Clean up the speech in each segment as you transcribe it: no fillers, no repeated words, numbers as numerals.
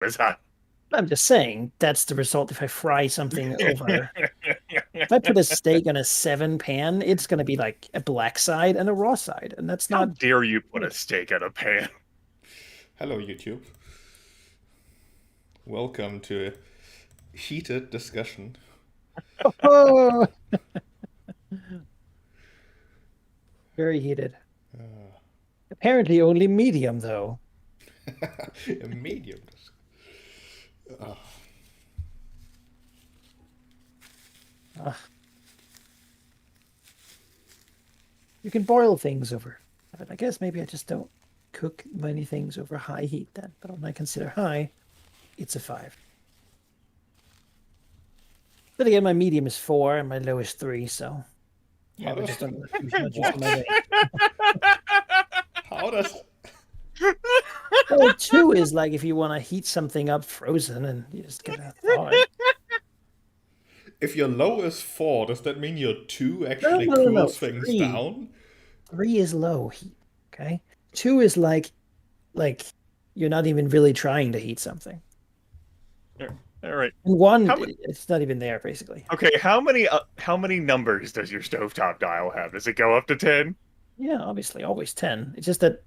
as hot. I'm just saying that's the result if I fry something over. If I put a steak on a 7 pan, it's going to be like a black side and a raw side, and that's How not dare you put a good. steak on a pan? Hello, YouTube. Welcome to a heated discussion. Oh, very heated. Apparently only medium though. A medium. Ugh. You can boil things over. But I guess maybe I just don't cook many things over high heat then. But when I consider high, it's a 5. Then again, my medium is 4 and my low is 3, so yeah, How we're does just on my what? range. How does Well, 2 is like if you want to heat something up frozen and you just gotta thaw it. if your low is 4, does that mean your 2 No, actually no, no, no. cools things 3. down? 3 is low heat. Okay. 2 is like you're not even really trying to heat something. All right. And 1, How many? it's not even there basically. Okay, how many numbers does your stovetop dial have? Does it go up to 10? Yeah, obviously, always 10. It's just that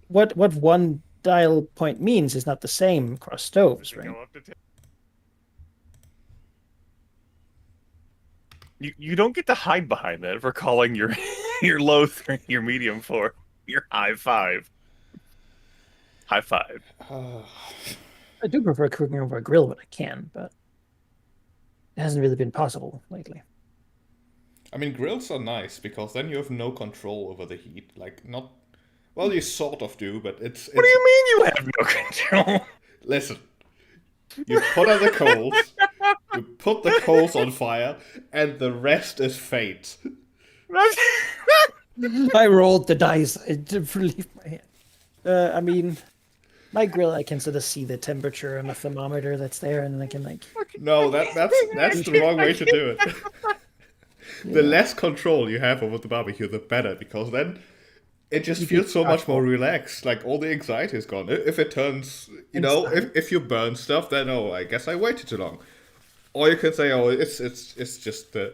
what one dial point means is not the same across stoves, Does it right? go up to 10? You don't get to hide behind that for calling your your low 3, your medium 4, your high 5. High 5. I do prefer cooking over a grill when I can, but it hasn't really been possible lately. I mean, grills are nice because then you have no control over the heat. Like, not. Well, you sort of do, but it's. What do it's. you mean you have no control? Listen, you put on the coals, you put the coals on fire, and the rest is fate. I rolled the dice. I did relieve my hand. I mean, my grill, I can sort of see the temperature on the thermometer that's there, and then I can like, No, that's the wrong way to do it. The yeah, less control you have over the barbecue, the better, because then it just you get feels so much more charcoal relaxed. Like all the anxiety is gone. If it turns, inside. if you burn stuff, then oh, I guess I waited too long. Or you can say, oh, it's just the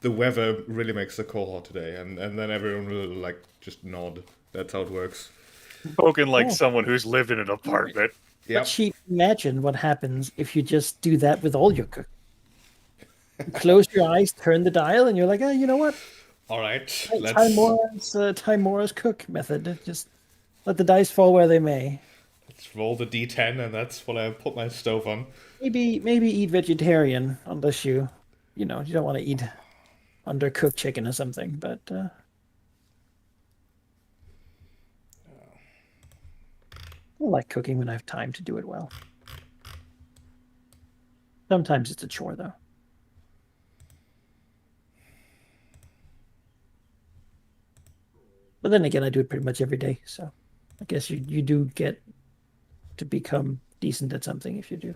weather really makes the call hot today, and then everyone will like just nod. That's how it works. Spoken like Oh, someone who's lived in an apartment. but Yep. she imagine what happens if you just do that with all your cooking. You close your eyes, turn the dial, and you're like, oh, you know what? All right. Timora's cook method. Just let the dice fall where they may. Let's roll the d10, and that's what I put my stove on. Maybe eat vegetarian unless you know, you don't want to eat undercooked chicken or something. But I like cooking when I have time to do it well. Sometimes it's a chore though. But then again, I do it pretty much every day, so I guess you do get to become decent at something if you do.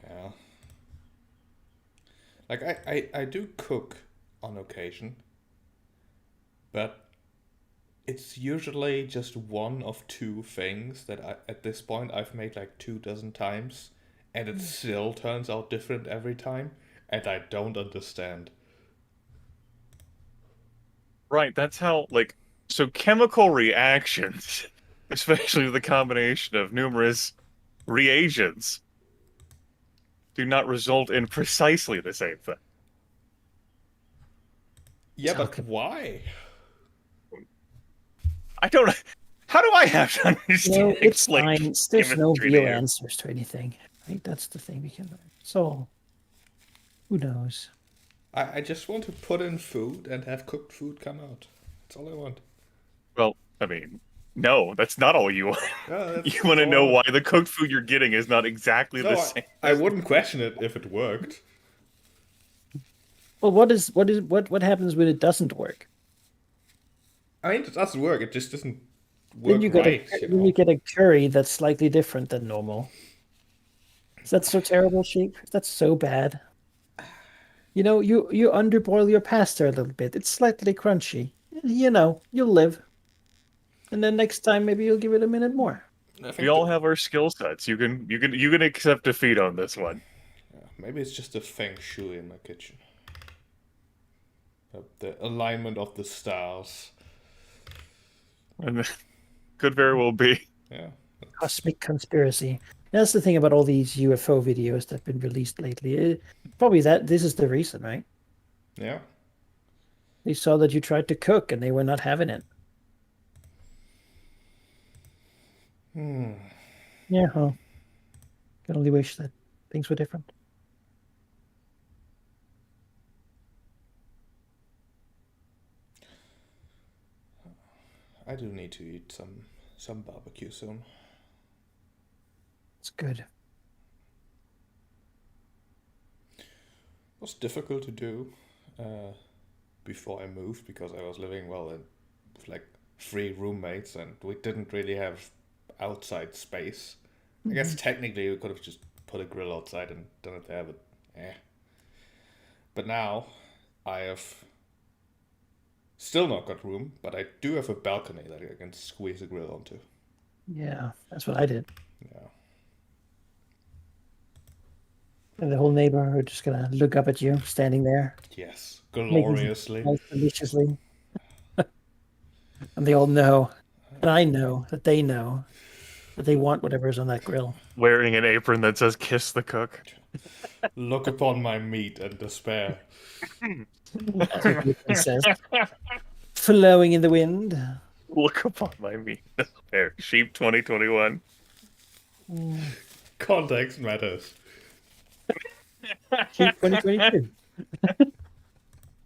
Yeah. Like I do cook on occasion, but it's usually just one of two things that at this point I've made like 2 dozen times, and it still turns out different every time, and I don't understand. Right, that's how, like, so chemical reactions, especially the combination of numerous reagents, do not result in precisely the same thing. Yeah, So but why? I don't. How do I have to understand, it's explain fine. There's no chemistry to real you? answers to anything. Right? That's the thing we can learn. So who knows? I just want to put in food and have cooked food come out. That's all I want. Well, I mean, no, that's not all you want. Yeah, You that's want to all I know want. why the cooked food you're getting is not exactly the No, same I as. wouldn't question it if it worked. Well, what happens when it doesn't work? I mean, it doesn't work. It just doesn't Then work you get a right, you then you know. get a curry that's slightly different than normal. Is that so terrible, sheep? That's so bad. You know, you underboil your pasta a little bit. It's slightly crunchy. You know, you'll live. And then next time maybe you'll give it a minute more. I think We all have our skill sets. You can accept defeat on this one. maybe it's just the feng shui in my kitchen. The alignment of the stars. And that could very well be. Yeah. Cosmic conspiracy. That's the thing about all these UFO videos that have been released lately. Probably that this is the reason, right? Yeah. They saw that you tried to cook and they were not having it. Yeah, well, can only wish that things were different. I do need to eat some barbecue soon. It's good. It was difficult to do before I moved because I was living with like 3 roommates and we didn't really have outside space. I guess technically we could have just put a grill outside and done it there, but But now I have still not got room, but I do have a balcony that I can squeeze a grill onto. Yeah, that's what I did. Yeah. And the whole neighborhood just gonna look up at you standing there, Yes. making Gloriously. nice deliciously. And they all know, and I know that they know that they want whatever's on that grill. Wearing an apron that says "Kiss the cook." Look upon my meat and despair. That's what the apron says. Flowing in the wind. Look upon my meat. There, sheep 2021. Context matters. Cheap 2022.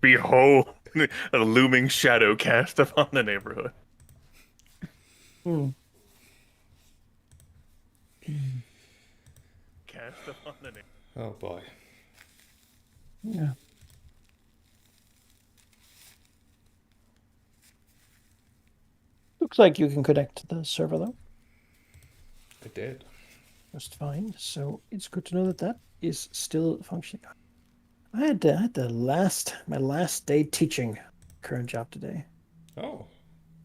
Behold, a looming shadow cast upon the neighborhood. Cast upon the neighborhood. Oh boy. Yeah. Looks like you can connect to the server though. It did. Just fine. So it's good to know that that is still functioning. I had my last day teaching current job today. Oh.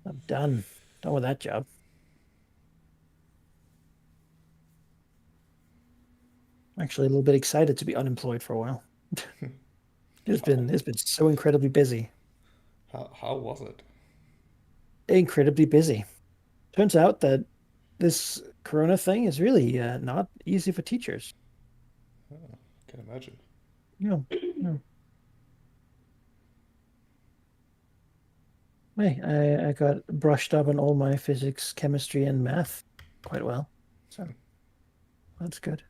I'm done with that job. I'm actually a little bit excited to be unemployed for a while. It's been so incredibly busy. How was it? Incredibly busy. Turns out that this Corona thing is really not easy for teachers. Can imagine. Yeah. Hey, I got brushed up on all my physics, chemistry, and math quite well. So that's good.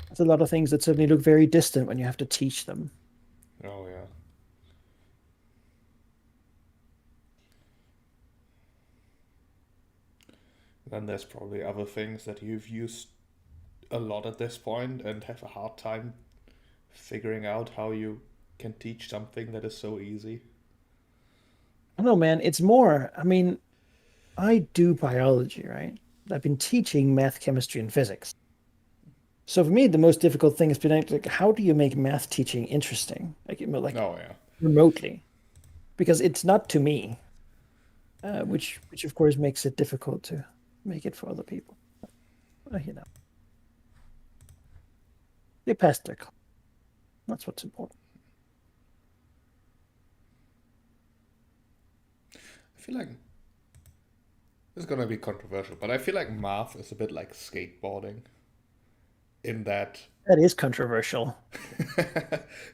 There's a lot of things that suddenly look very distant when you have to teach them. Oh yeah. Then there's probably other things that you've used a lot at this point and have a hard time figuring out how you can teach something that is so easy. I don't know, man. It's more, I mean, I do biology, right? I've been teaching math, chemistry, and physics. So for me, the most difficult thing has been like, how do you make math teaching interesting? Like Oh yeah. remotely, because it's not to me, which of course makes it difficult to make it for other people. You know, they passed their class. That's what's important. I feel like this is gonna be controversial, but I feel like math is a bit like skateboarding. In that That is controversial.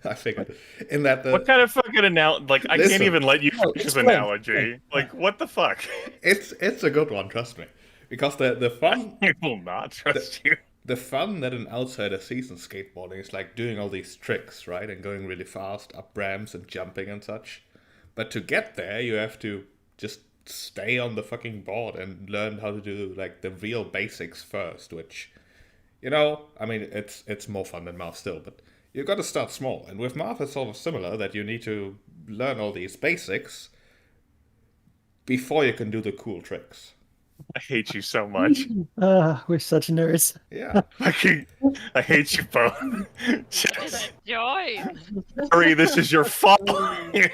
I figured. In that What kind of fucking analogy? Like, I can't Listen. even let you No, finish this explain, analogy. explain. Like, what the fuck? it's a good one, trust me. Because the fun I will not trust you. the fun that an outsider sees in skateboarding is like doing all these tricks, right? And going really fast, up ramps and jumping and such. But to get there, you have to just stay on the fucking board and learn how to do like the real basics first, which, I mean, it's more fun than math still, but you've got to start small. And with math, it's sort of similar that you need to learn all these basics before you can do the cool tricks, I hate you so much. We're such nerds. Yeah. I hate you both. Why did I join? Sorry, this is your fault. Boy.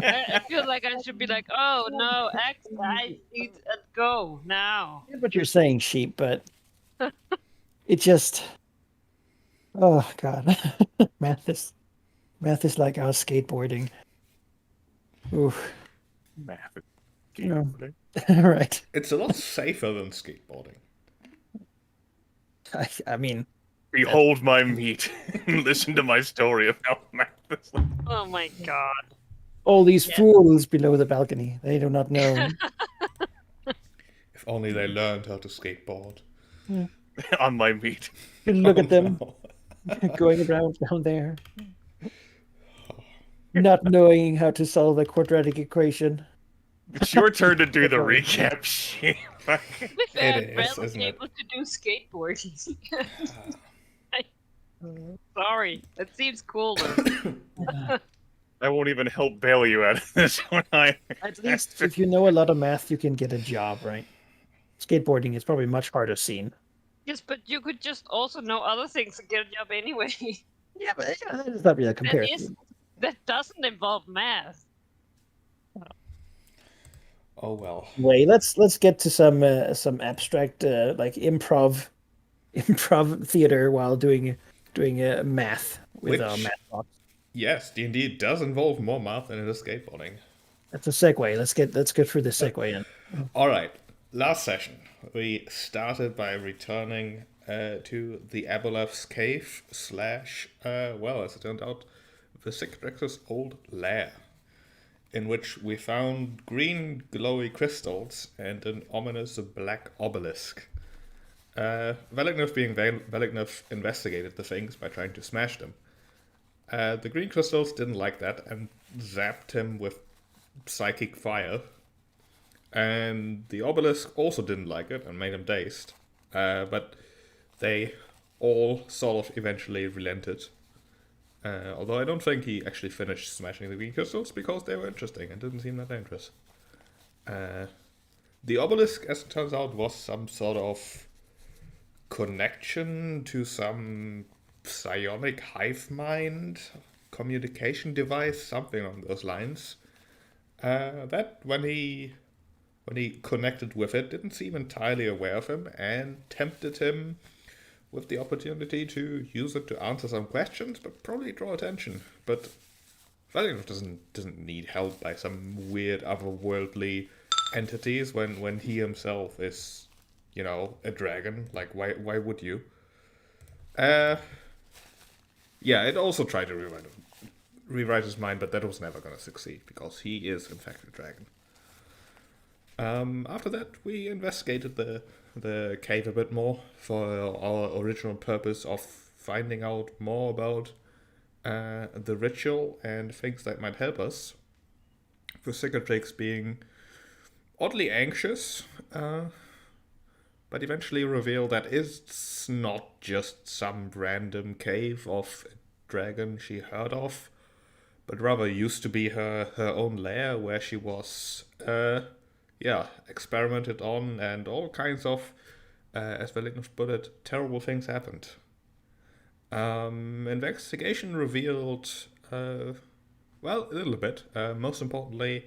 I feel like I should be like, oh no, I need to go now. I get what you're saying, sheep, but it just. Oh God, math is like our skateboarding. Oof. Math is You know. skateboarding. Right. It's a lot safer than skateboarding. I mean, Behold my meat and listen to my story of how math is. Oh my god. all these Yeah. fools below the balcony, they do not know. If only they learned how to skateboard. On my meat. You look Oh, at them no. going around down there, not knowing how to solve a quadratic equation. It's your turn to do the recap. Sheep. To be fair, It I'd is, rather isn't be it? able to do skateboarding. Sorry, that seems cooler. I won't even help bail you out of this one. At least if you know a lot of math, you can get a job, right? Skateboarding is probably much harder seen. Yes, but you could just also know other things and get a job anyway. Yeah, but that is not really a comparison. That doesn't involve math. Oh well. Wait, let's get to some abstract like improv theater while doing math with our Which- math box. Yes, D&D does involve more math than it is skateboarding. That's a segue. Let's get through the segue in. All right. Last session, we started by returning to the Aboleth's cave / well, as it turned out, the Cicatrix's old lair, in which we found green glowy crystals and an ominous black obelisk. Veliknev being Veliknev investigated the things by trying to smash them. The green crystals didn't like that and zapped him with psychic fire. And the obelisk also didn't like it and made him dazed. But they all sort of eventually relented. Although I don't think he actually finished smashing the green crystals because they were interesting and didn't seem that dangerous. The obelisk, as it turns out, was some sort of connection to some psionic hive mind communication device, something along those lines. That when he connected with it, didn't seem entirely aware of him and tempted him with the opportunity to use it to answer some questions, but probably draw attention. But Veliknev doesn't need help by some weird otherworldly entities when he himself is, a dragon. Like, why would you? Yeah, it also tried to rewrite his mind, but that was never going to succeed because he is in fact a dragon. After that, we investigated the cave a bit more for our original purpose of finding out more about the ritual and things that might help us. The Cicatrix being oddly anxious, but eventually revealed that it's not just some random cave of a dragon she heard of, but rather used to be her own lair where she was experimented on, and all kinds of, as Veliknev put it, terrible things happened. Investigation revealed, a little bit. Most importantly,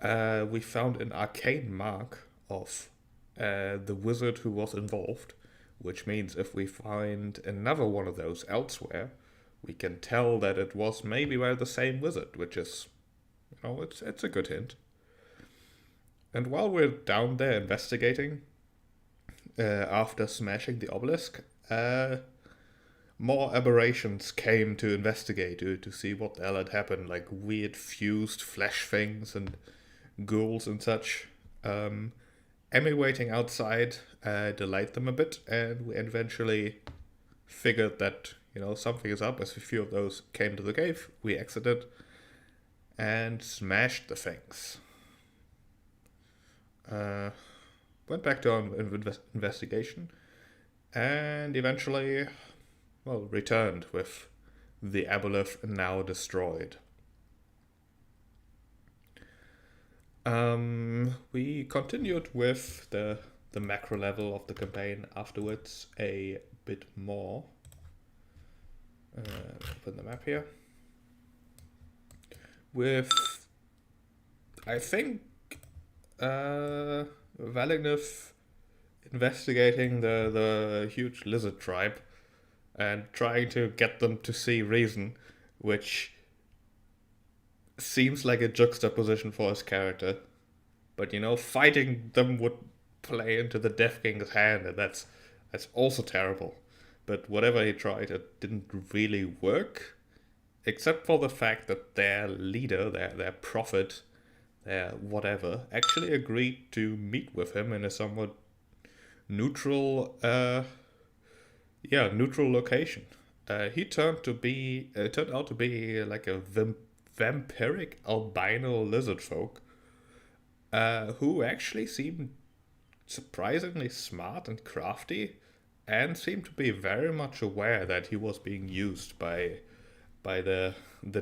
we found an arcane mark of the wizard who was involved, which means if we find another one of those elsewhere, we can tell that it was maybe by the same wizard, which is, it's a good hint. And while we're down there investigating, after smashing the obelisk, more aberrations came to investigate, to see what the hell had happened, like weird fused flesh things and ghouls and such. Emmy waiting outside delayed them a bit, and we eventually figured that, something is up. As a few of those came to the cave, we exited and smashed the things. Went back to our investigation and eventually, returned with the aboleth now destroyed. We continued with the macro level of the campaign afterwards a bit more. Open the map here. With, I think, Valinov investigating the huge lizard tribe and trying to get them to see reason, which seems like a juxtaposition for his character. But fighting them would play into the Death King's hand, and that's also terrible. But whatever he tried, it didn't really work, except for the fact that their leader, their prophet, their whatever, actually agreed to meet with him in a somewhat neutral, neutral location. He turned out to be like a vampiric albino lizard folk, who actually seemed surprisingly smart and crafty, and seemed to be very much aware that he was being used by the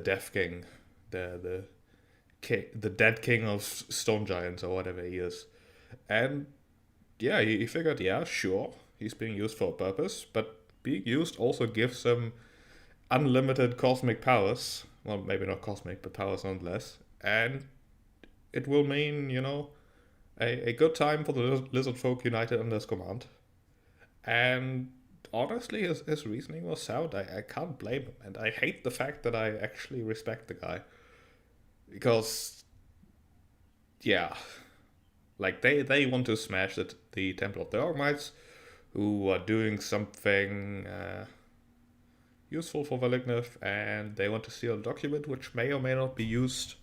Death King, the dead king of stone giants or whatever he is. And yeah, he figured, yeah, sure, he's being used for a purpose, but being used also gives him unlimited cosmic powers. Well, maybe not cosmic, but powers nonetheless. And it will mean, a good time for the lizard folk united under his command. And honestly, his reasoning was sound. I can't blame him. And I hate the fact that I actually respect the guy. Because, yeah, like they want to smash the Temple of the Orgmites, who are doing something useful for Valignif, and they want to steal a document which may or may not be used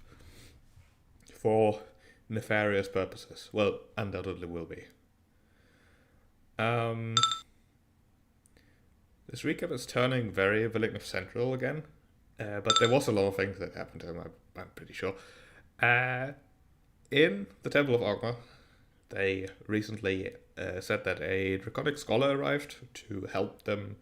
for nefarious purposes. Well, undoubtedly will be. This recap is turning very Valignif central again, but there was a lot of things that happened to him, I'm pretty sure. In the Temple of Ogma, they recently said that a draconic scholar arrived to help them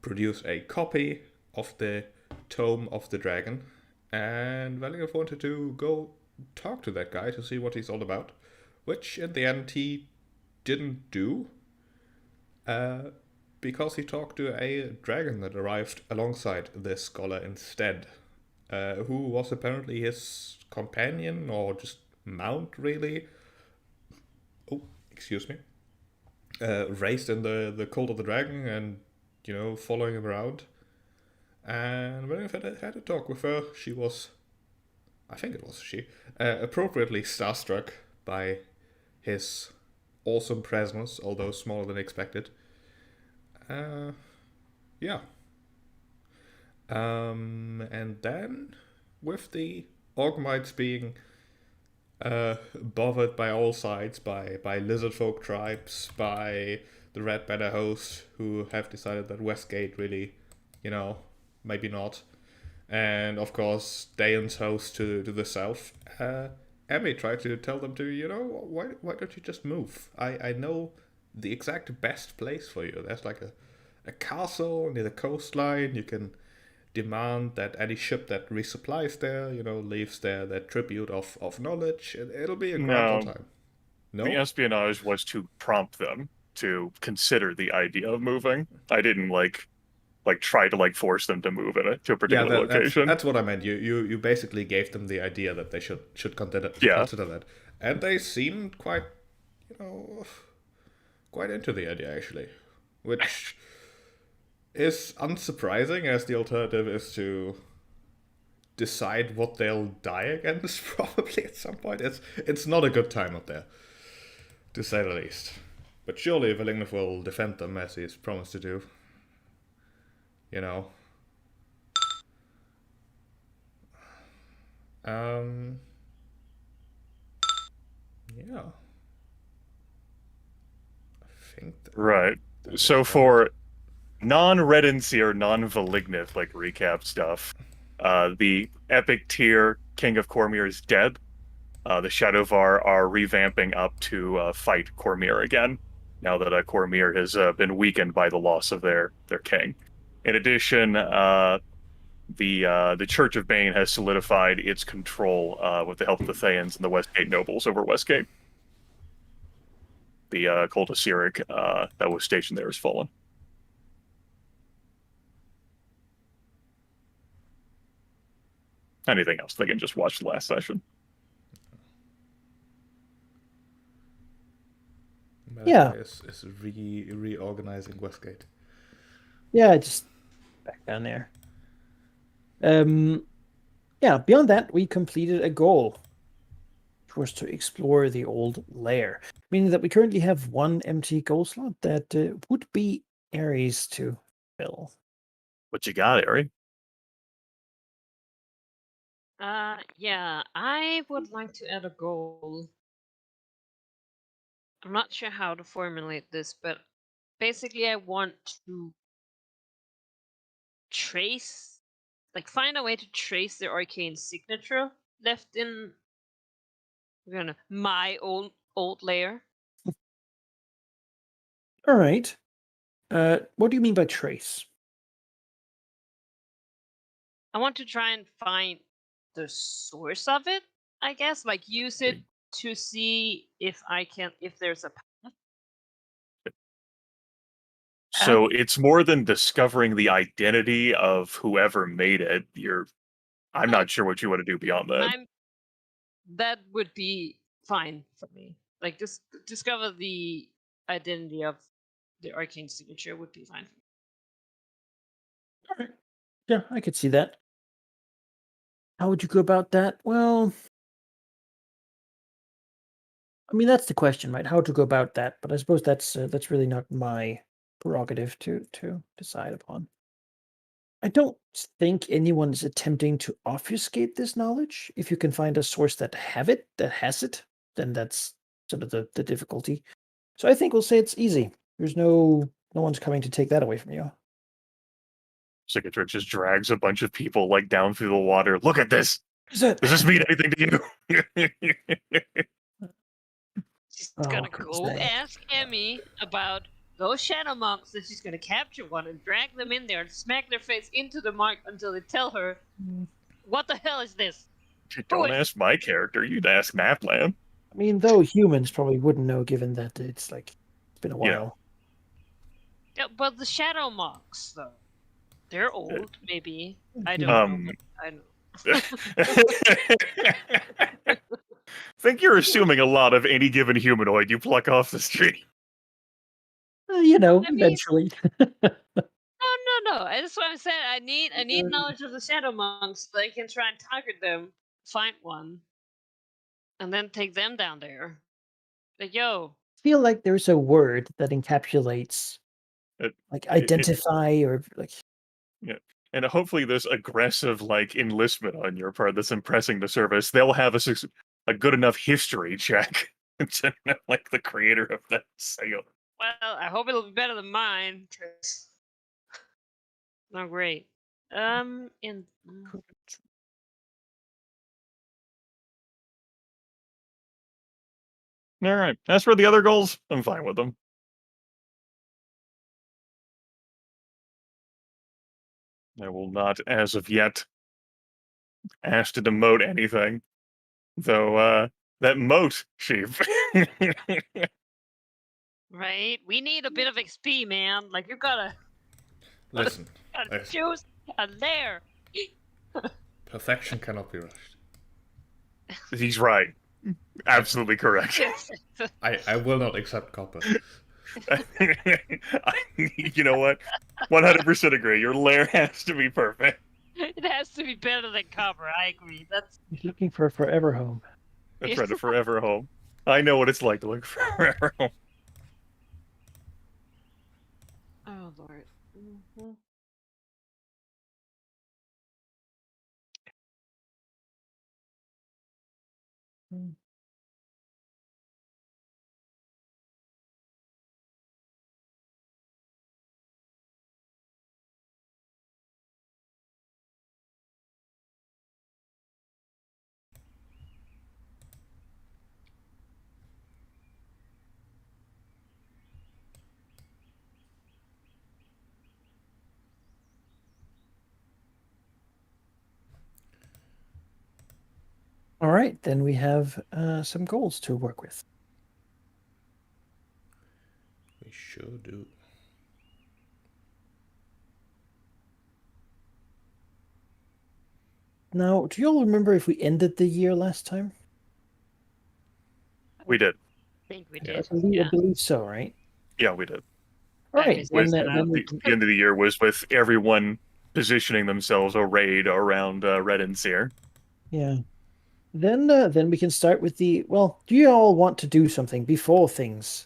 produce a copy of the Tome of the Dragon, and Valignif wanted to go talk to that guy to see what he's all about, which in the end he didn't do, because he talked to a dragon that arrived alongside this scholar instead, who was apparently his companion or just mount, really. Oh, excuse me. Raised in the cult of the dragon and, following him around. And when I had a talk with her, she was, I think it was she, appropriately starstruck by his awesome presence, although smaller than expected. Yeah. And then, with the Orgmites being bothered by all sides, by lizard folk tribes, by the Red Banner host, who have decided that Westgate really, maybe not, and of course Daeon's host to the south, Emmy tried to tell them to, why don't you just move? I know the exact best place for you. There's like a castle near the coastline. You can demand that any ship that resupplies there, leaves their tribute of knowledge. It'll be a grand time. No? The espionage was to prompt them to consider the idea of moving. I didn't try to force them to move to a particular location. That's what I meant. You basically gave them the idea that they should consider that. And they seemed quite into the idea, actually. Which is unsurprising, as the alternative is to decide what they'll die against, probably at some point. It's not a good time up there, to say the least. But surely Valignif will defend them, as he's promised to do. Yeah. I think right. So for non-Redency or non-Valignif recap stuff, the epic tier King of Cormyr is dead. The Shadowvar are revamping up to fight Cormyr again, now that Cormyr has been weakened by the loss of their king. In addition, the Church of Bane has solidified its control with the help of the Thayans and the Westgate nobles over Westgate. The cult of Cyric that was stationed there has fallen. Anything else, they can just watch the last session. Yeah. Malachi is reorganizing Westgate. Yeah, just back down there. Yeah, beyond that, we completed a goal, which was to explore the old lair, meaning that we currently have one empty goal slot that would be Ares to fill. What you got, Ari? Yeah, I would like to add a goal. I'm not sure how to formulate this, but basically I want to find a way to trace the arcane signature left in my old layer. All right. What do you mean by trace? I want to try and find the source of it, I guess, like use it to see if there's a path. So it's more than discovering the identity of whoever made it. I'm not sure what you want to do beyond that. That would be fine for me. Like just discover the identity of the arcane signature would be fine. All right. Yeah, I could see that. How would you go about that? Well, I mean, that's the question, right? How to go about that? But I suppose that's really not my prerogative to decide upon. I don't think anyone is attempting to obfuscate this knowledge. If you can find a source that has it, then that's sort of the difficulty. So I think we'll say it's easy. There's no one's coming to take that away from you. Cicatrix just drags a bunch of people like down through the water. Look at this. Is it? Does this mean anything to you? She's Oh, gonna goodness go sake. ask Emmy about those shadow monks, and she's gonna capture one and drag them in there and smack their face into the mark until they tell her, "What the hell is this?" Don't ask my character. You'd ask Mapland. I mean, though humans probably wouldn't know, given that it's been a Yeah. while. Yeah, but the shadow monks, though, they're old. Maybe I don't know. But I know. Think you're assuming a lot of any given humanoid you pluck off the street. You know, I mean- eventually. No. That's what I'm saying. I need knowledge of the shadow monks so I can try and target them, find one, and then take them down there. Like, yo, Feel like there's a word that encapsulates identify or like. Yeah. And hopefully this aggressive enlistment on your part that's impressing the service, they'll have a good enough history check to know the creator of that sale. well, I hope it'll be better than mine. 'Cause not great. And All right. As for the other goals, I'm fine with them. I will not, as of yet, ask to demote anything. Though, that moat, Chief. right, we need a bit of XP, man. Like you gotta Listen, choose a lair. perfection cannot be rushed. He's right. Absolutely correct. I will not accept copper. You know what? 100% agree. Your lair has to be perfect. It has to be better than copper. I agree. That's He's looking for a forever home. That's right, a forever home. I know what it's like to look for a forever home. oh lord. Mm-hmm. All right, then we have some goals to work with. We sure do. Now, do you all remember if we ended the year last time? We did. I think we Yeah. did. I Yeah. believe so, right? Yeah, we did. All I right, missed then, that then out. we The, can, the end of the year was with everyone positioning themselves arrayed around Red and Seer. yeah. Then we can start with the. Well, do you all want to do something before things,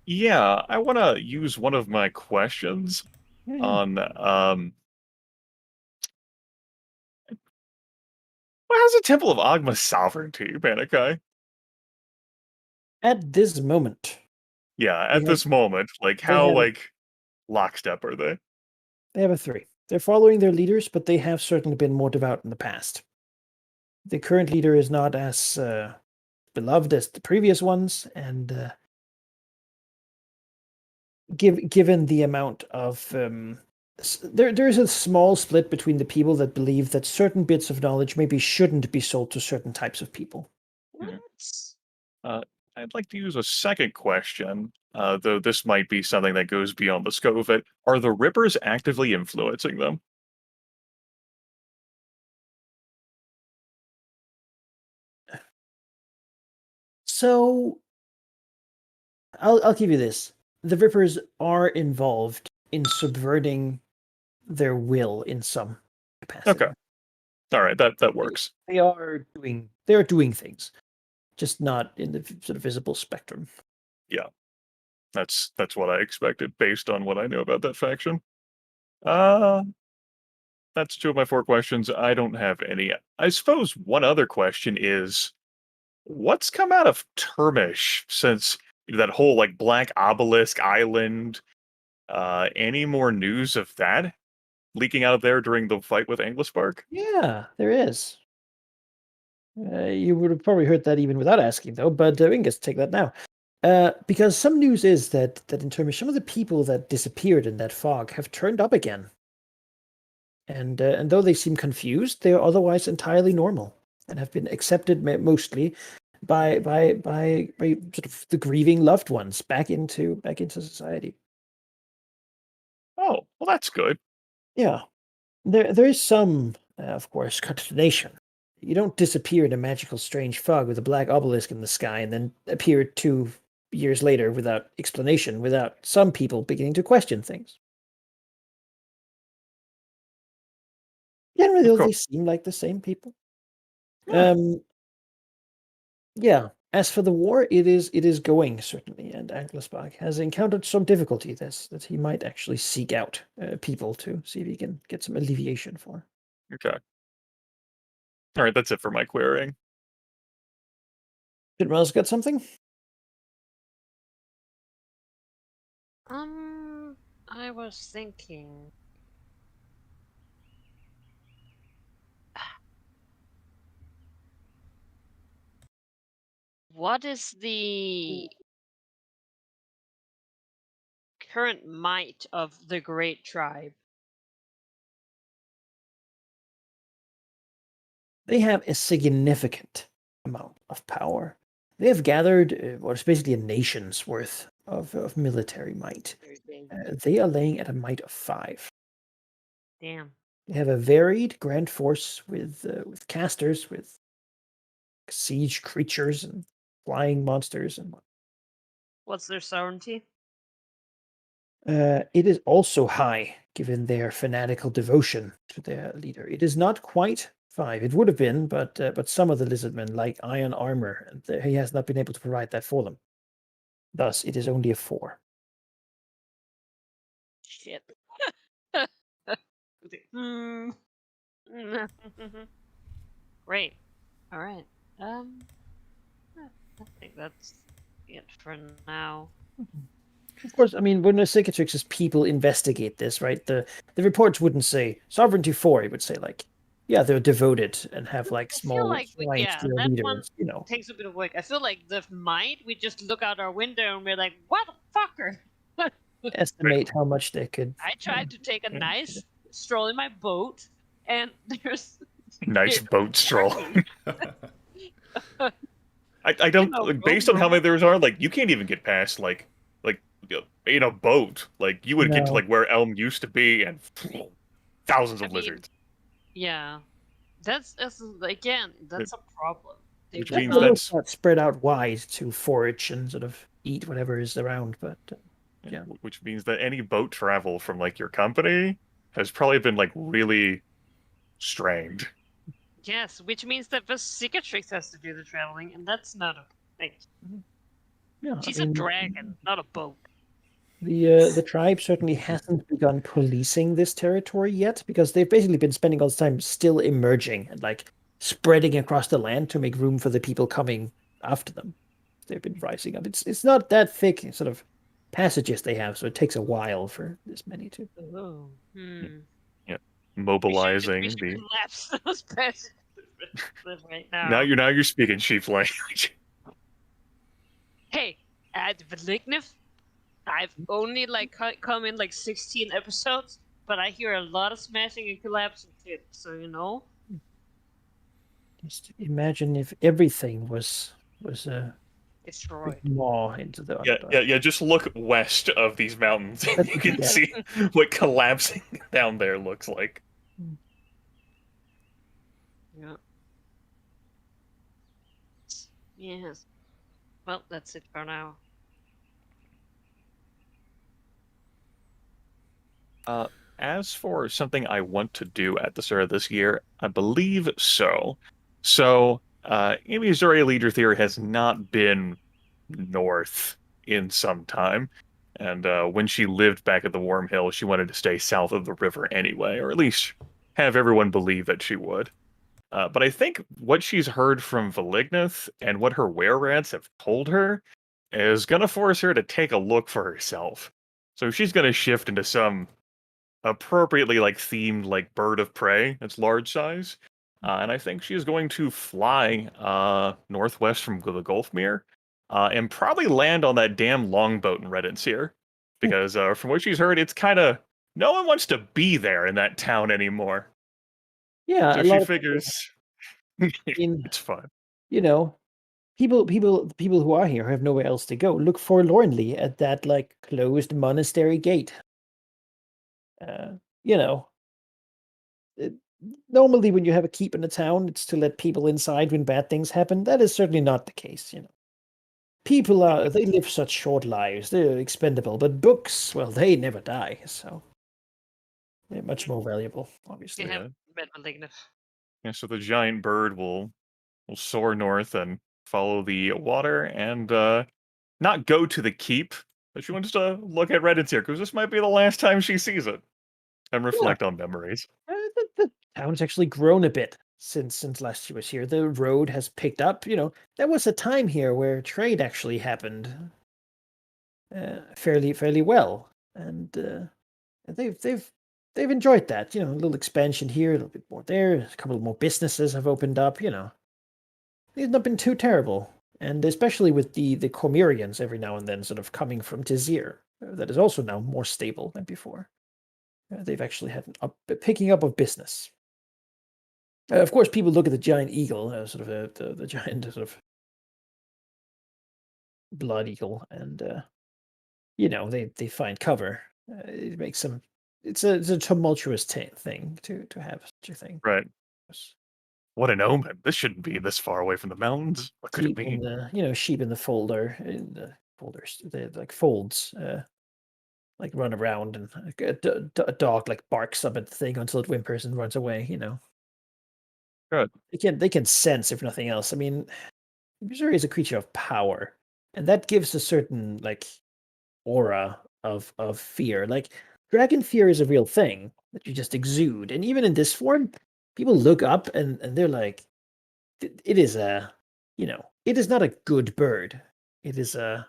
Yeah, I want to use one of my questions Yeah. on what has the Temple of Agma sovereignty, Panikai? At this moment, Yeah, they at have this moment, like they how have lockstep are they? they have a 3. They're following their leaders, but they have certainly been more devout in the past. The current leader is not as beloved as the previous ones, and given the amount of there's a small split between the people that believe that certain bits of knowledge maybe shouldn't be sold to certain types of people. Mhm. What? I'd like to use a second question, though this might be something that goes beyond the scope of it. Are the Rippers actively influencing them? So I'll give you this: the Rippers are involved in subverting their will in some capacity. Okay, all right, that works. They are doing things, just not in the sort of visible spectrum. Yeah, that's what I expected based on what I know about that faction. Uh, that's two of my four questions. I don't have any. I suppose one other question is, what's come out of Termish since that whole like Black Obelisk Island? Any more news of that leaking out of there during the fight with Anglispark? Yeah, there is. You would have probably heard that even without asking, though. But we can just take that now. Because some news is that in terms of some of the people that disappeared in that fog have turned up again, and though they seem confused, they are otherwise entirely normal and have been accepted mostly by sort of the grieving loved ones back into society. Oh, well, that's good. Yeah, there is some, of course, consternation. You don't disappear in a magical, strange fog with a black obelisk in the sky and then appear 2 years later without explanation, without some people beginning to question things. Generally, Of though, they course. seem like the same people. Yeah. Yeah. As for the war, it is going certainly, and Anglisbach has encountered some difficulty that he might actually seek out people to see if he can get some alleviation for. Okay. All right, that's it for my querying. Did Miles got something? I was thinking. What is the current might of the Great Tribe? They have a significant amount of power. They have gathered what is basically a nation's worth of military might. They are laying at a might of 5. Damn. They have a varied grand force with casters, with siege creatures and flying monsters and What's their sovereignty? it is also high, given their fanatical devotion to their leader. It is not quite 5. It would have been, but some of the lizardmen like iron armor, and he has not been able to provide that for them. Thus, it is only a 4. Shit. Hmm. Great. All right. I think that's it for now. Of course, I mean, when the Cicatrix's people investigate this, right? The reports wouldn't say sovereignty 4. It would say like, yeah, they're devoted and have like I feel small like ranks to their that one leaders. You know, takes a bit of work. I feel like the might we just look out our window and we're like, what the fucker? estimate how much they could. I tried to take a Yeah. nice stroll in my boat, and there's Nice Yeah, boat stroll. I you don't know, like, go based on how many bro. there are, like you can't even get past like in a boat. Like you would get to No. like where Elm used to be and thousands I of mean, lizards. yeah, that's again, It- that's a problem. They Which do Yeah, means for the not. most that's part, spread out wide to forage and sort of eat whatever is around. But yeah, which means that any boat travel from like your company has probably been like really strained. Yes, which means that the cicatrix has to do the traveling, and that's not a thing. yeah. I She's a mean, dragon, not a boat. the tribe certainly hasn't begun policing this territory yet because they've basically been spending all this time still emerging and like spreading across the land to make room for the people coming after them. They've been rising up. It's not that thick sort of passages they have, so it takes a while for this many to. Oh, Yeah, we mobilizing should the. collapse those passages right Now now. you're speaking sheep language. Hey, at Velignif, I've only like come in like 16 episodes, but I hear a lot of smashing and collapsing shit. So you know, Just imagine if everything was a big destroyed. maw into the Yeah. Just look west of these mountains. That's You what you can get. see what collapsing down there looks like. Yeah. Yes. Well, that's it for now. As for something I want to do at the start of this year, I believe so. So, Missouri Leader Theory has not been north in some time. And when she lived back at the Warm Hill, she wanted to stay south of the river anyway, or at least have everyone believe that she would. But I think what she's heard from Velignith and what her were-rats have told her is going to force her to take a look for herself. So she's going to shift into some appropriately like themed like bird of prey. It's large size. And I think she is going to fly northwest from the Gulfmere and probably land on that damn longboat in Reddit's here. Because from what she's heard, it's kind of no one wants to be there in that town anymore. Yeah, So a she lot of people. figures I mean, it's fun. you know, people who are here have nowhere else to go. Look forlornly at that like closed monastery gate. Uh, you know, it, normally when you have a keep in a town, it's to let people inside when bad things happen. That is certainly not the case. People they live such short lives. They're expendable. But books, well, they never die. So they're much more valuable, You obviously. have Yeah. Red Malignant. Yeah, so the giant bird will soar north and follow the water and not go to the keep, but she wants to look at Reddit's here because this might be the last time she sees it and Yeah, reflect on memories. the town's actually grown a bit since last she was here. The road has picked up. There was a time here where trade actually happened fairly well, and they've enjoyed that. A little expansion here, a little bit more there. A couple more businesses have opened up. It's not been too terrible, and especially with the Cormyrians every now and then sort of coming from Tizir, that is also now more stable than before. They've actually had a picking up of business. Of course, people look at the giant eagle, sort of the giant sort of blood eagle, and they find cover. It makes some. It's a tumultuous thing to have such a thing. Right. What an omen. This shouldn't be this far away from the mountains. What could it Sheep in mean? the sheep in the folders, the like folds, like run around, and like, a dog like barks up at the thing until it whimpers and runs away. Good. They can sense if nothing else. I mean, Missouri is a creature of power, and that gives a certain like aura of fear. Like dragon fear is a real thing that you just exude, and even in this form, people look up and they're like, it is it is not a good bird. It is a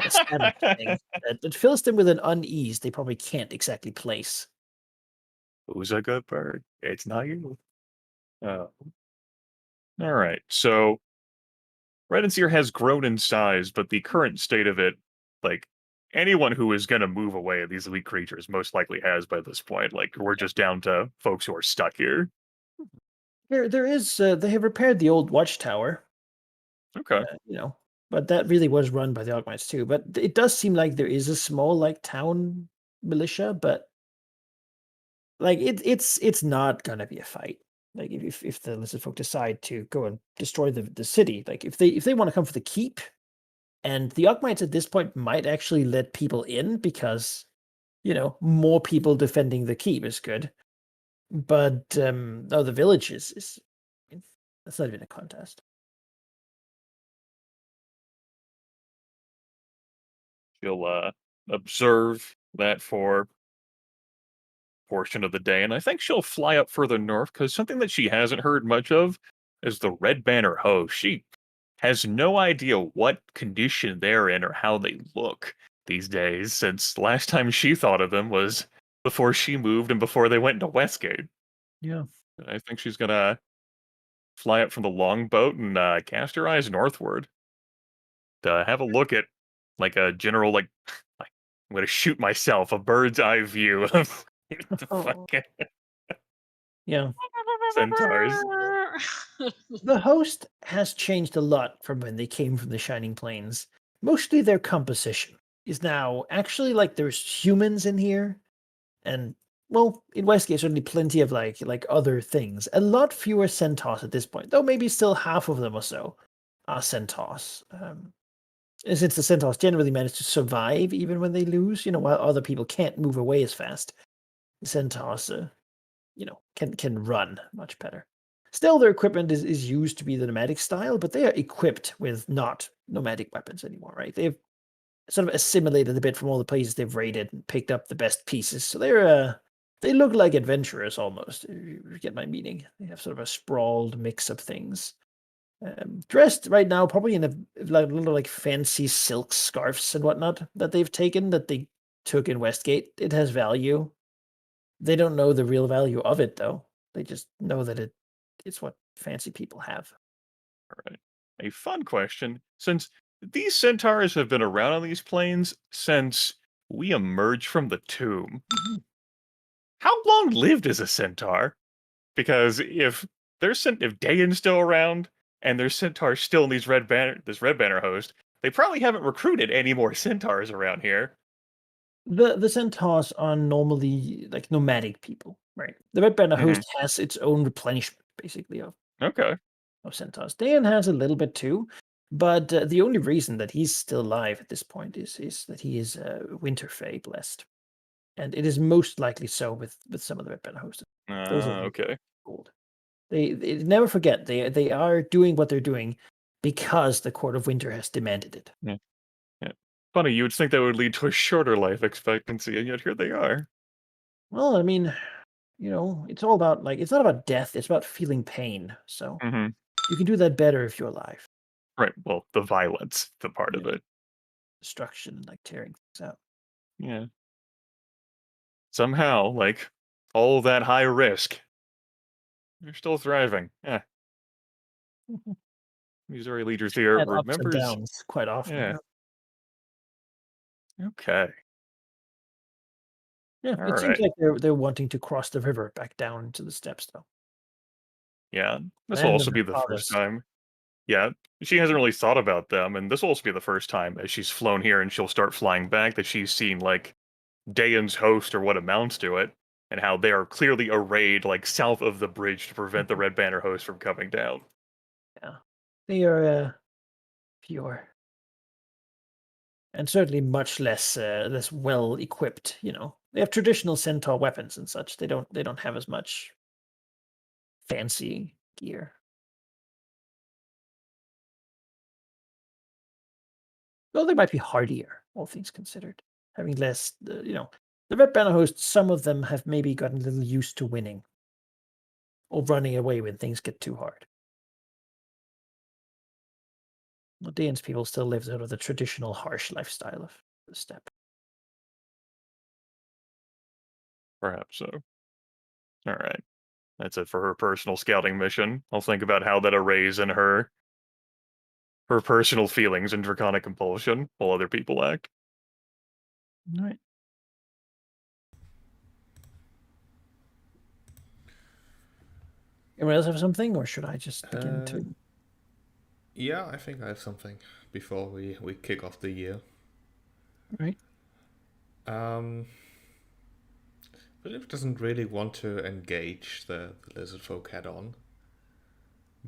savage thing that fills them with an unease they probably can't exactly place. Who's a good bird? It's not you. All right. So Reddit's has grown in size, but the current state of it, like anyone who is going to move away, these elite creatures most likely has by this point. Like we're just down to folks who are stuck here. There is they have repaired the old watchtower, Okay. but that really was run by the Ogmites too. But it does seem like there is a small like town militia, but like it's not gonna be a fight. Like if the lizard folk decide to go and destroy the city, like if they want to come for the keep, and the Ogmites at this point might actually let people in because more people defending the keep is good. But no, the village is I mean, that's not even a contest. She'll observe that for a portion of the day, and I think she'll fly up further north because something that she hasn't heard much of is the Red Banner host. She has no idea what condition they're in or how they look these days, since last time she thought of them was before she moved and before they went into Westgate. Yeah. I think she's gonna fly up from the longboat and cast her eyes northward to have a look at like a general like I'm gonna shoot myself a bird's eye view of the Oh. fucking Yeah. centaurs. The host has changed a lot from when they came from the Shining Plains. Mostly their composition is now actually like there's humans in here, and well, in Westgate certainly plenty of like other things. A lot fewer centaurs at this point, though maybe still half of them or so are centaurs. And since the centaurs generally manage to survive even when they lose, while other people can't move away as fast, the centaurs, can run much better. Still, their equipment is used to be the nomadic style, but they are equipped with not nomadic weapons anymore, right? They've sort of assimilated a bit from all the places they've raided and picked up the best pieces. So they look like adventurers almost, if you get my meaning. They have sort of a sprawled mix of things. Dressed right now probably in a little like fancy silk scarves and whatnot that they've taken that they took in Westgate. It has value. They don't know the real value of it though. They just know that it's what fancy people have. All right. A fun question. Since these centaurs have been around on these plains since we emerged from the tomb, how long lived is a centaur? Because if Dayan's still around and there's centaurs still in this Red Banner host, they probably haven't recruited any more centaurs around here. The centaurs are normally like nomadic people, right? The Red Banner Mhm. host has its own replenishment, basically, Okay. of centaurs. Dan has a little bit too, but the only reason that he's still alive at this point is that he is winter fae blessed, and it is most likely so with some of the Red Banner hosts. Those are Okay. old. They never forget they are doing what they're doing because the Court of Winter has demanded it. Yeah. Yeah. Funny, you would think that would lead to a shorter life expectancy, and yet here they are. Well, I mean, it's all about it's not about death, it's about feeling pain. So Hmm. you can do that better if you're alive. Right. Well, the violence, the part of Yeah. it. Destruction and like tearing things out. Yeah. Somehow, all that high risk, you're still thriving. Yeah. Mhm. Missouri leaders here And ups and remembers. downs quite often. Yeah. Yeah. Okay. Yeah. All It seems right. like they're wanting to cross the river back down into the steppes though. Yeah. This will Land also of their be the first fathers. time. Yeah. She hasn't really thought about them, and this will also be the first time as she's flown here and she'll start flying back that she's seen Dayan's host or what amounts to it, and how they are clearly arrayed south of the bridge to prevent the Mhm. Red Banner host from coming down. Yeah. They are pure. And certainly much less well equipped, They have traditional centaur weapons and such. They don't have as much fancy gear. Though they might be hardier, all things considered. Having less, the Red Banner hosts, some of them have maybe gotten a little used to winning or running away when things get too hard. The Danes people still live sort of the traditional harsh lifestyle of the steppe. Perhaps so. All right. That's it for her personal scouting mission. I'll think about how that arrays in her personal feelings and draconic compulsion while other people act. All right. Anyone else have something, or should I just begin Uh, to? Yeah, I think I have something before we kick off the year. Right. Um, Philip doesn't really want to engage the lizard folk head on,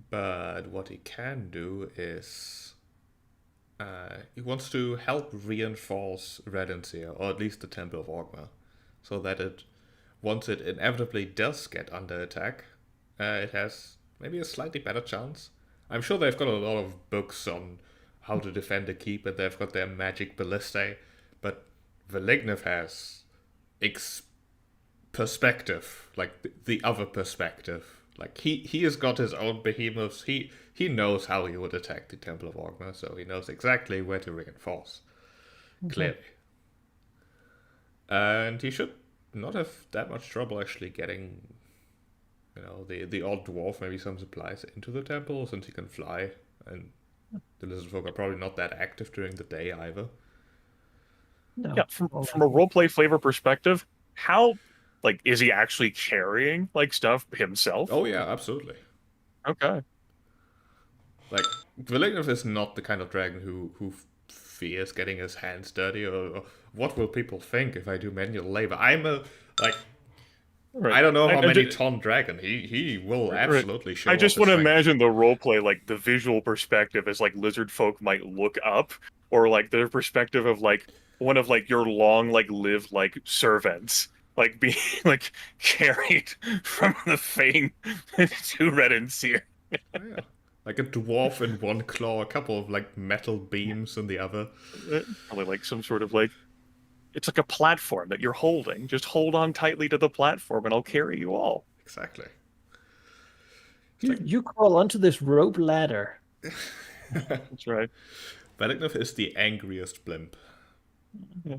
but what he can do is he wants to help reinforce Redensia, or at least the Temple of Orgma, so that once it inevitably does get under attack, it has maybe a slightly better chance. I'm sure they've got a lot of books on how to defend a keep, and they've got their magic ballistae, but Velignev has perspective, like the other perspective. Like he has got his own behemoths. He knows how he would attack the Temple of Orgma, so he knows exactly where to reinforce. Clearly. And he should not have that much trouble actually getting, the odd dwarf, maybe some supplies into the temple, since he can fly, and the lizard folk are probably not that active during the day either. No. Yeah, from a roleplay flavor perspective, how like is he actually carrying like stuff himself? Oh yeah, absolutely. Okay. Like Velignev is not the kind of dragon who fears getting his hands dirty, or what will people think if I do manual labor. I'm a like Right. I don't know how I many ju- ton dragon. He will Right. absolutely show I off just his want to strength. imagine the roleplay, like the visual perspective as like lizard folk might look up, or like their perspective of like one of like your long like lived like servants like being like carried from the Fane to Red and Sear. Oh, yeah. Like a dwarf in one claw, a couple of like metal beams in the other. Probably like some sort of like it's like a platform that you're holding. Just hold on tightly to the platform and I'll carry you all. Exactly. You crawl onto this rope ladder. That's right. Velignev is the angriest blimp. Yeah.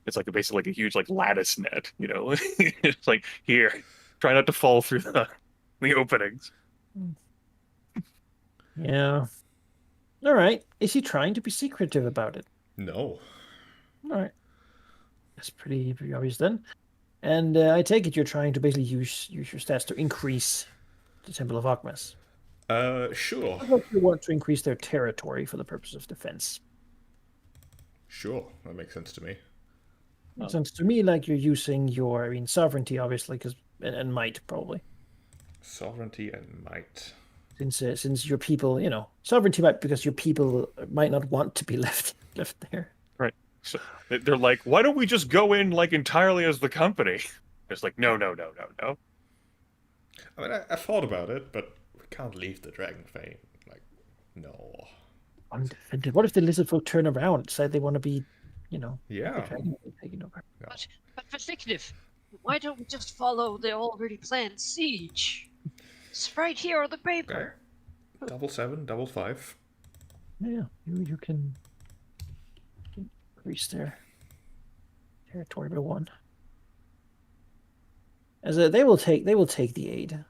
It's like basically like a huge like lattice net, you know. It's like here, try not to fall through the openings. Yeah. All right. Is he trying to be secretive about it? No. All right. That's pretty obvious then. And I take it you're trying to basically use your stats to increase the Temple of Ogmas. Sure. How about you want to increase their territory for the purpose of defense? Sure. That makes sense to me. It sounds to me like you're using your, sovereignty, obviously, and might probably. Sovereignty and might. Since your people, sovereignty might because your people might not want to be left there. Right. So they're like, why don't we just go in like entirely as the company? It's like, no. I mean, I thought about it, but we can't leave the Dragon Fane. Like, no. Undefended. What if the lizard folk turn around and say they want to be, Yeah. taking over? But Velignev, why don't we just follow the already planned siege? It's right here on the paper. Okay. 7, 5. Yeah, you can increase their territory by 1. As they will take the aid,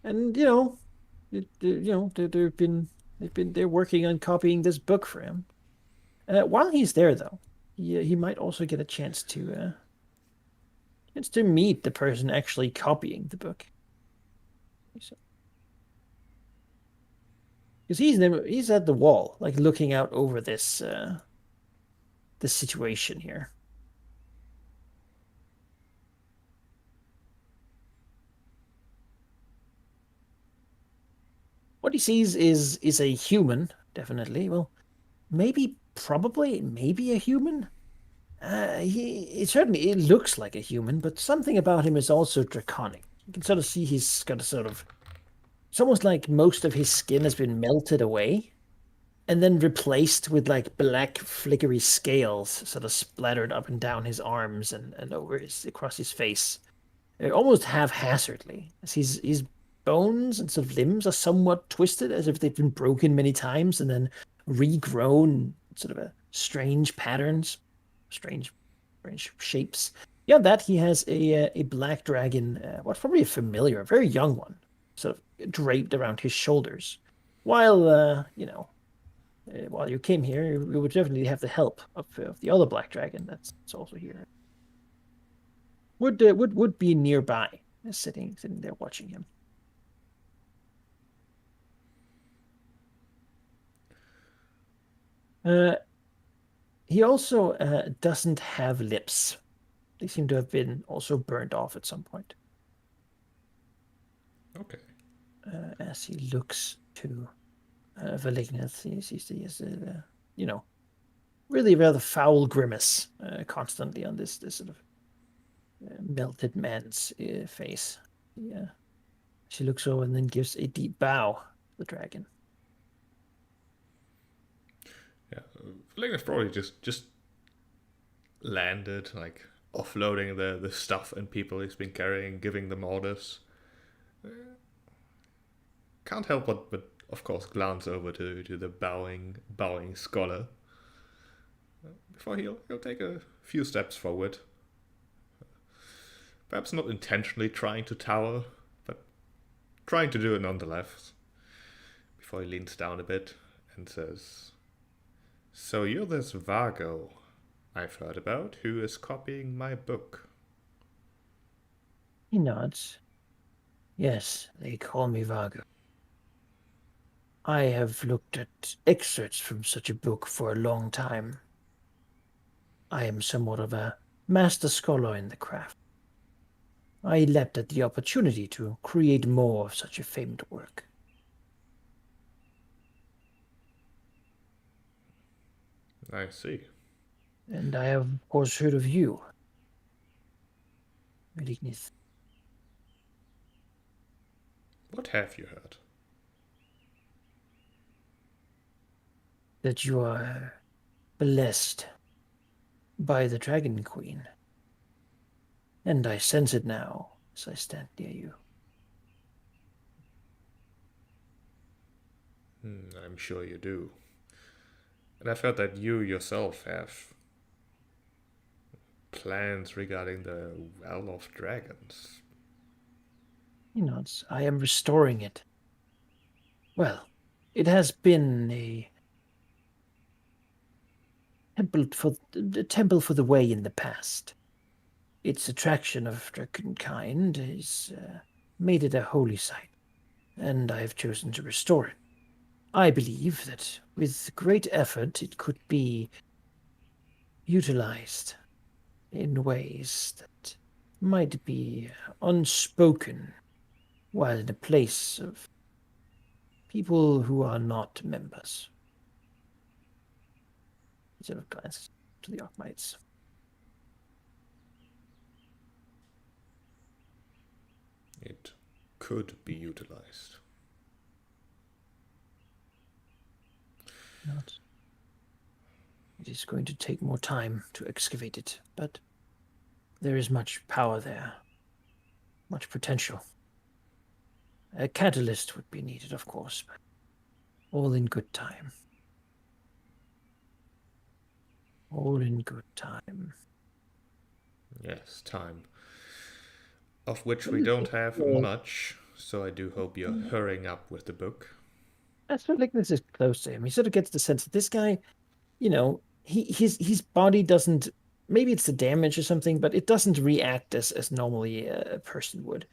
and they're working on copying this book for him. While he's there, though, he might also get a chance to meet the person actually copying the book. Because he's at the wall, like looking out over this situation here. What he sees is a human, definitely. Well, maybe a human. It looks like a human, but something about him is also draconic. You can sort of see he's got a sort of. It's almost like most of his skin has been melted away, and then replaced with like black flickery scales, sort of splattered up and down his arms and across his face, almost haphazardly, as his bones and sort of limbs are somewhat twisted, as if they've been broken many times and then regrown, sort of a strange patterns, strange shapes. Beyond that, he has a black dragon, what's probably a familiar, a very young one, sort of draped around his shoulders. While while you came here, you would definitely have the help of the other black dragon that's also here. Would be nearby. sitting there watching him. He also doesn't have lips. They seem to have been also burned off at some point. Okay. As he looks to Valignith, he sees really rather foul grimace constantly on this sort of melted man's face. Yeah, she looks over and then gives a deep bow to the dragon. Yeah, Legna's probably just landed, like offloading the stuff and people he's been carrying, giving them orders. Can't help but of course glance over to the bowing scholar before he'll take a few steps forward. Perhaps not intentionally trying to tower, but trying to do it nonetheless. Before he leans down a bit and says, "So you're this Vargo I've heard about who is copying my book." He nods. Yes, they call me Vargo. I have looked at excerpts from such a book for a long time. I am somewhat of a master scholar in the craft. I leapt at the opportunity to create more of such a famed work. I see. And I have, of course, heard of you, Malignith. What have you heard? That you are blessed by the Dragon Queen. And I sense it now as I stand near you. I'm sure you do. And I've heard that you yourself have plans regarding the Well of Dragons. He nods. I am restoring it. Well, it has been a temple for the way in the past. Its attraction of dragonkind has made it a holy site, and I have chosen to restore it. I believe that with great effort it could be utilized in ways that might be unspoken while in a place of people who are not members. He sort of glances to the Arkmites. It could be utilized. Not. It is going to take more time to excavate it, but there is much power there, much potential. A catalyst would be needed, of course, but all in good time. All in good time. Yes, time. Of which we don't have much, so I do hope you're hurrying up with the book. That's what Lignus is close to him. He sort of gets the sense that this guy, his body doesn't. Maybe it's the damage or something, but it doesn't react as normally a person would.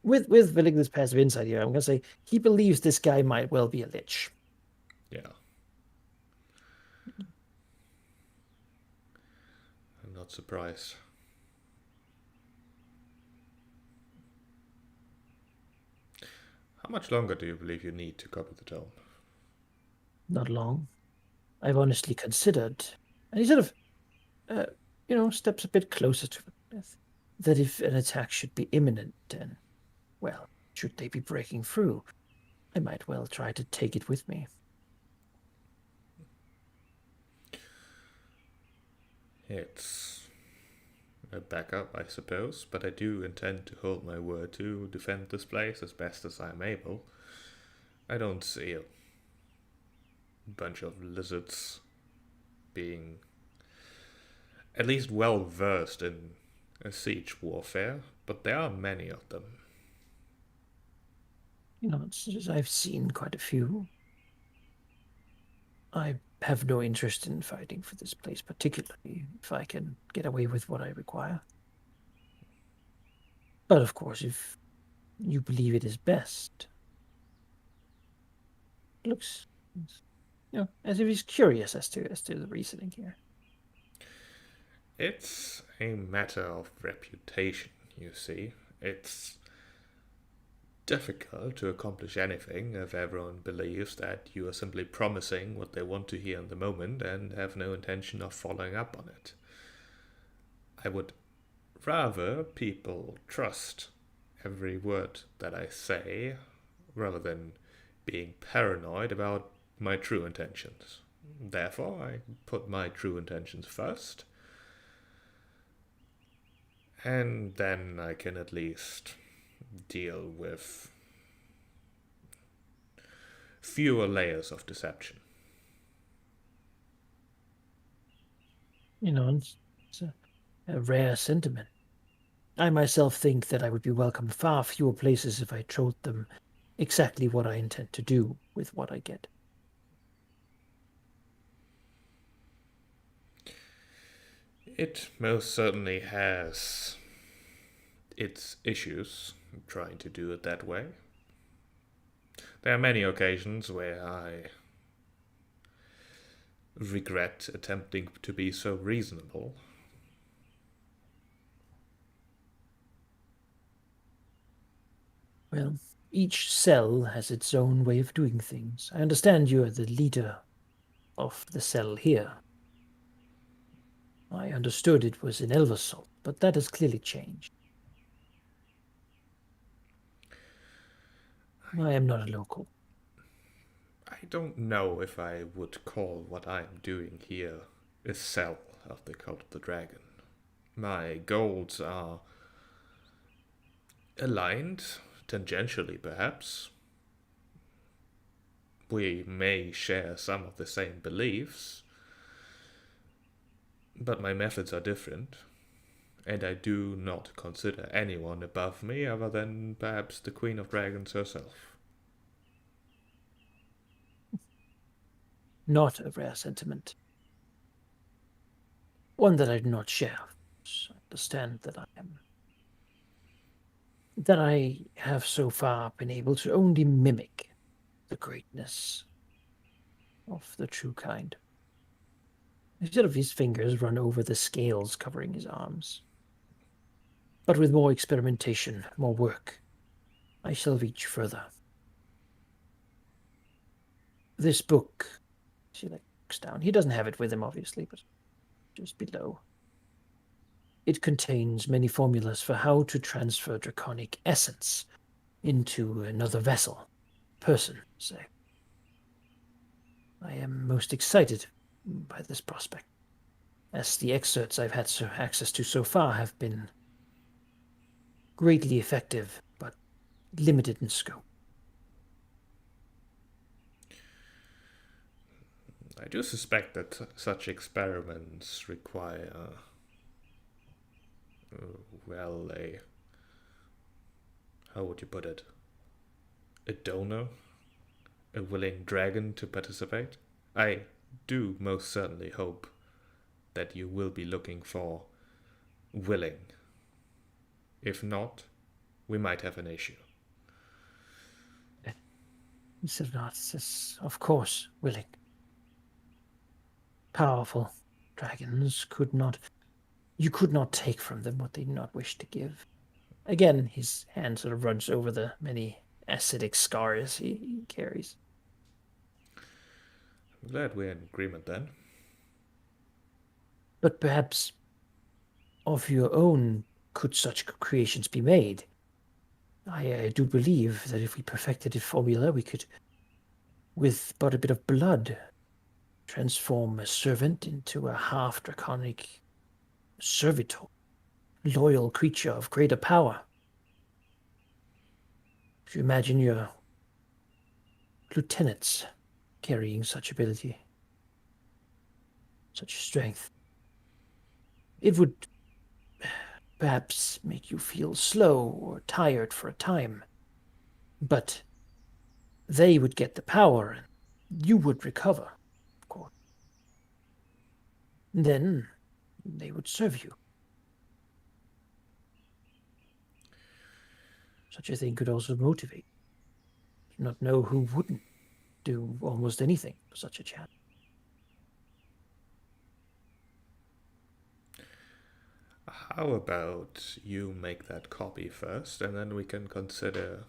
With Valignus' passive insight here, I'm gonna say he believes this guy might well be a lich. Yeah. I'm not surprised. How much longer do you believe you need to copy the tome? Not long. I've honestly considered, and he sort of, steps a bit closer to Valignus, that if an attack should be imminent, and well, should they be breaking through, I might well try to take it with me. It's a backup, I suppose, but I do intend to hold my word to defend this place as best as I'm able. I don't see a bunch of lizards being at least well versed in siege warfare, but there are many of them. I've seen quite a few. I have no interest in fighting for this place, particularly if I can get away with what I require. But of course, if you believe it is best, it looks, as if he's curious as to the reasoning here. It's a matter of reputation, you see. It's difficult to accomplish anything if everyone believes that you are simply promising what they want to hear in the moment and have no intention of following up on it. I would rather people trust every word that I say rather than being paranoid about my true intentions. Therefore, I put my true intentions first, and then I can at least deal with fewer layers of deception. It's a rare sentiment. I myself think that I would be welcome far fewer places if I told them exactly what I intend to do with what I get. It most certainly has its issues trying to do it that way. There are many occasions where I regret attempting to be so reasonable. Well, each cell has its own way of doing things. I understand you are the leader of the cell here. I understood it was in Elversalt, but that has clearly changed. I am not a local. I don't know if I would call what I am doing here a cell of the Cult of the Dragon. My goals are aligned, tangentially perhaps. We may share some of the same beliefs, but my methods are different, and I do not consider anyone above me other than perhaps the Queen of Dragons herself. Not a rare sentiment. One that I do not share. I understand that I have so far been able to only mimic the greatness of the true kind. Instead of his fingers run over the scales covering his arms. But with more experimentation, more work, I shall reach further. This book, she looks down. He doesn't have it with him, obviously, but just below. It contains many formulas for how to transfer draconic essence into another vessel, person, say. I am most excited by this prospect, as the excerpts I've had access to so far have been greatly effective, but limited in scope. I do suspect that such experiments require, well, how would you put it? A donor? A willing dragon to participate? I do most certainly hope that you will be looking for willing. If not, we might have an issue. He said, not, of course, willing. Powerful dragons you could not take from them what they do not wish to give. Again, his hand sort of runs over the many acidic scars he carries. I'm glad we're in agreement then. But perhaps of your own could such creations be made? I do believe that if we perfected a formula, we could, with but a bit of blood, transform a servant into a half-draconic servitor, loyal creature of greater power. If you imagine your lieutenants carrying such ability, such strength, it would perhaps make you feel slow or tired for a time, but they would get the power and you would recover, of course. Then they would serve you. such a thing could also motivate. I do not know who wouldn't do almost anything for such a chance. How about you make that copy first, and then we can consider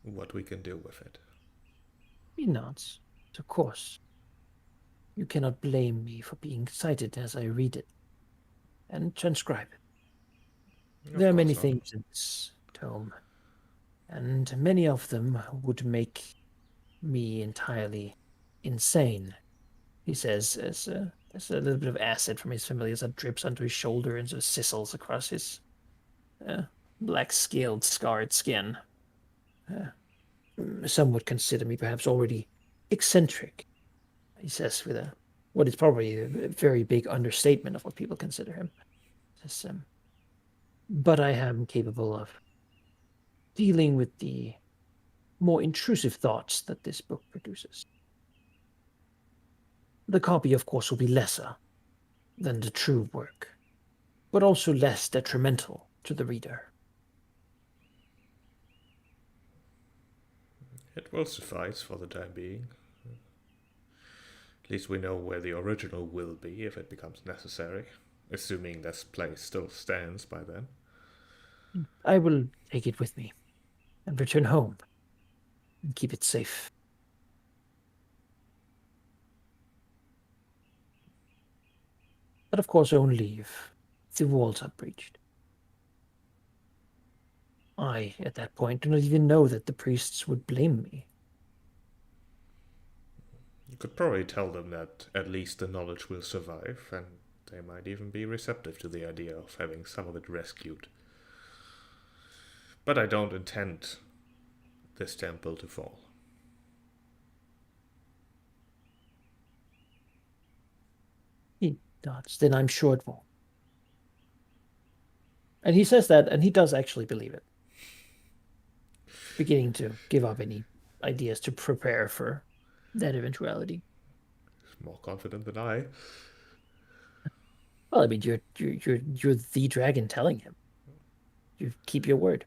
what we can do with it. He nods. Of course. You cannot blame me for being excited as I read it and transcribe it. Of There are many course not. things in this tome, and many of them would make me entirely insane, he says, as there's a little bit of acid from his familiars that drips onto his shoulder and sort of sizzles across his black scaled, scarred skin. Some would consider me perhaps already eccentric, he says with what is probably a very big understatement of what people consider him. Says, but I am capable of dealing with the more intrusive thoughts that this book produces. The copy, of course, will be lesser than the true work, but also less detrimental to the reader. It will suffice for the time being. At least we know where the original will be if it becomes necessary, assuming this place still stands by then. I will take it with me and return home and keep it safe. But of course only if the walls are breached. I, at that point, do not even know that the priests would blame me. You could probably tell them that at least the knowledge will survive, and they might even be receptive to the idea of having some of it rescued. But I don't intend this temple to fall. He nods. Then I'm sure it won't. And he says that, and he does actually believe it. Beginning to give up any ideas to prepare for that eventuality. He's more confident than I. Well, I mean, you're the dragon telling him. You keep your word.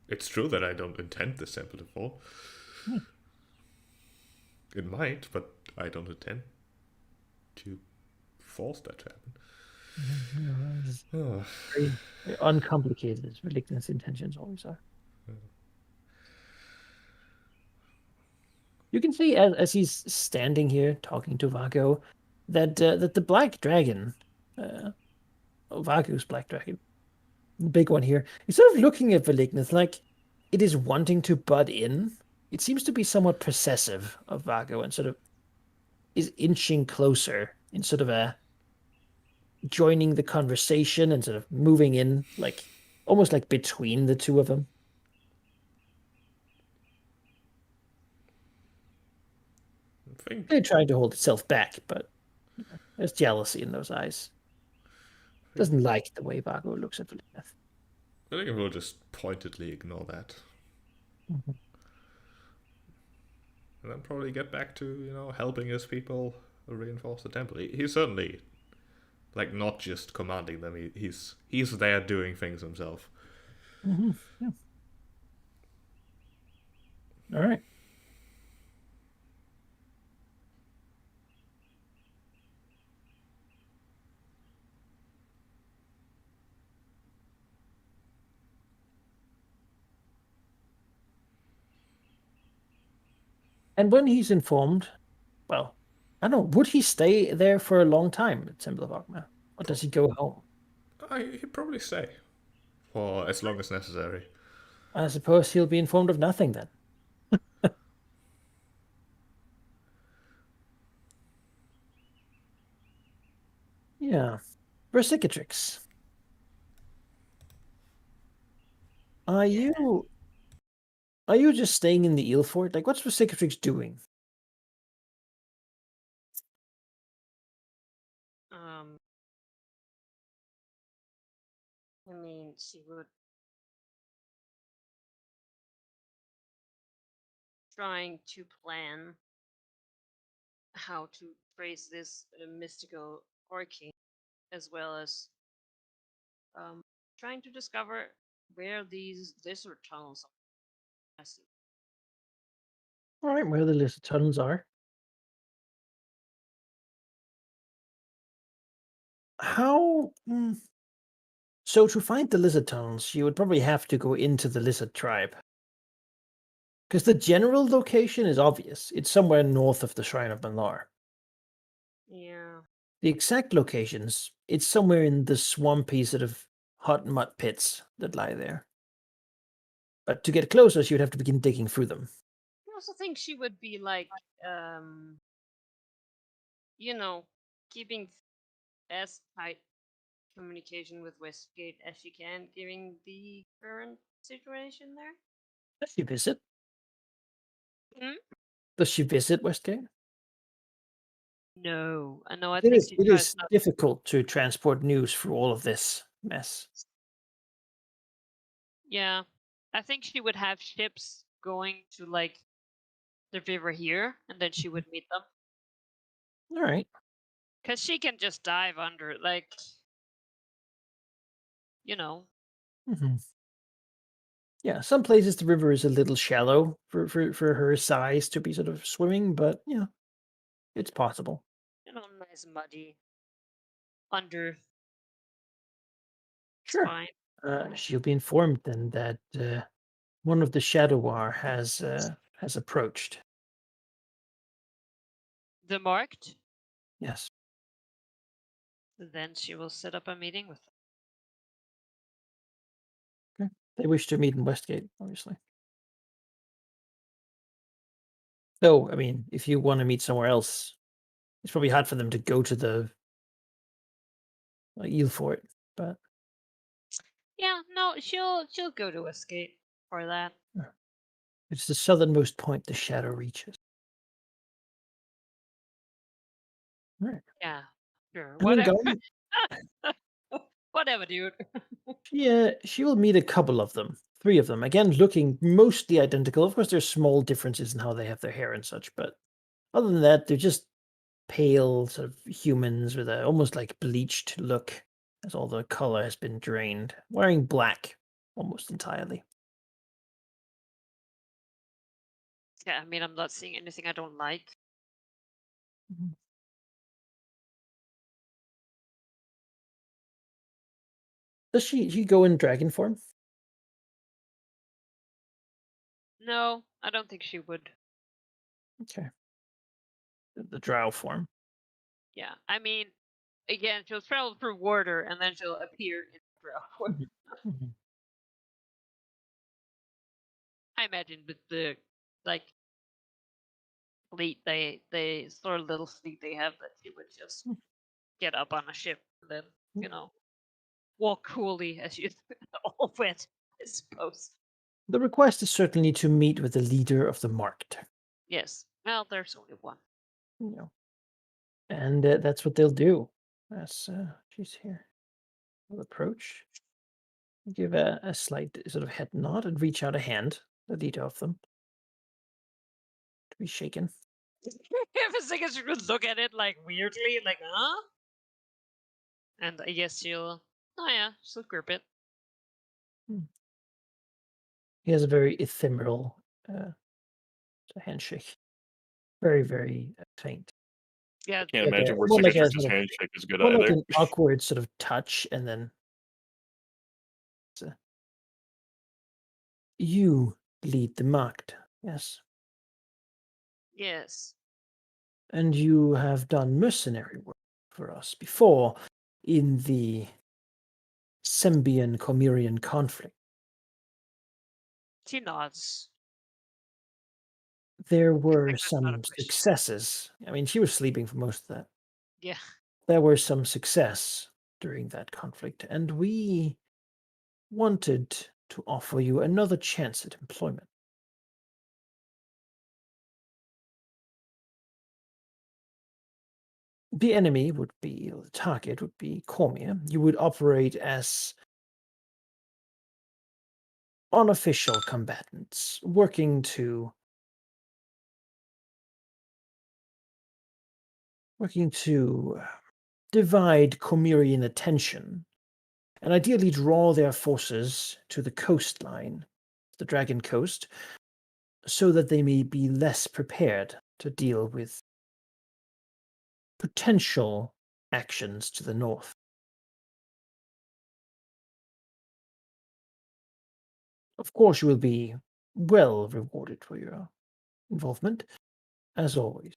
It's true that I don't intend this temple to fall. Hmm. It might, but I don't intend to force that to happen. It's Oh. very, very uncomplicated as Malignant's intentions always are. You can see as he's standing here talking to Vago that that the black dragon, Vago's black dragon, the big one here, is sort of looking at Malignant like it is wanting to butt in. It seems to be somewhat possessive of Vago and sort of is inching closer in sort of a joining the conversation and sort of moving in like almost like between the two of them. I think They're trying to hold itself back, but there's jealousy in those eyes. Doesn't like the way Vago looks at Valineth. we'll just pointedly ignore that. Mhm. And then probably get back to, helping his people reinforce the temple. He's certainly, like, not just commanding them. He's there doing things himself. Yeah. All right. And when he's informed, well, I don't know, would he stay there for a long time at Symbol of Ogma? Or does he go home? He'd probably stay for as long as necessary. I suppose he'll be informed of nothing then. Yeah. Versicatrix. Are you just staying in the eel fort? Like what's Versicatrix doing? I mean, she would trying to plan how to trace this mystical orchid, as well as trying to discover where these lizard tunnels are. I see. All right, where the lizard tunnels are. How? So to find the lizard tunnels, you would probably have to go into the lizard tribe. Because the general location is obvious. It's somewhere north of the Shrine of Malar. Yeah. The exact locations, it's somewhere in the swampy sort of hot mud pits that lie there. But to get closer, she would have to begin digging through them. I also think she would be like, you know, keeping as tight communication with Westgate as she can, given the current situation there. Does she visit? Hmm? Does she visit Westgate? No, I know. I It think is, she it tries is not. difficult to transport news through all of this mess. Yeah, I think she would have ships going to like the river here, and then she would meet them. All right. Cause she can just dive under, like, you know. Mm-hmm. Yeah, some places the river is a little shallow for her size to be sort of swimming, but yeah, it's possible. Nice muddy under. It's Sure. fine. She'll be informed then that one of the Shadowar has approached. The marked. Yes. Then she will set up a meeting with them. Okay. They wish to meet in Westgate, obviously. Though, I mean, if you want to meet somewhere else, it's probably hard for them to go to the Eel Fort, but Yeah, no, she'll go to Escape for that. it's the southernmost point the shadow reaches. All right. Yeah, sure, And then whatever. going, Whatever, dude. she will meet a couple of them, 3 of them, again looking mostly identical. Of course, there's small differences in how they have their hair and such, but other than that, they're just pale sort of humans with a almost like bleached look, as all the color has been drained, wearing black almost entirely. Yeah, I mean, I'm not seeing anything I don't like. Mhm. Does she go in dragon form? No, I don't think she would. Okay. The drow form. Yeah, I mean, again, she'll travel through water and then she'll appear in drow. Mhm. Mhm. I imagine with the like fleet, they sort of little fleet they have that she would just Mm. get up on a ship and then Mm. walk coolly as you all went, I suppose. The request is certainly to meet with the leader of the market. Yes. Well, there's only one. You know, and that's what they'll do. As she's here, will approach, give a slight sort of head nod, and reach out a hand. The leader of them to be shaken. If a second she would look at it like weirdly, like, huh? And I guess she'll, oh yeah, she'll grip it. Mm. He has a very ephemeral handshake, very very faint. Yeah, Can't Like imagine where more like a Cicatrix's sort of handshake is good more like either. an awkward sort of touch, and then you lead the market, yes, yes. and you have done mercenary work for us before in the Sembian-Comerian conflict. She nods. There I were think that's not a some question. successes. I mean, she was sleeping for most of that. Yeah. There were some success during that conflict, and we wanted to offer you another chance at employment. The enemy would be, or the target would be Cormier. You would operate as unofficial combatants, working to divide Comerian attention and ideally draw their forces to the coastline, the Dragon Coast, so that they may be less prepared to deal with potential actions to the north. Of course, you will be well rewarded for your involvement, as always.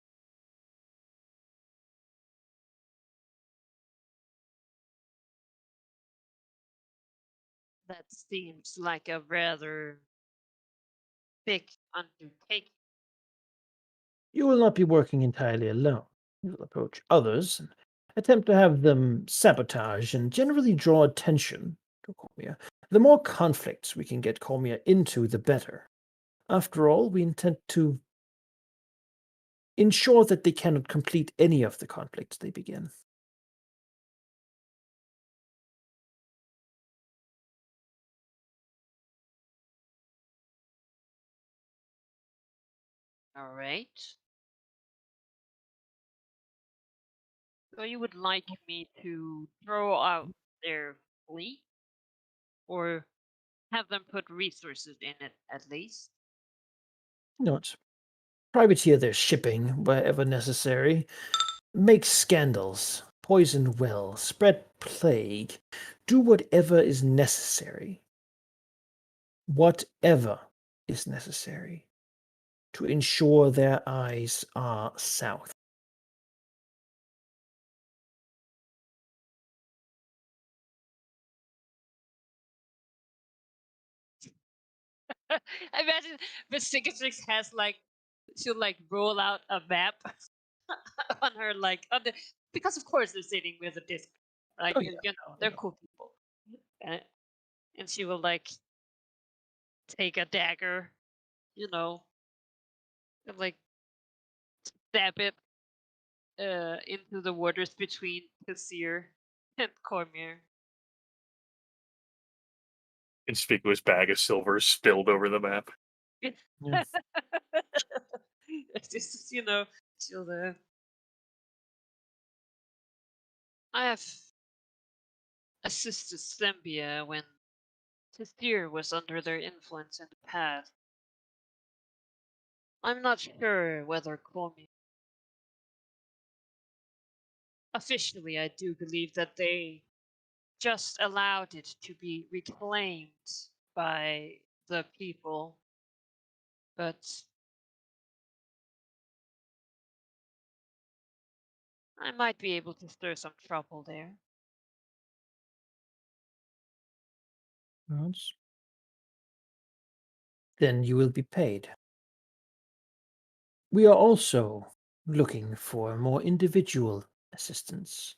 That seems like a rather big undertaking. You will not be working entirely alone. You will approach others and attempt to have them sabotage and generally draw attention to Cormia. The more conflicts we can get Cormia into, the better. After all, we intend to ensure that they cannot complete any of the conflicts they begin. All right. So you would like me to throw out their fleet, or have them put resources in it at least? Not privateer their shipping wherever necessary, make scandals, poison wells, spread plague, do whatever is necessary. Whatever is necessary to ensure their eyes are south. I imagine the Cicatrix has like she'll like roll out a map on her like on the because of course they're sitting with a disc. Like Oh, yeah. you know, they're cool people. And, and she will like take a dagger, you know, and like stab it into the waters between Kassir and Cormier. Conspicuous bag of silver spilled over the map. Yeah. It's just, you know, she'll I have assisted Sembia when Kassir was under their influence in the past. I'm not sure whether Cormier officially I do believe that they just allowed it to be reclaimed by the people. But I might be able to stir some trouble there. Yes. Then you will be paid. We are also looking for more individual assistance.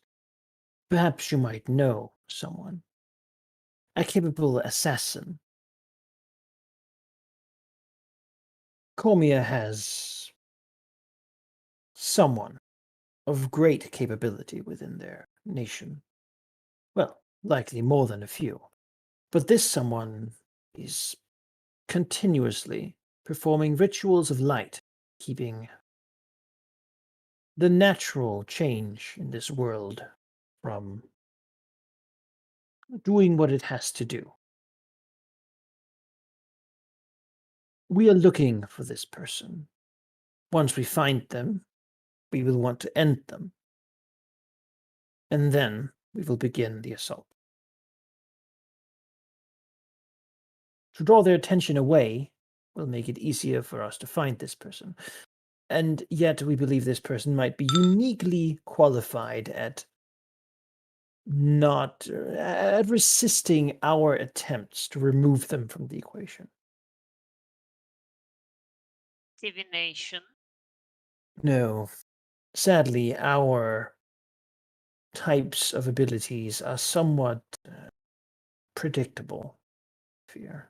Perhaps you might know someone. A capable assassin. Cormia has someone of great capability within their nation. Well, likely more than a few. But this someone is continuously performing rituals of light, keeping the natural change in this world from doing what it has to do. We are looking for this person. Once we find them, we will want to end them. And then we will begin the assault. To draw their attention away will make it easier for us to find this person. And yet we believe this person might be uniquely qualified at not at resisting our attempts to remove them from the equation. Divination. No. Sadly, our types of abilities are somewhat predictable. Fear.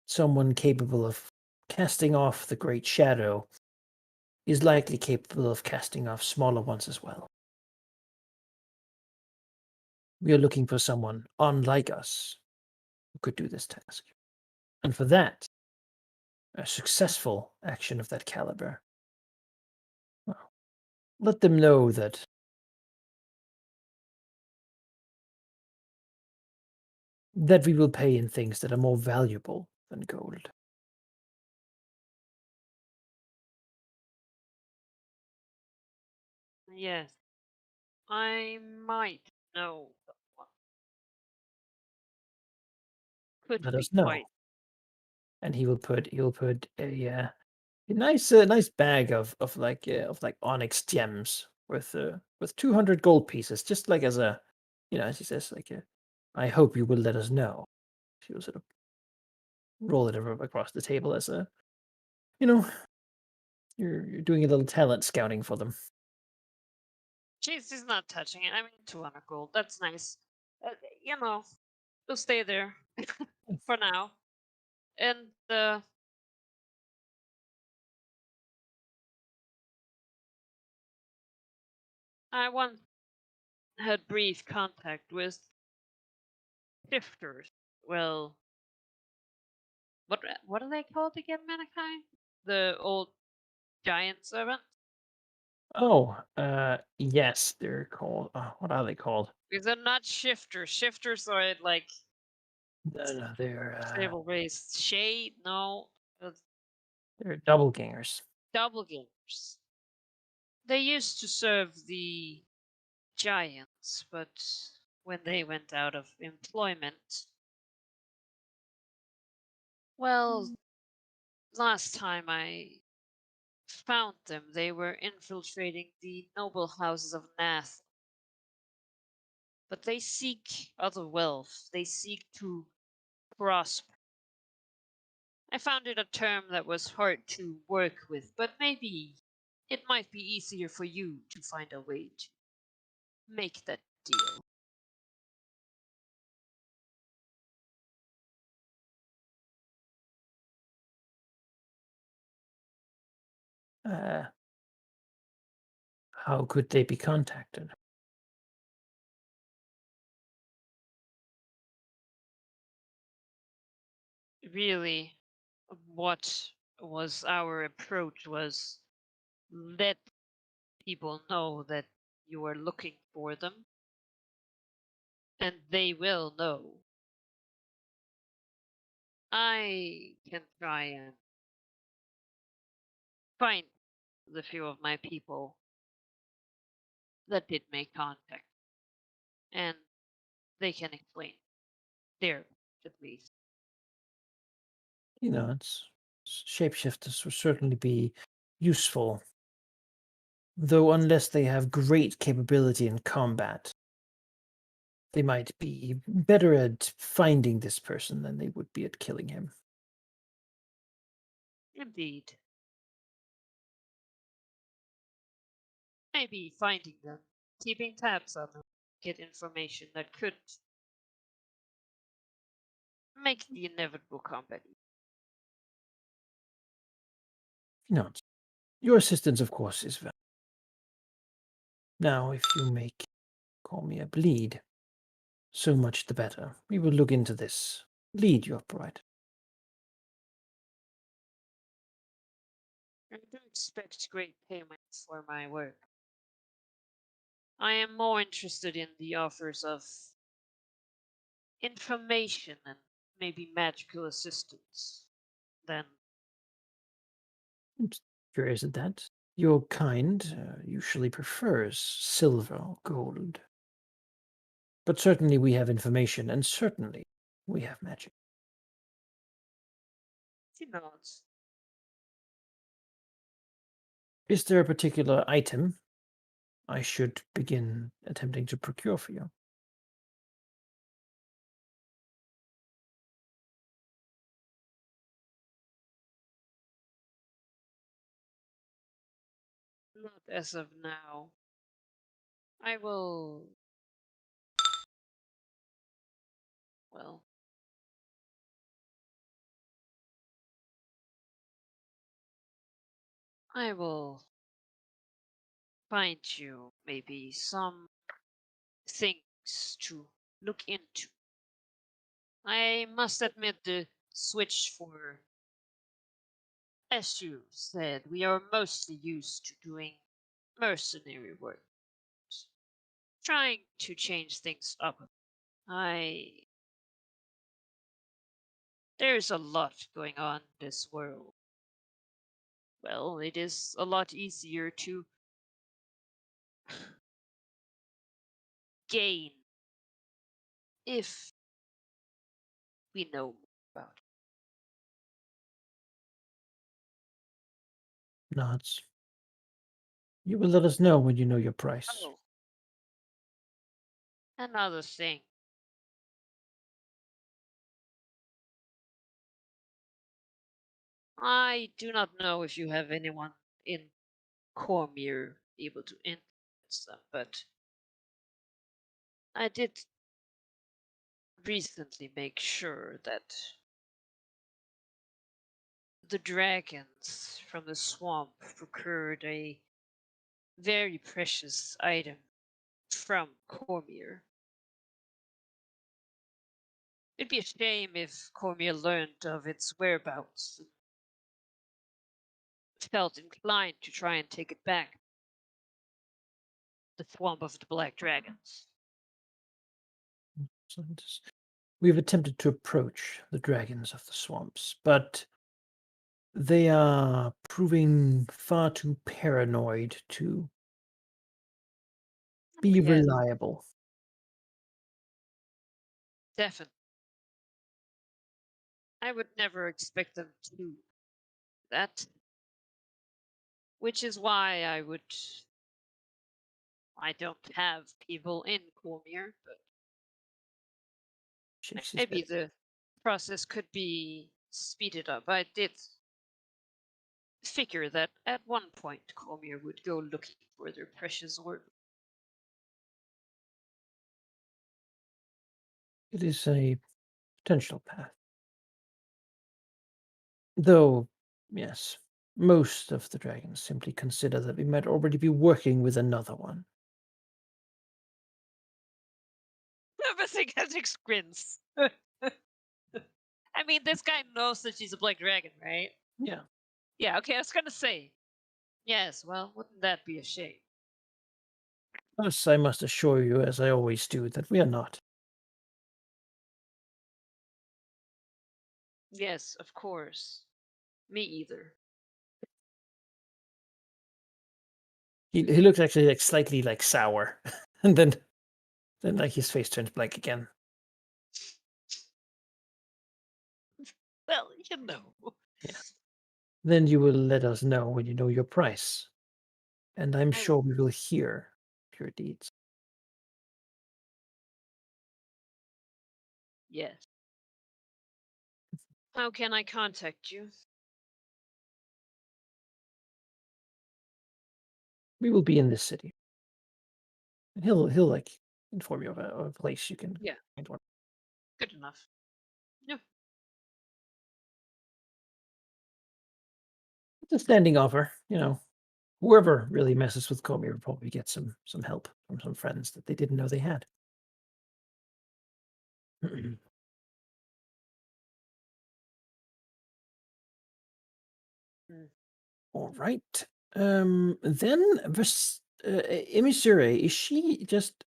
Someone capable of casting off the great shadow is likely capable of casting off smaller ones as well. We are looking for someone unlike us who could do this task. And for that, a successful action of that caliber, well, let them know that that we will pay in things that are more valuable than gold. Yes, I might know someone. Could Let be us know. quite. And he'll put a nice bag of like onyx gems with 200 gold pieces, just like as a, as he says, like I hope you will let us know. She will sort of roll it across the table as a, you know, you're doing a little talent scouting for them. She's not touching it. I mean, 200 gold. That's nice. You know, we'll stay there for now. And I once had brief contact with shifters. Well, what are they called again, Manakai? The old giant servant? Oh, yes, they're called. What are they called? Because they're not shifters. Shifters are like No, stable race. Shade? No. they're double gangers. Doppelgangers. They used to serve the giants, but when they went out of employment, well, last time I found them, they were infiltrating the noble houses of Nath. But they seek other wealth. They seek to prosper. I found it a term that was hard to work with, but maybe it might be easier for you to find a way to make that deal. Uh, how could they be contacted? Really, what was our approach was let people know that you are looking for them, and they will know. I can try and find the few of my people that did make contact, and they can explain their at least. It's shapeshifters will certainly be useful, though unless they have great capability in combat, they might be better at finding this person than they would be at killing him. Indeed. Maybe finding them, keeping tabs on them, get information that could make the inevitable combat. It's- your assistance, of course, is valuable. Now, if you make call me a bleed, so much the better. We will look into this. Lead you upright. I do expect great payment for my work. I am more interested in the offers of information and maybe magical assistance than I'm curious at that. Your kind usually prefers silver or gold. But certainly we have information, and certainly we have magic. she nods. Is there a particular item I should begin attempting to procure for you? Not as of now. I will. Well, I will find you maybe some things to look into. I must admit the switch for, as you said, we are mostly used to doing mercenary work. Trying to change things up. I There's a lot going on in this world. Well, it is a lot easier to gain if we know about it. Nods. You will let us know when you know your price. Oh, another thing. I do not know if you have anyone in Cormier able to influence them, but I did recently make sure that the dragons from the swamp procured a very precious item from Cormier. It'd be a shame if Cormier learned of its whereabouts and felt inclined to try and take it back. The swamp of the Black Dragons. So we've attempted to approach the dragons of the swamps, but they are proving far too paranoid to be Yes, reliable. definitely. I would never expect them to do that. Which is why I don't have people in Cormier, but Shakes his maybe head. the process could be speeded up. I did figure that at one point Cormier would go looking for their precious work. It is a potential path. Though, yes, most of the dragons simply consider that we might already be working with another one. Everything grins. I mean, this guy knows that she's a black dragon, right? Yeah. Yeah, okay, I was gonna say. Yes, well, wouldn't that be a shame? Thus, I must assure you, as I always do, that we are not. Yes, of course. Me either. He looks actually like slightly like sour, and then like his face turns blank again. Well, you know. Yeah. Then you will let us know when you know your price, and I'm I sure we will hear of your deeds. Yes. How can I contact you? We will be in this city, and he'll like inform you of a place you can Yeah, find one. good enough. Yeah. It's a standing offer, you know. Whoever really messes with Comey will probably get some help from some friends that they didn't know they had. Mm. All right. Then Emissary, is she just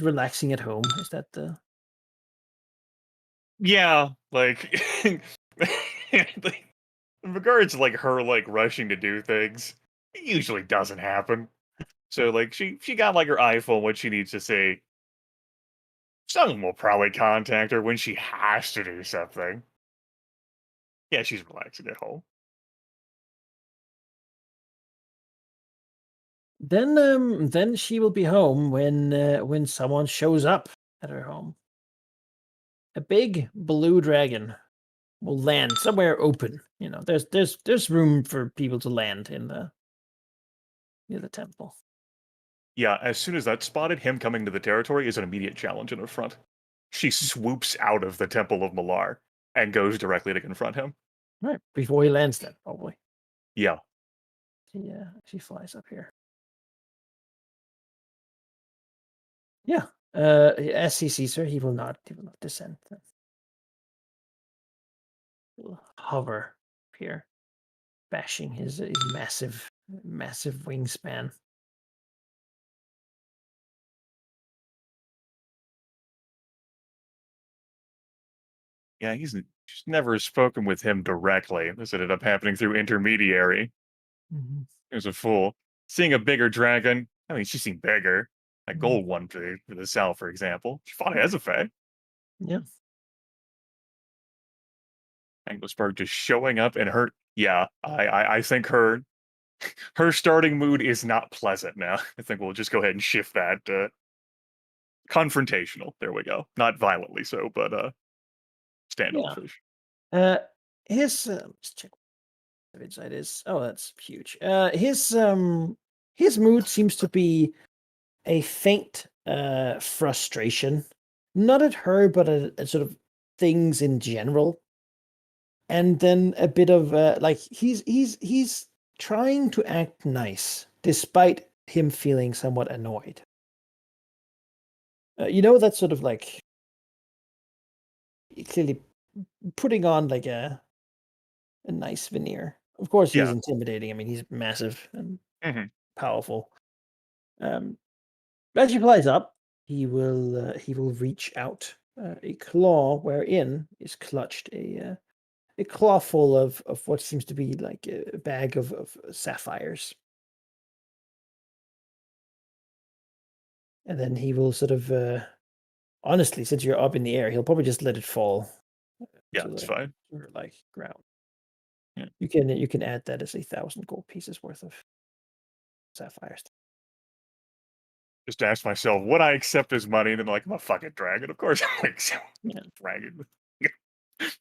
relaxing at home? Is that the Yeah, like, like, in regards to like her like rushing to do things, it usually doesn't happen. So like she got like her iPhone what she needs to say. Someone will probably contact her when she has to do something. Yeah, she's relaxing at home. then she will be home when someone shows up at her home. A big blue dragon will land somewhere open. You know, there's room for people to land in the near the temple. Yeah, as soon as that's spotted, him coming to the territory is an immediate challenge in her front. She swoops out of the Temple of Malar and goes directly to confront him. Right before he lands, then probably. Yeah. She flies up here. Yeah. As he sees her, he will not descend. He'll hover here, bashing his massive wingspan. Yeah, he's She's never spoken with him directly. This ended up happening through intermediary. Mhm. He was a fool. Seeing a bigger dragon, I mean, she seemed bigger. A Mhm. gold one for the south, for example. She fought Hezefe. Yeah. Anglisberg just showing up and her, yeah, I think her starting mood is not pleasant now. I think we'll just go ahead and shift that confrontational. There we go. Not violently so, but Yeah. standoffish. Let's check what the inside is. Oh, that's huge. His mood seems to be a faint frustration, not at her, but at sort of things in general. And then a bit of like he's trying to act nice despite him feeling somewhat annoyed. That sort of like clearly putting on like a nice veneer. Of course, he's Yeah. intimidating. I mean, he's massive and hmm powerful. As he flies up, he will reach out a claw wherein is clutched a claw full of what seems to be like a bag of sapphires. And then he will sort of, honestly, since you're up in the air, he'll probably just let it fall Yeah, to it's the fine. like ground. Yeah. You can add that as 1,000 gold pieces worth of sapphires. Just ask myself, would I accept his money? And then like, I'm a fucking dragon. Of course I accept Yeah. dragon.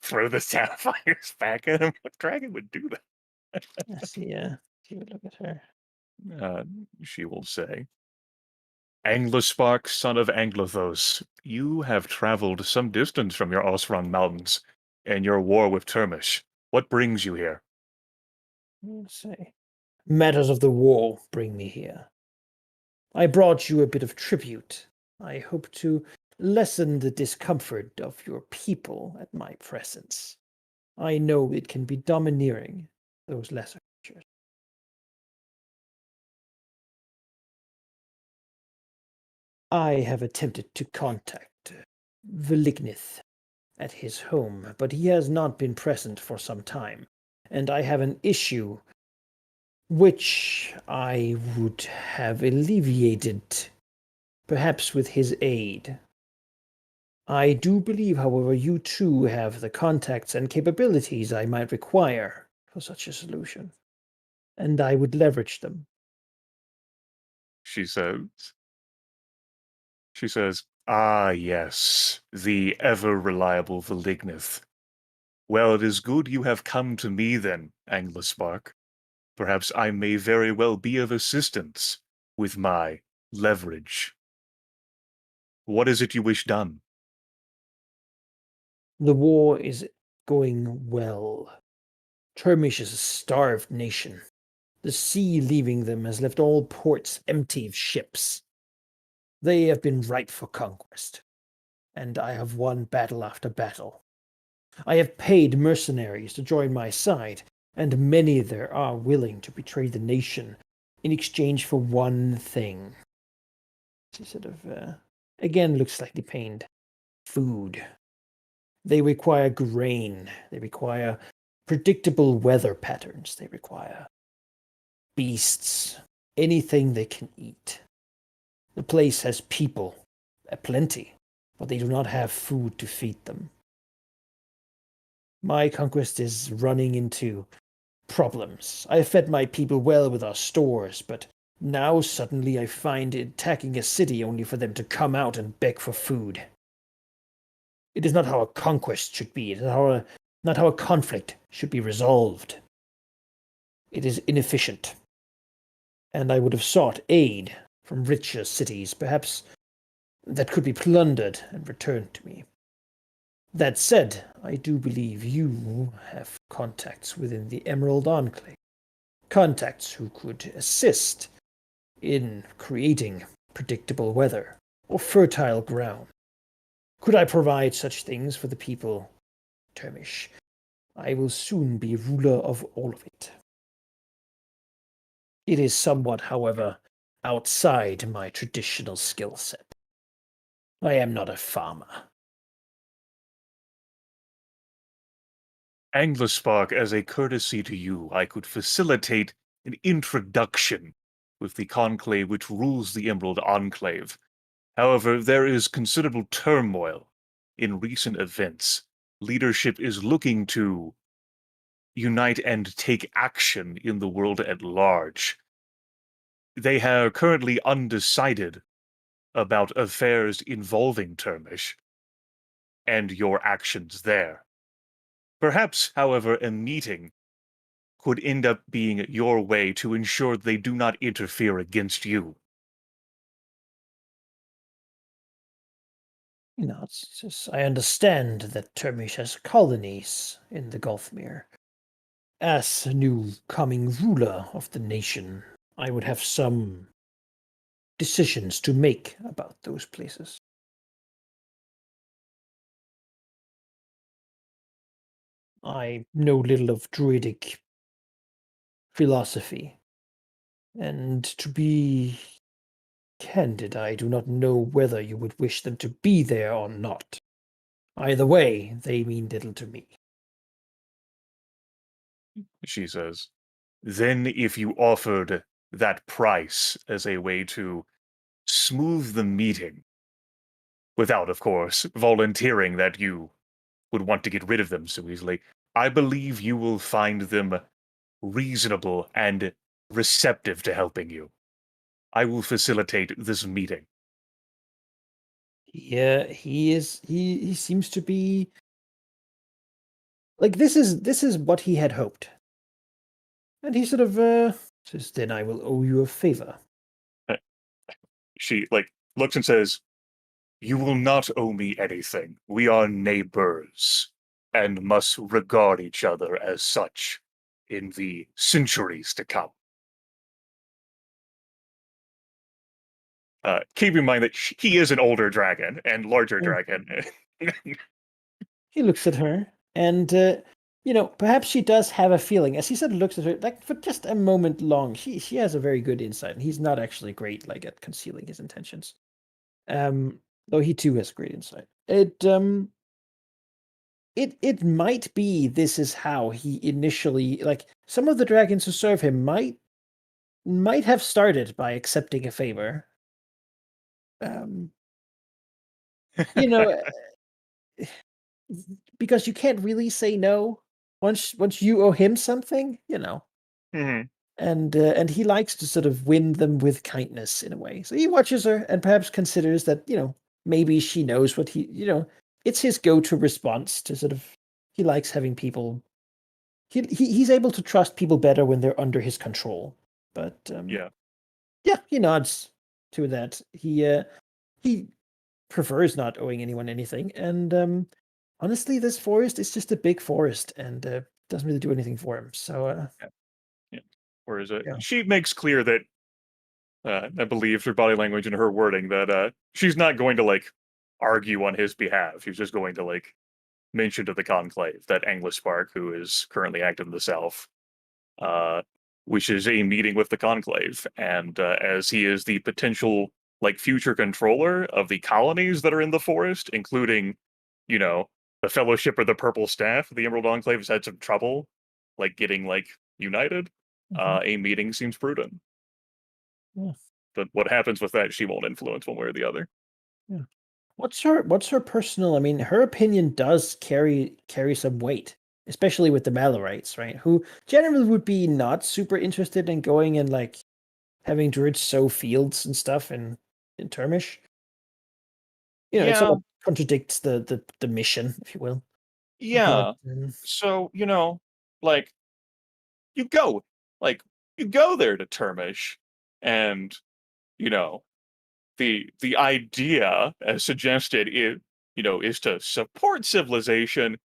Throw the sapphires back at him. What dragon would do that? Let's see. See what look at her. She will say, Anglispark, son of Anglothos, you have traveled some distance from your Osran mountains and your war with Termish. What brings you here? Let's see. Matters of the war bring me here. I brought you a bit of tribute. I hope to lessen the discomfort of your people at my presence. I know it can be domineering, those lesser creatures. I have attempted to contact Velignith at his home, but he has not been present for some time, and I have an issue which I would have alleviated, perhaps with his aid. I do believe, however, you too have the contacts and capabilities I might require for such a solution, and I would leverage them. She says, Ah, yes, the ever-reliable Velignith. Well, it is good you have come to me then, Anglispark. Perhaps I may very well be of assistance with my leverage. What is it you wish done? The war is going well. Termish is a starved nation. The sea leaving them has left all ports empty of ships. They have been ripe for conquest, and I have won battle after battle. I have paid mercenaries to join my side, and many there are willing to betray the nation in exchange for one thing. She sort of, again, looks slightly pained. Food. They require grain. They require predictable weather patterns. They require beasts. Anything they can eat. The place has people, plenty, but they do not have food to feed them. My conquest is running into problems. I have fed my people well with our stores, but now suddenly I find attacking a city only for them to come out and beg for food. It is not how a conquest should be. It is not how a conflict should be resolved. It is inefficient. And I would have sought aid from richer cities, perhaps that could be plundered and returned to me. That said, I do believe you have contacts within the Emerald Enclave. Contacts who could assist in creating predictable weather or fertile ground. Could I provide such things for the people, Termish? I will soon be ruler of all of it. It is somewhat, however, outside my traditional skill set. I am not a farmer. Anglispark, as a courtesy to you, I could facilitate an introduction with the conclave which rules the Emerald Enclave. However, there is considerable turmoil in recent events. Leadership is looking to unite and take action in the world at large. They are currently undecided about affairs involving Termish and your actions there. Perhaps, however, a meeting could end up being your way to ensure they do not interfere against you. It's just, I understand that Termish has colonies in the Gulfmere. As a new coming ruler of the nation, I would have some decisions to make about those places. I know little of druidic philosophy, and to be candid, I do not know whether you would wish them to be there or not. Either way, they mean little to me. She says, then if you offered that price as a way to smooth the meeting, without, of course, volunteering that you would want to get rid of them so easily, I believe you will find them reasonable and receptive to helping you. I will facilitate this meeting. Yeah, he is. He seems to be like this is what he had hoped, and he sort of says, "Then I will owe you a favor." She, looks and says, you will not owe me anything. We are neighbors, and must regard each other as such in the centuries to come. Keep in mind that he is an older dragon and larger Mm. dragon. He looks at her, and perhaps she does have a feeling. As he sort of looks at her, like for just a moment long, she has a very good insight, and he's not actually great like at concealing his intentions. Though he too has great insight. It might be this is how he initially, like, some of the dragons who serve him might have started by accepting a favor. Um, you know, because you can't really say no once you owe him something, Mhm. and he likes to sort of win them with kindness in a way. So he watches her and perhaps considers that, maybe she knows what it's his go-to response to sort of, he likes having people, he's able to trust people better when they're under his control. But Yeah. yeah, he nods to that. He prefers not owing anyone anything, and honestly, this forest is just a big forest and doesn't really do anything for him. So Yeah. Whereas yeah. she makes clear that I believe her body language and her wording that she's not going to argue on his behalf. She's just going to mention to the conclave that Anglispark, who is currently active in the south, uh, wishes a meeting with the conclave, and as he is the potential future controller of the colonies that are in the forest, including, the Fellowship or the Purple Staff, the Emerald Enclave has had some trouble getting united. Mhm. A meeting seems prudent. Yeah. But what happens with that, she won't influence one way or the other. Yeah. What's her personal? I mean, her opinion does carry some weight, especially with the Malorites, right? Who generally would be not super interested in going and having druids sow fields and stuff in Termish. It sort Yeah, of contradicts the mission, if you will. But yeah. So, like you go like you go there to Termish, and you know the idea as suggested is to support civilization,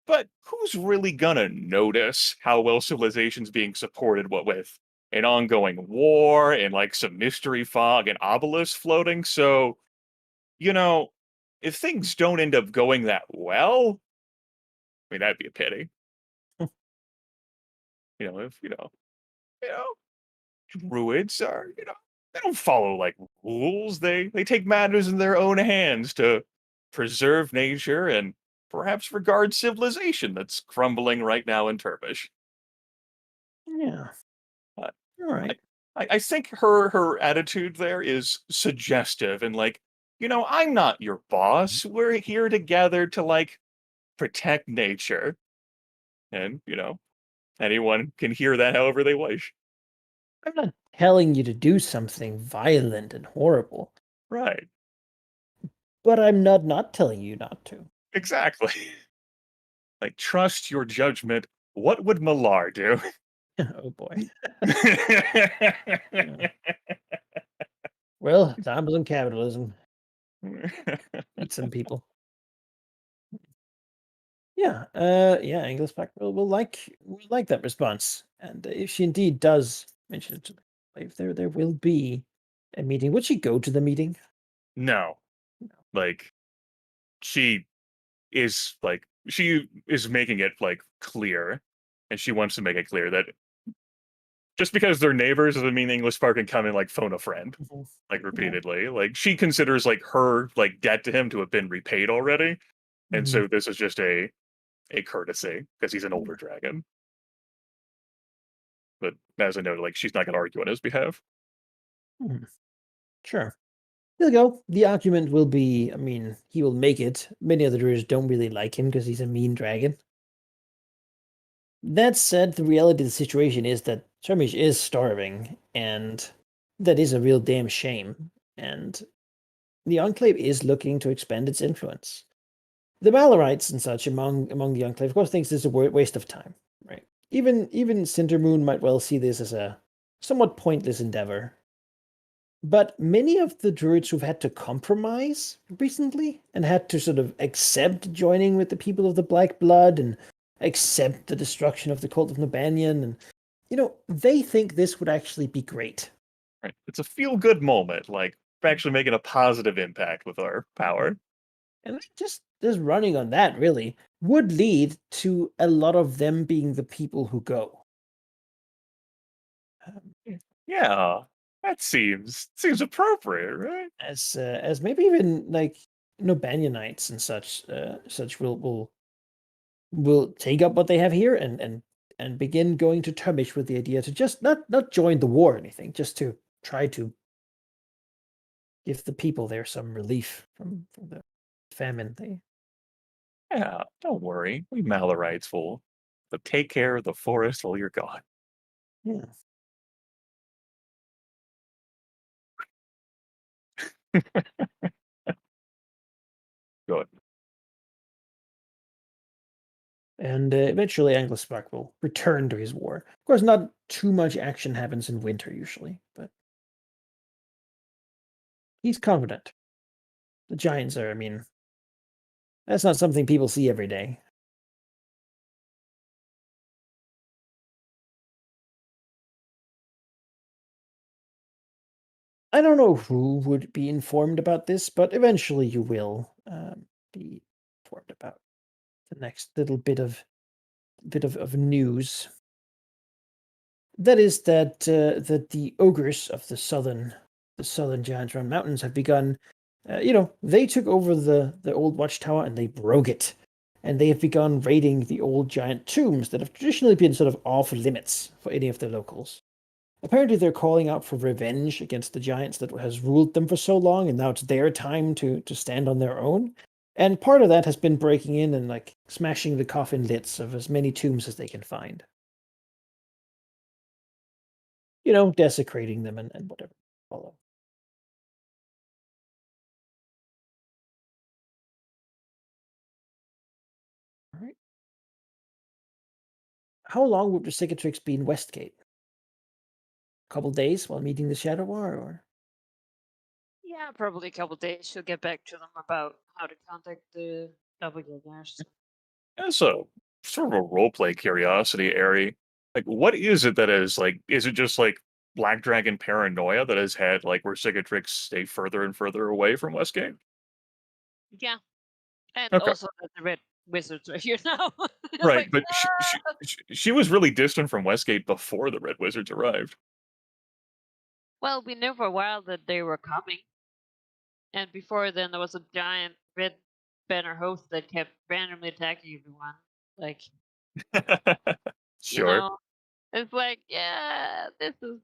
but who's really gonna notice how well civilization's being supported, what with an ongoing war and some mystery fog and obelisks floating? So you know if things don't end up going that well, I mean, that'd be a pity. If you know druids are, they don't follow rules. They take matters in their own hands to preserve nature and perhaps regard civilization that's crumbling right now in Turbish. Yeah. Uh, All right. I think her attitude there is suggestive and like, I'm not your boss. We're here together to like protect nature. And, anyone can hear that however they wish. I'm not telling you to do something violent and horrible, Right. but I'm not telling you not to. Exactly. Like, trust your judgment. What would Malar do? Oh boy. Yeah. Well, times and capitalism. Eat some people. Yeah, yeah, Engelspach will like that response, and if she indeed does mention it to the slave, there will be a meeting. Would she go to the meeting? No. Like, she she is making it like clear, and she wants to make it clear that just because they're neighbors doesn't mean English Spark can come and like phone a friend Mhm. like Yeah. repeatedly. Like she considers like her like debt to him to have been repaid already, and Mhm. so this is just a courtesy because he's an older dragon. But as I noted, like she's not going to argue on his behalf. Mhm. Sure. He'll go. The argument will be, I mean, he will make it. Many other druids don't really like him because he's a mean dragon. That said, the reality of the situation is that Termish is starving, and that is a real damn shame. And the Enclave is looking to expand its influence. The Malorites and such among the Enclave, of course, thinks this is a waste of time, right? Even Cindermoon might well see this as a somewhat pointless endeavor. But many of the druids who've had to compromise recently and had to sort of accept joining with the people of the Black Blood and accept the destruction of the cult of Nabanian, and they think this would actually be great. Right? It's a feel good moment. Like we're actually making a positive impact with our power. And just running on that really would lead to a lot of them being the people who go. Um, Yeah, that seems appropriate, right? as maybe even like Banyanites and such will take up what they have here and begin going to Turmish with the idea to just not join the war or anything, just to try to give the people there some relief from the famine. Yeah, don't worry. We Malorites will take care of the forest while you're gone. Yeah. Good. And eventually Anglospark will return to his war. Of course, not too much action happens in winter usually, but he's confident. The giants are, I mean, that's not something people see every day. I don't know who would be informed about this, but eventually you will be informed about the next little bit of news. That is that the ogres of the southern Giants Run Mountains have begun. They took over the old watchtower and they broke it, and they have begun raiding the old giant tombs that have traditionally been sort of off limits for any of the locals. Apparently, they're calling out for revenge against the giants that has ruled them for so long, and now it's their time to stand on their own. And part of that has been breaking in and like smashing the coffin lids of as many tombs as they can find. Desecrating them and whatever follow. All right. How long would the Cicatrix be in Westgate? A couple days while meeting the Shadow War, or? Yeah, probably a couple days. She'll get back to them about how to contact the doppelgangers. As a sort of a roleplay curiosity, Ari, like what is it that is like? Is it just like Black Dragon paranoia that has had like where Cicatrix stay further and further away from Westgate? Yeah, and Okay, also that the red wizards are here now. It's right, like, but she was really distant from Westgate before the Red Wizards arrived. well, we knew for a while that they were coming, and before then there was a giant red banner host that kept randomly attacking everyone. Like, you Sure. know, it's like, yeah, this is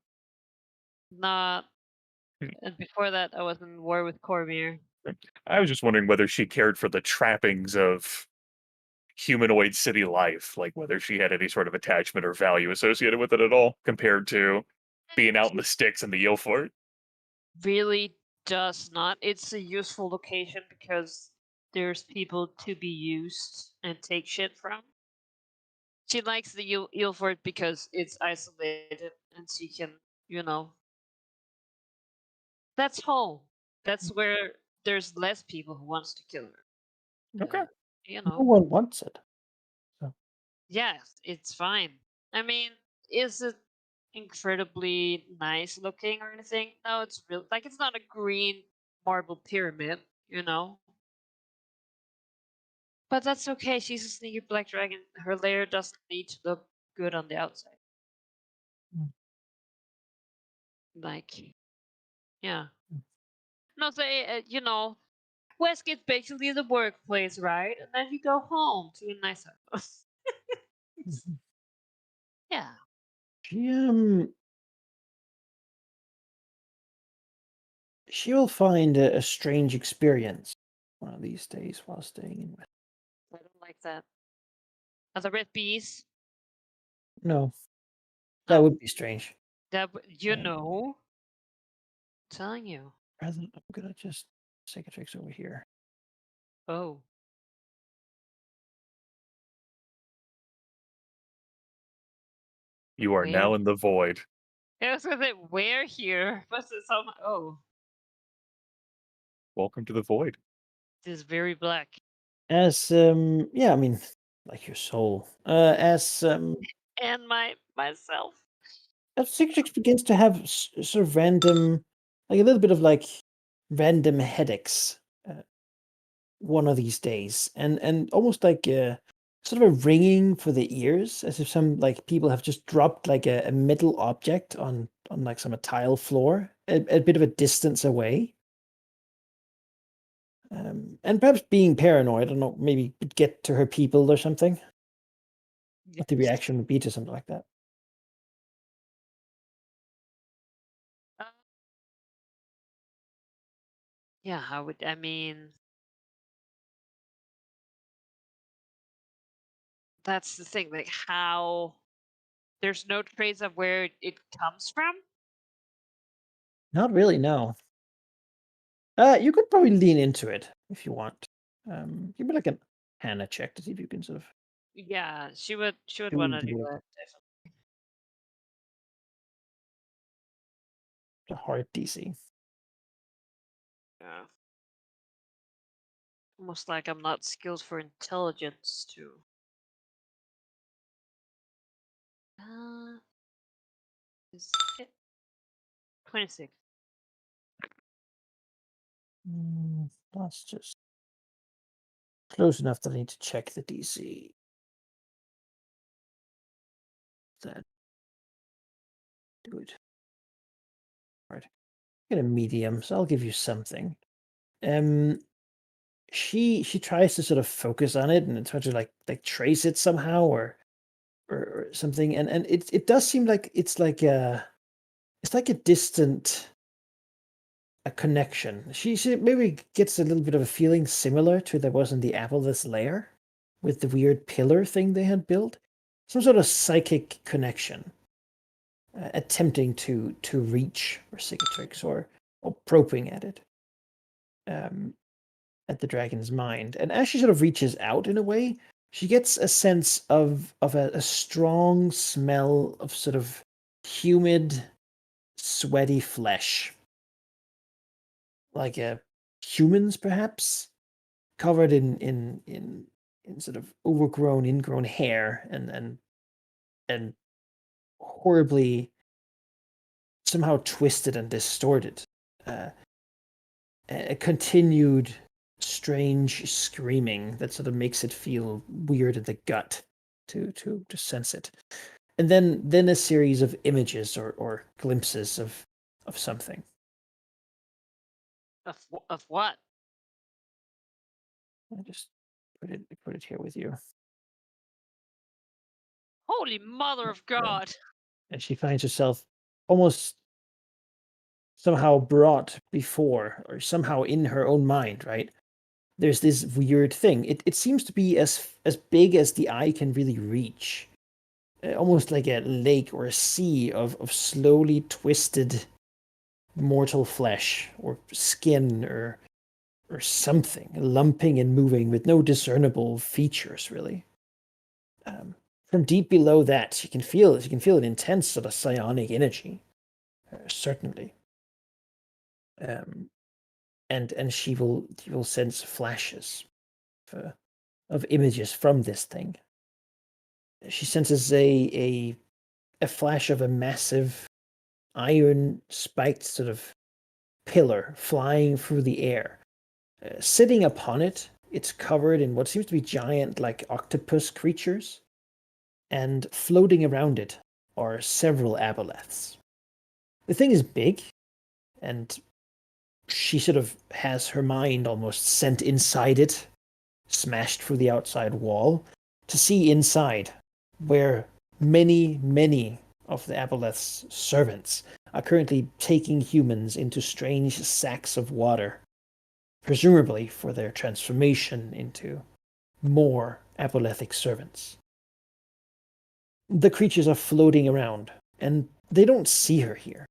not. Hmm. And before that, I was in war with Cormier. I was just wondering whether she cared for the trappings of humanoid city life, like whether she had any sort of attachment or value associated with it at all, compared to being out in the sticks in the Yilfort. Really does not. It's a useful location because there's people to be used and take shit from. She likes the Ilford because it's isolated and she can, you know, that's home. That's where there's less people who wants to kill her. Okay. You No know, one wants it. So yes, it's fine. I mean, is it incredibly nice looking or anything? No, it's real. Like, it's not a green marble pyramid, you know. But that's okay. She's a sneaky black dragon. Her lair doesn't need to look good on the outside. Mm. Like, yeah. No, say, you know, Westgate's basically the workplace, right? And then you go home to a nice house. Mhm. Yeah. she she will find a strange experience one of these days while staying in West. I don't like that. Are the red bees? No, that No. would be strange. You Um, know. I'm telling you. Rather, I'm gonna just cicatrix over here. Oh. You are Where? now in the void. I was gonna say, where here? What's this? Oh, Welcome to the void. this is very black. As yeah, I mean, like your soul. And myself. As cicatrix begins to have sort of random, like a little bit of like random headaches. One of these days, and almost like sort of a ringing for the ears, as if some like people have just dropped like a metal object on like some tile floor, a bit of a distance away. And perhaps being paranoid, I don't know, maybe get to her people or something. What the reaction would be to something like that. Uh, yeah, how would I mean? That's the thing. Like, how there's no trace of where it comes from. Not really, no. You could probably lean into it if you want. Give me like an Hannah check to see if you can sort of Yeah, she would do want to the do work. that. Definitely. The hard DC. Yeah. Almost like I'm not skilled for intelligence too. Is it 26? That's just close enough that I need to check the DC. That good. Right. Get a medium, so I'll give you something. Um, she tries to sort of focus on it and try to like trace it somehow or something, and it does seem like it's like a distant a connection. She maybe gets a little bit of a feeling similar to there was in the Apple's lair with the weird pillar thing they had built. Some sort of psychic connection, attempting to reach or cicatrix or probing at it, um, at the dragon's mind. And as she sort of reaches out in a way, she gets a sense of a strong smell of sort of humid, sweaty flesh, like humans perhaps covered in sort of overgrown, ingrown hair and horribly somehow twisted and distorted. Uh, a continued strange screaming that sort of makes it feel weird in the gut to sense it. And then a series of images or glimpses of something. Of what? I just put it here with you. Holy mother of God! And she finds herself almost somehow brought before, or somehow in her own mind, right? There's this weird thing. It seems to be as big as the eye can really reach. Almost like a lake or a sea of slowly twisted mortal flesh or skin or something, lumping and moving with no discernible features, really. From deep below that, you can feel it. You can feel an intense sort of psionic energy, certainly. And she will sense flashes of images from this thing. She senses a flash of a massive iron spiked sort of pillar flying through the air. Sitting upon it, it's covered in what seems to be giant, like octopus creatures, and floating around it are several aboleths. The thing is big, and she sort of has her mind almost sent inside it, smashed through the outside wall, to see inside, where many of the aboleth's servants are currently taking humans into strange sacks of water, presumably for their transformation into more apolethic servants. The creatures are floating around, and they don't see her here.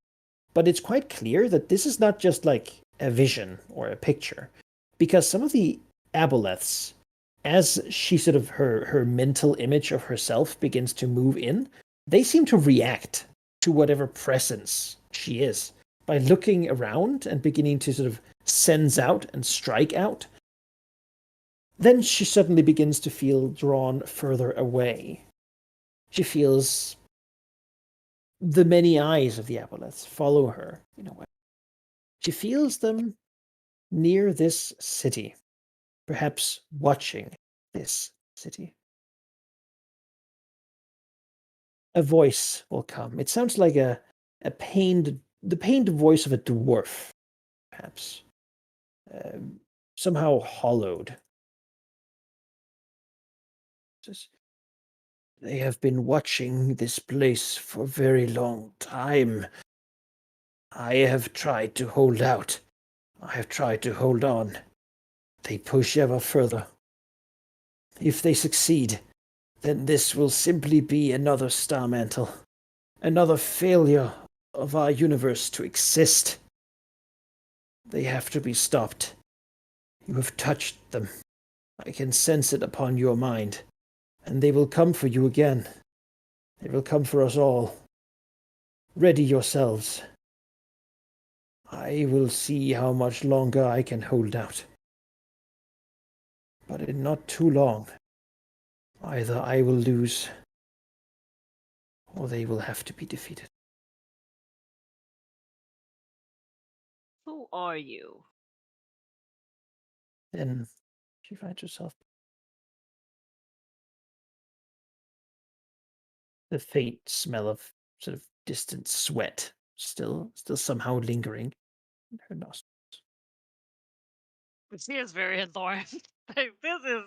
But it's quite clear that this is not just like a vision or a picture, because some of the aboleths, as she sort of her mental image of herself begins to move in, they seem to react to whatever presence she is by looking around and beginning to sort of sense out and strike out. Then she suddenly begins to feel drawn further away. She feels the many eyes of the aboleths follow her in a way. She feels them near this city, perhaps watching this city. A voice will come. It sounds like the pained voice of a dwarf, perhaps, somehow hollowed. Says, they have been watching this place for a very long time. I have tried to hold out. I have tried to hold on. They push ever further. If they succeed, then this will simply be another star mantle, another failure of our universe to exist. They have to be stopped. You have touched them. I can sense it upon your mind, and they will come for you again. They will come for us all. Ready yourselves. I will see how much longer I can hold out. But in not too long, either I will lose, or they will have to be defeated. Who are you? Then she finds herself the faint smell of sort of distant sweat still somehow lingering in her nostrils. But she is very alarmed. Like, this is.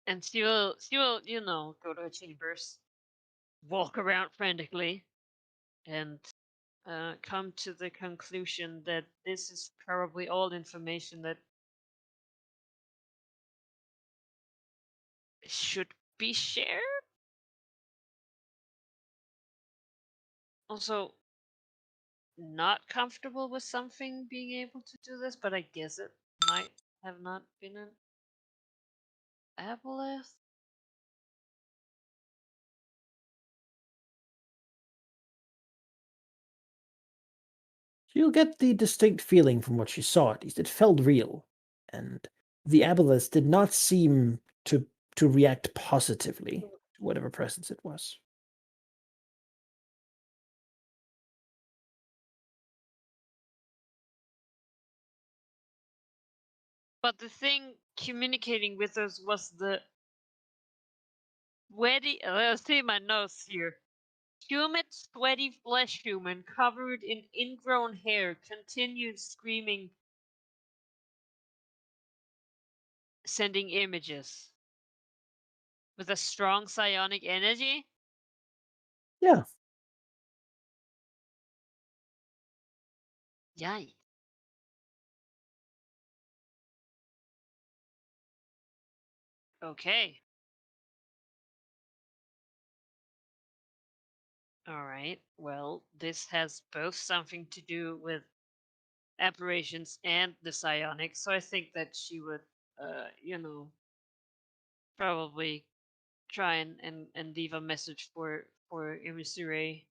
And she will, go to her chambers, walk around frantically, and come to the conclusion that this is probably all information that should be shared. Also, not comfortable with something being able to do this, but I guess it might have not been an aboleth. She'll get the distinct feeling from what she saw, at least. It felt real. And the aboleths did not seem to react positively to whatever presence it was. But the thing communicating with us was the Sweaty. Let's see my notes here. Humid, sweaty flesh human covered in ingrown hair continued screaming, sending images with a strong psionic energy. Yeah. Yikes. Okay. All right. Well, this has both something to do with apparitions and the psionics, so I think that she would, probably try and leave a message for Imisure.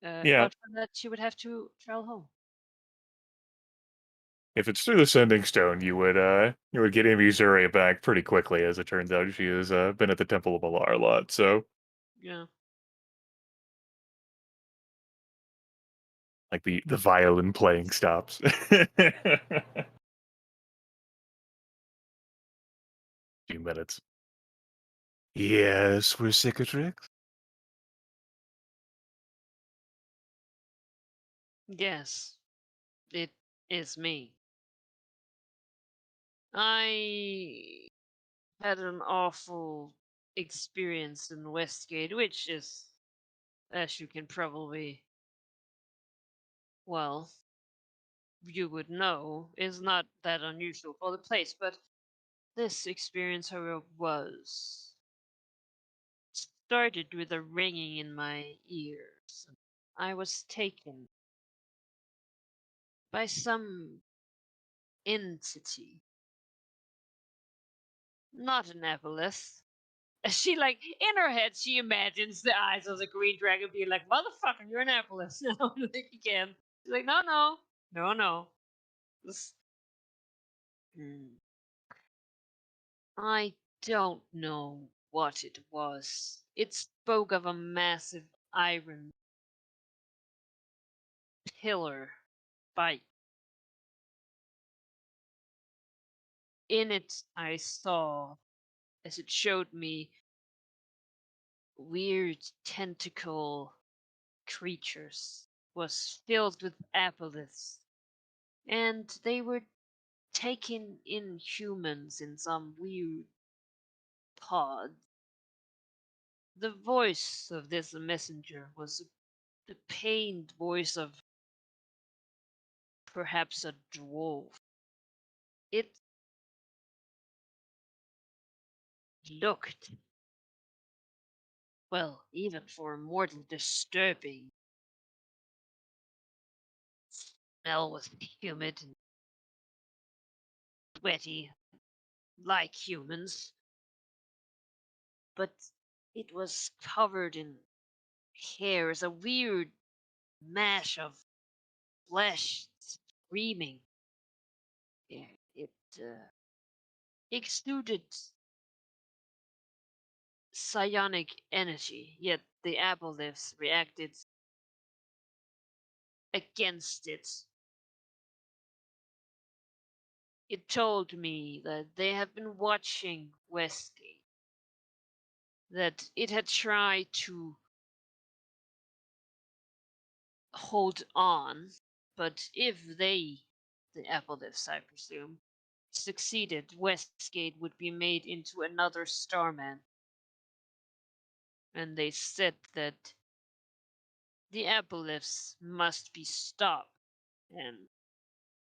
Yeah, But for that, she would have to travel home. if it's through the Sending Stone, you would get Missouri back pretty quickly. As it turns out, she has been at the Temple of Alar a lot. So, Yeah. like the violin playing stops. Few minutes. Yes, we're cicatrix. Yes, it is me. I had an awful experience in Westgate, which is, as you can probably, well, you would know, is not that unusual for the place, but this experience, however, was started with a ringing in my ears. I was taken by some entity, not an aboleth. She like in her head she imagines the eyes of the green dragon being like, "Motherfucker, you're an aboleth." Like again. She's like, "No, no, no, no." This, I don't know what it was. It spoke of a massive iron pillar fight. In it, I saw, as it showed me, weird tentacle creatures. Was filled with aboleths, and they were taking in humans in some weird pod. The voice of this messenger was the pained voice of perhaps a dwarf. It looked, well, even for a mortal, disturbing. Smell was humid and sweaty, like humans, but it was covered in hairs, a weird mash of flesh screaming. It exuded psionic energy, yet the aboleths reacted against it. It told me that they have been watching Westgate, that it had tried to hold on, but if they, the aboleths I presume, succeeded, Westgate would be made into another Starman. And they said that the aboleths must be stopped, and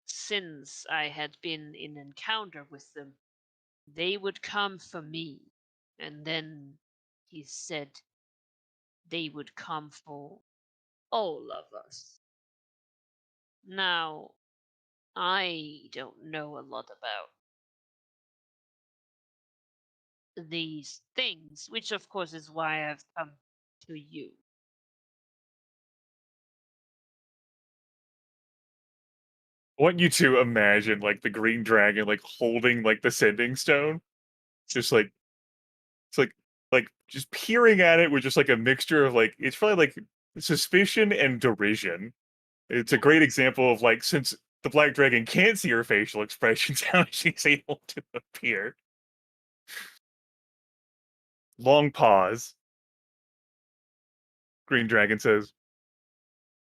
since I had been in encounter with them, they would come for me. And then he said they would come for all of us. Now, I don't know a lot about these things, which of course is why I've come to you. I want you to imagine like the green dragon like holding like the Sending Stone, just like it's like just peering at it with just like a mixture of like it's probably like suspicion and derision. It's a great example of like since the black dragon can't see her facial expressions, how she's able to appear. Long pause. Green Dragon says,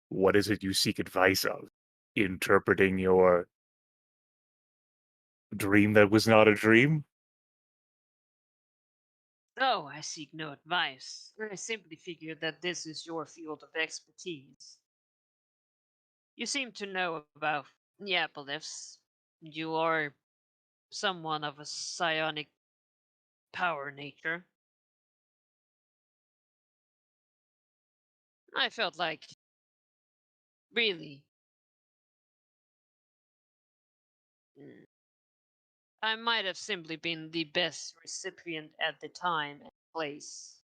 "What is it you seek advice of? Interpreting your dream that was not a dream?" Oh, I seek no advice. I simply figured that this is your field of expertise. You seem to know about Neapolis. You are someone of a psionic power nature. I felt like, really, mm, I might have simply been the best recipient at the time and place.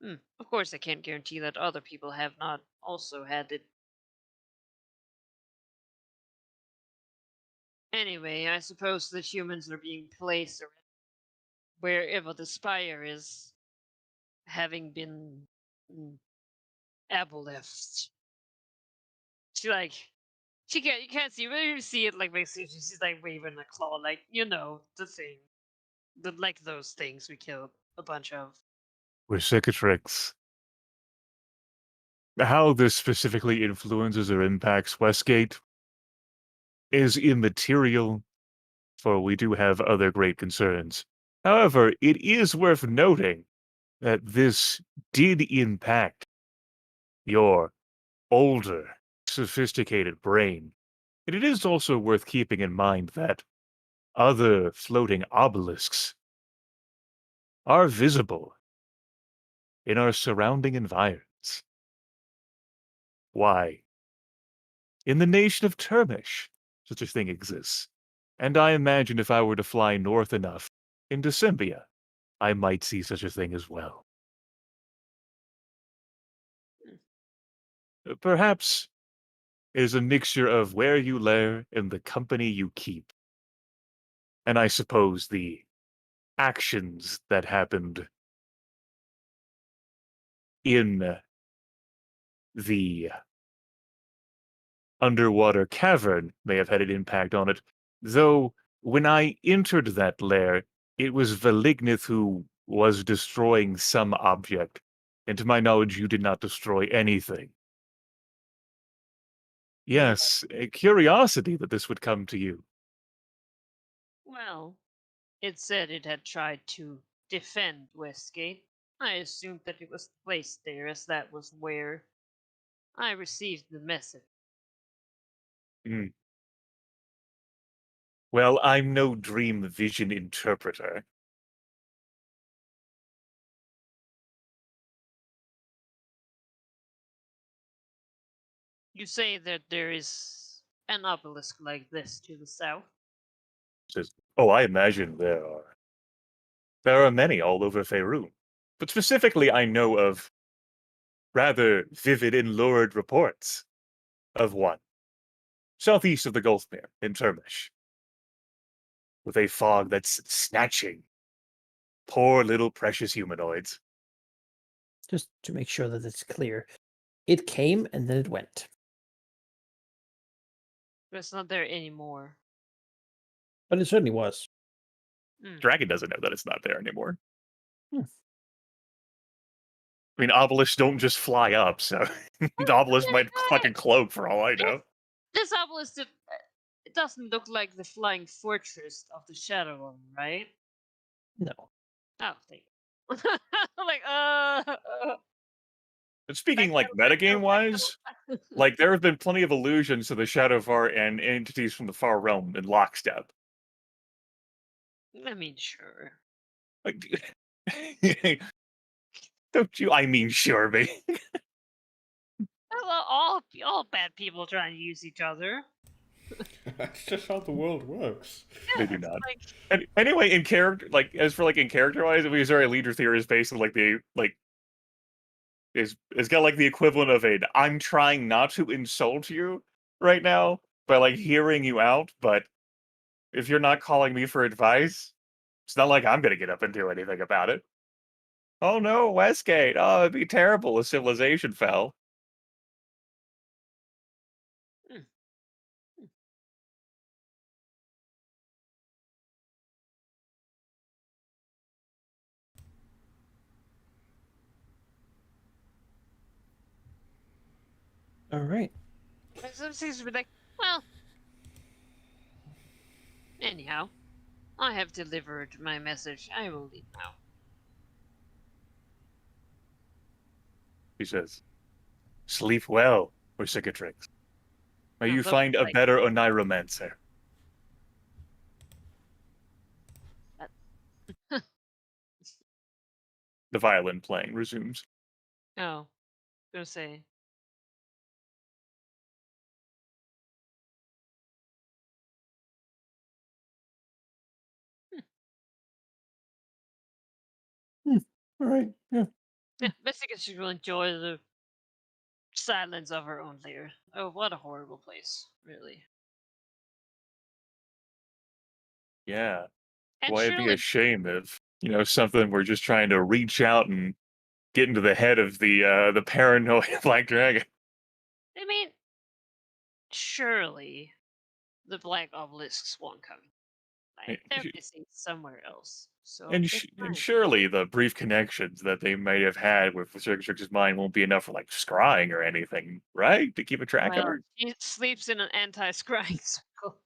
Of course, I can't guarantee that other people have not also had it. Anyway, I suppose that humans are being placed wherever the spire is, having been mm, abolished. She like you can't see, but you see it like basically she's like waving a claw, like the thing, like those things we killed a bunch of. We're cicatrix. How this specifically influences or impacts Westgate is immaterial, for we do have other great concerns. However, it is worth noting that this did impact your older, sophisticated brain. And it is also worth keeping in mind that other floating obelisks are visible in our surrounding environs. Why? In the nation of Termish, such a thing exists. And I imagine if I were to fly north enough, into Symbia, I might see such a thing as well. Perhaps it is a mixture of where you lair and the company you keep. And I suppose the actions that happened in the underwater cavern may have had an impact on it, though when I entered that lair, it was Velignith who was destroying some object, and to my knowledge, you did not destroy anything. Yes, a curiosity that this would come to you. Well, it said it had tried to defend Westgate. I assumed that it was placed there as that was where I received the message. Hmm. Well, I'm no dream vision interpreter. You say that there is an obelisk like this to the south? Says, "Oh, I imagine there are many all over Faerun. But specifically, I know of rather vivid and lurid reports of one southeast of the Gulfmere in Termish, with a fog that's snatching poor little precious humanoids." Just to make sure that it's clear. It came and then it went. But it's not there anymore. But it certainly was. Dragon doesn't know that it's not there anymore. Hmm. I mean, obelisks don't just fly up, so the obelisk might fucking cloak for all I know. This obelisk, it doesn't look like the flying fortress of the Shadow Realm, right? No. Oh, thank you. I'm like, But speaking, like, back metagame-wise, like, there have been plenty of allusions to the Shadowvar and entities from the Far Realm in lockstep. I mean, sure. Like, don't you, I mean, sure, me. Well, all bad people trying to use each other. That's just how the world works. They Yeah, do it's not. like, And anyway, in character, like, as for, like, in character-wise, if we use our leader theory is basically, like, is got, like, the equivalent of a, I'm trying not to insult you right now by, like, hearing you out, but if you're not calling me for advice, it's not like I'm gonna get up and do anything about it. Oh no, Westgate. Oh, it'd be terrible if civilization fell. mm, All right. Like, some seems to be like, well, anyhow, I have delivered my message. I will leave now. He says, "Sleep well, Cicatrix. May you And they'll find a like better oniromancer." that. The violin playing resumes. Oh, gonna say. Hmm. All right. Yeah. Yeah, basically she will enjoy the silence of her own lair. Oh, what a horrible place, really. Yeah. And Why it'd be a surely, shame if, something we're just trying to reach out and get into the head of the paranoid Black Dragon. I mean, surely the black obelisks won't come. Like, they're busy somewhere else. So it's And fine. surely the brief connections that they might have had with Cicatrix's mind won't be enough for like scrying or anything, right? To keep a track of Well, her? she sleeps in an anti-scrying circle.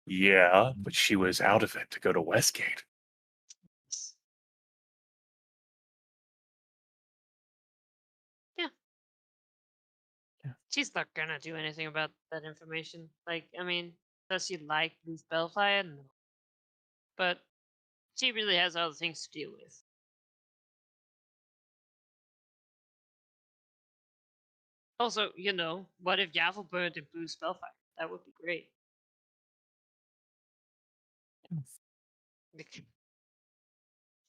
Yeah, but she was out of it to go to Westgate. Yeah. Yeah. She's not gonna do anything about that information. Like, I mean, does she like Blue Spellfire? No. But she really has other things to deal with. Also, what if Yaffle burned in Blue Spellfire? That would be great. Like,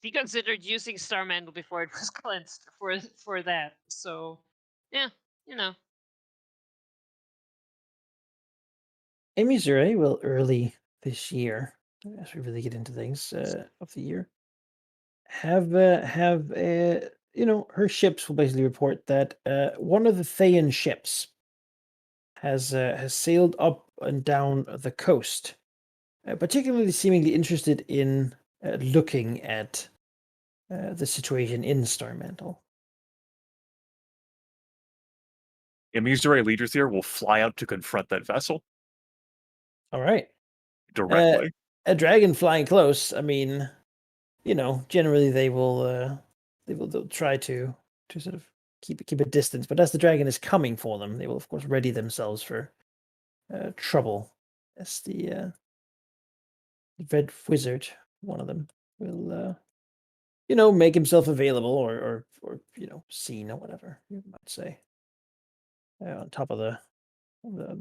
he considered using Starmantle before it was cleansed for that. So, yeah, you know. Amy will early this year, as we really get into things of the year, have her ships will basically report that one of the Thayan ships has sailed up and down the coast, particularly seemingly interested in looking at the situation in Starmantle. Imizure leaders here will fly out to confront that vessel All right. directly. A dragon flying close. I mean, generally they'll try to sort of keep a distance. But as the dragon is coming for them, they will of course ready themselves for trouble. As the red wizard, one of them, will make himself available or seen or whatever you might say on top of the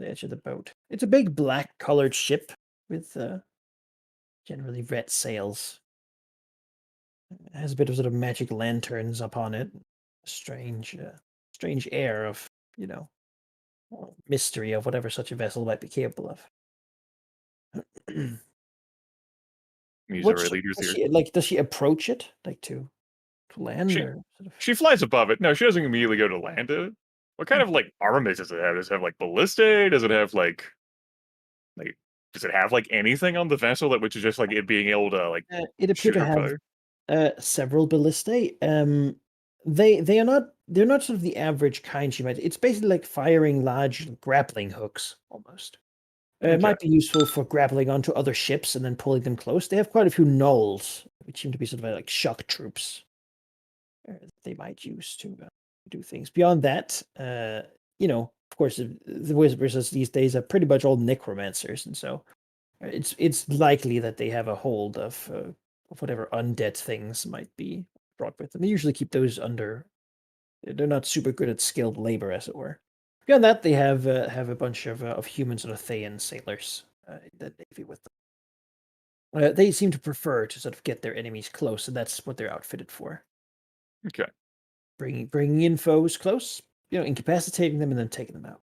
edge of the boat. It's a big black colored ship with generally red sails. It has a bit of sort of magic lanterns upon it. Strange air of you know mystery of whatever such a vessel might be capable of. What Imizure leaders does here. she like? Does she approach it like to land She or sort of? she flies above it. No, she doesn't immediately go to land it. What kind of like armament does it have? Does it have like ballistae? Does it have like does it have like anything on the vessel that which is just like it being able to like It appear shoot to or have fire? several ballistae. They're not sort of the average kind she might. It's basically like firing large grappling hooks almost. It Okay. might be useful for grappling onto other ships and then pulling them close. They have quite a few gnolls, which seem to be sort of like shock troops that they might use to do things. Beyond that, of course, the wizards these days are pretty much all necromancers, and so it's likely that they have a hold of whatever undead things might be brought with them. They usually keep those under. They're not super good at skilled labor, as it were. Beyond that, they have a bunch of humans and Thayan sailors in the navy with them. They seem to prefer to sort of get their enemies close, and that's what they're outfitted for. Okay. Bringing in foes close, incapacitating them and then taking them out.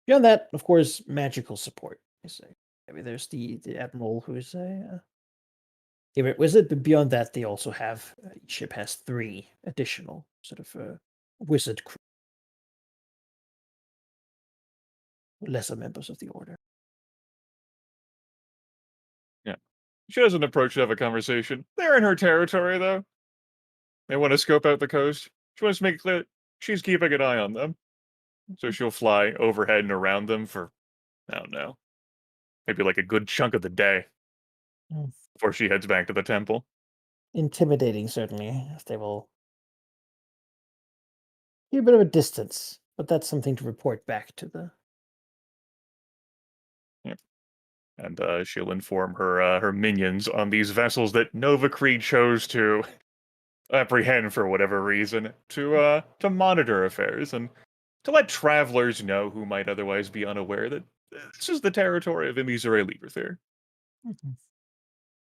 Beyond that, of course, magical support. I mean, there's the admiral who's a favorite wizard, but beyond that, they also have each ship has 3 additional sort of wizard crew, lesser members of the order. Yeah. She doesn't approach to have a conversation. They're in her territory though. They want to scope out the coast. She wants to make it clear that she's keeping an eye on them. So she'll fly overhead and around them for, I don't know, maybe like a good chunk of the day Mm. before she heads back to the temple. Intimidating, certainly, as they will be a bit of a distance, but that's something to report back to the. And she'll inform her minions on these vessels that Nova Creed chose to apprehend for whatever reason to monitor affairs and to let travelers know who might otherwise be unaware that this is the territory of Emisore Lieberthir. Mhm.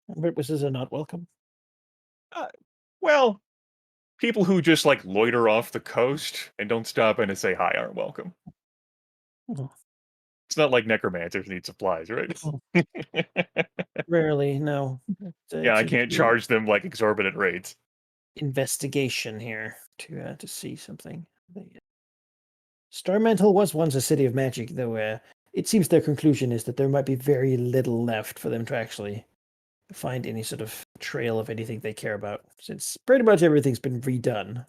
Witnesses are not welcome. Well, people who just like loiter off the coast and don't stop in to say hi aren't welcome. Mhm. It's not like necromancers need supplies, right? Rarely, no. Yeah, I It's can't usually charge them like exorbitant rates. investigation here to see something. Star Mantle was once a city of magic, though. It seems their conclusion is that there might be very little left for them to actually find any sort of trail of anything they care about, since pretty much everything's been redone.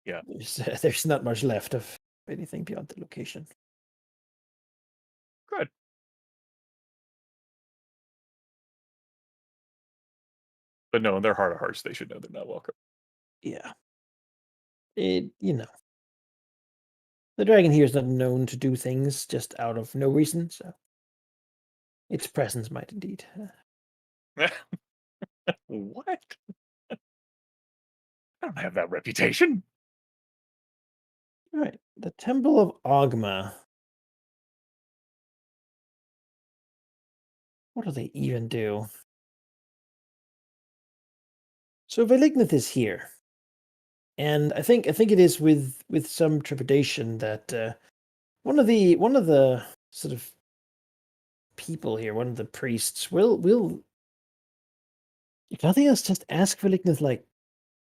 Yeah. There's not much left of anything beyond the location. Good. But no, in their heart of hearts, they should know they're not welcome. Yeah. The dragon here is not known to do things just out of no reason, so its presence might indeed. What? I don't have that reputation. All right, the Temple of Ogma. What do they even do? So Velignith is here, and I think it is with some trepidation that one of the sort of people here, one of the priests, will if nothing else, just ask Velignith, like,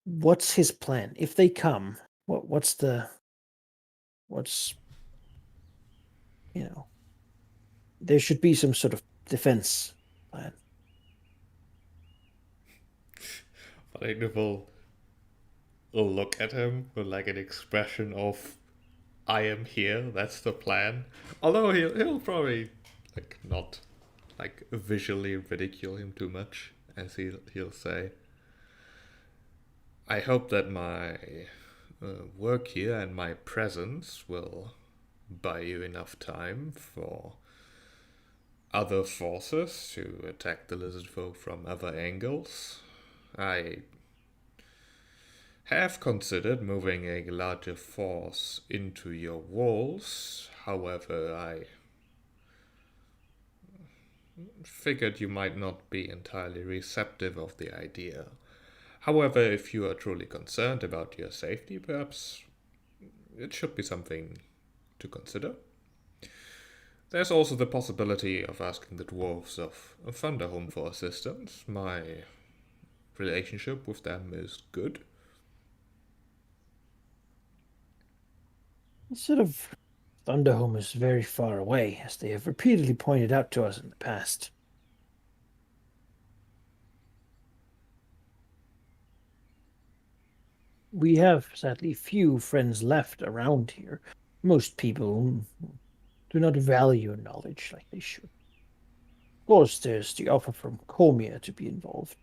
what's his plan if they come? What's there should be some sort of defense plan. Valignant will look at him with like an expression of "I am here. That's the plan." Although he'll probably like not like visually ridicule him too much, as he'll say, "I hope that my work here and my presence will buy you enough time for other forces to attack the lizard folk from other angles. I have considered moving a larger force into your walls. However, I figured you might not be entirely receptive of the idea. However, if you are truly concerned about your safety, perhaps it should be something to consider. There's also the possibility of asking the dwarves of Thunderhome for assistance. My relationship with them is good. Sort of Thunderhome is very far away, as they have repeatedly pointed out to us in the past. We have sadly few friends left around here. Most people do not value knowledge like they should. Of course, there's the offer from Comia to be involved.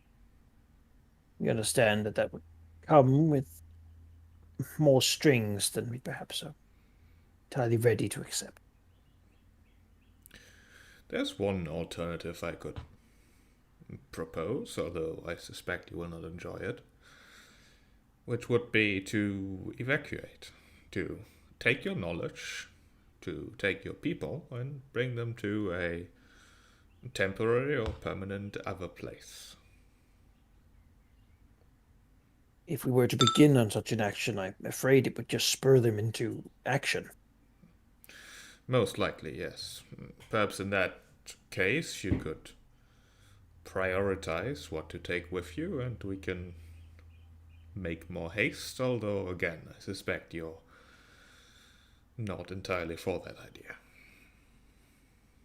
We understand that would come with more strings than we perhaps are entirely ready to accept. There's one alternative I could propose, although I suspect you will not enjoy it, which would be to evacuate, to take your knowledge, to take your people, and bring them to a temporary or permanent other place. If we were to begin on such an action, I'm afraid it would just spur them into action. Most likely, yes. Perhaps in that case you could prioritize what to take with you, and we can make more haste, although again, I suspect you're not entirely for that idea.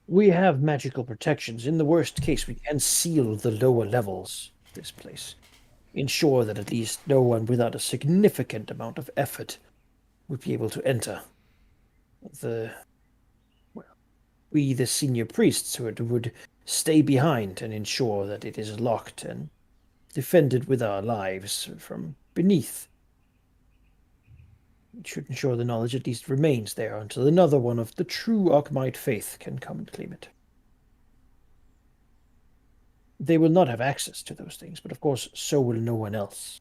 We have magical protections. In the worst case, we can seal the lower levels of this place. ensure that at least no one without a significant amount of effort would be able to enter. We, the senior priests, would stay behind and ensure that it is locked and defended with our lives from beneath. We should ensure the knowledge at least remains there until another one of the true Akhmite faith can come and claim it. They will not have access to those things, but of course, so will no one else.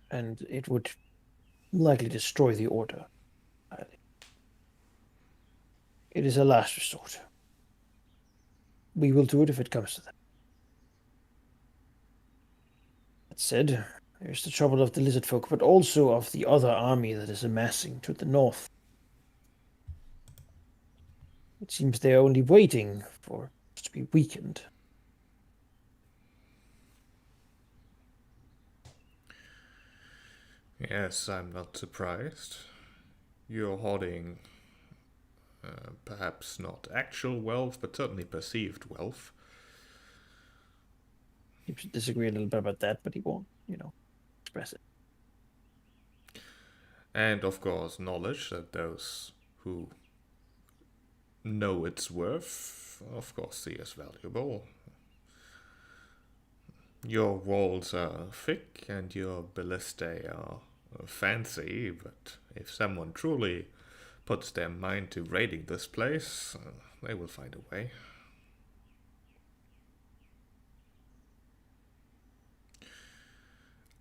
And it would likely destroy the order. It is a last resort. We will do it if it comes to that. That said, there's the trouble of the lizard folk, but also of the other army that is amassing to the north. It seems they are only waiting for us to be weakened. Yes, I'm not surprised. You're hoarding perhaps not actual wealth, but certainly perceived wealth. He should disagree a little bit about that, but he won't, express it. And of course, knowledge that those who know its worth, of course, see as valuable. Your walls are thick and your ballistae are fancy, but if someone truly puts their mind to raiding this place, they will find a way.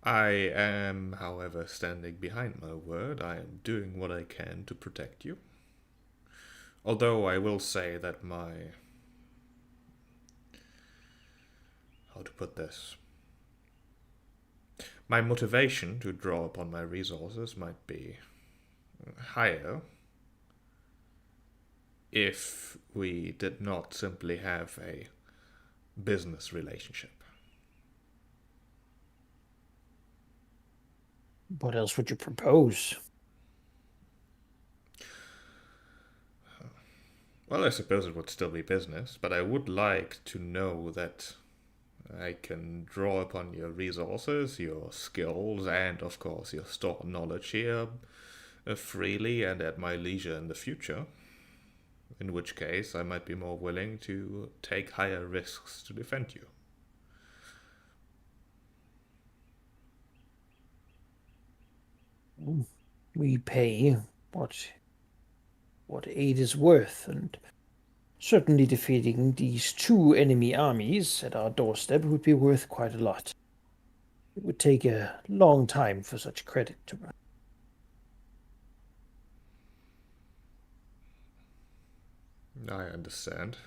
I am, however, standing behind my word. I am doing what I can to protect you. Although I will say that how to put this? My motivation to draw upon my resources might be higher if we did not simply have a business relationship. What else would you propose? Well, I suppose it would still be business, but I would like to know that I can draw upon your resources, your skills, and of course your stored knowledge here freely and at my leisure in the future. In which case, I might be more willing to take higher risks to defend you. We pay what aid is worth, and certainly defeating these two enemy armies at our doorstep would be worth quite a lot. It would take a long time for such credit to run. I understand.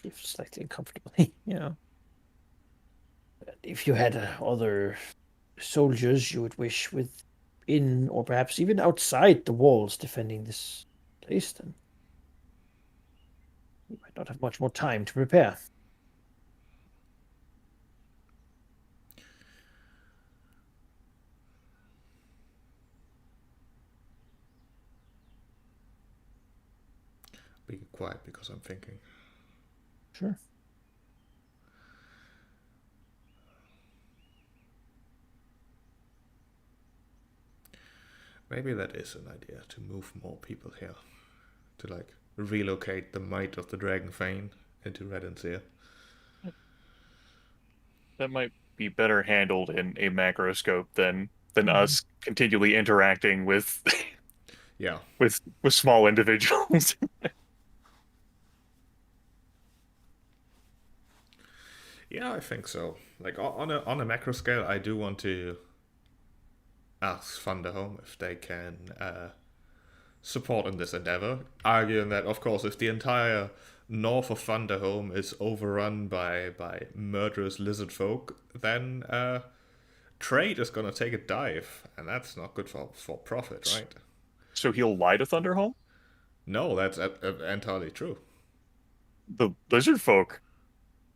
If slightly uncomfortably, If you had other soldiers you would wish within, or perhaps even outside the walls defending this place, then you might not have much more time to prepare. Be quiet because I'm thinking. Sure. Maybe that is an idea, to move more people here. To relocate the might of the Dragonfane into Redensir. That might be better handled in a macroscope than us continually interacting with Yeah. with small individuals. Yeah, I think so. On a macro scale, I do want to ask Thunderhome if they can support in this endeavor, arguing that, of course, if the entire north of Thunderhome is overrun by murderous lizard folk, then trade is gonna take a dive, and that's not good for profit, right? So he'll lie to Thunderhome? No, that's entirely true. The lizard folk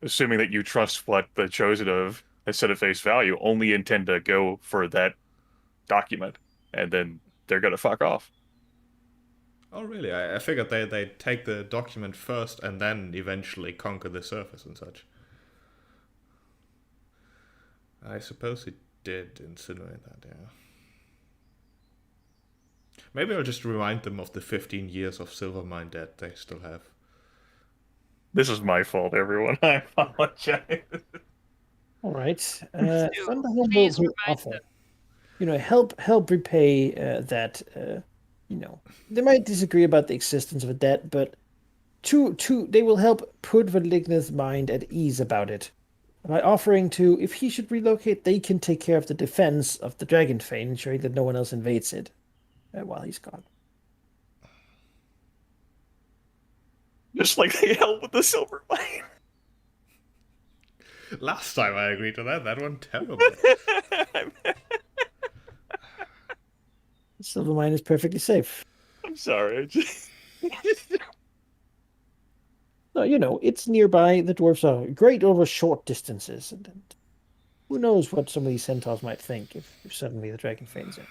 assuming that you trust what the Chosen have said at face value, only intend to go for that document, and then they're gonna fuck off. Oh, really? I figured they'd take the document first and then eventually conquer the surface and such. I suppose it did insinuate that, yeah. Maybe I'll just remind them of the 15 years of Silvermine debt they still have. This is my fault, everyone. I apologize. All right. Do Thunderhorn please will remind offer. them. Help repay that. They might disagree about the existence of a debt, but they will help put Valignus' mind at ease about it by offering to, if he should relocate, they can take care of the defense of the Dragon Fane, ensuring that no one else invades it while he's gone. Just like they help with the silver mine. Last time I agreed to that, that went terrible. The silver mine is perfectly safe. I'm sorry. No, it's nearby. The dwarves are great over short distances, and who knows what some of these centaurs might think if suddenly the Dragon Fane's in.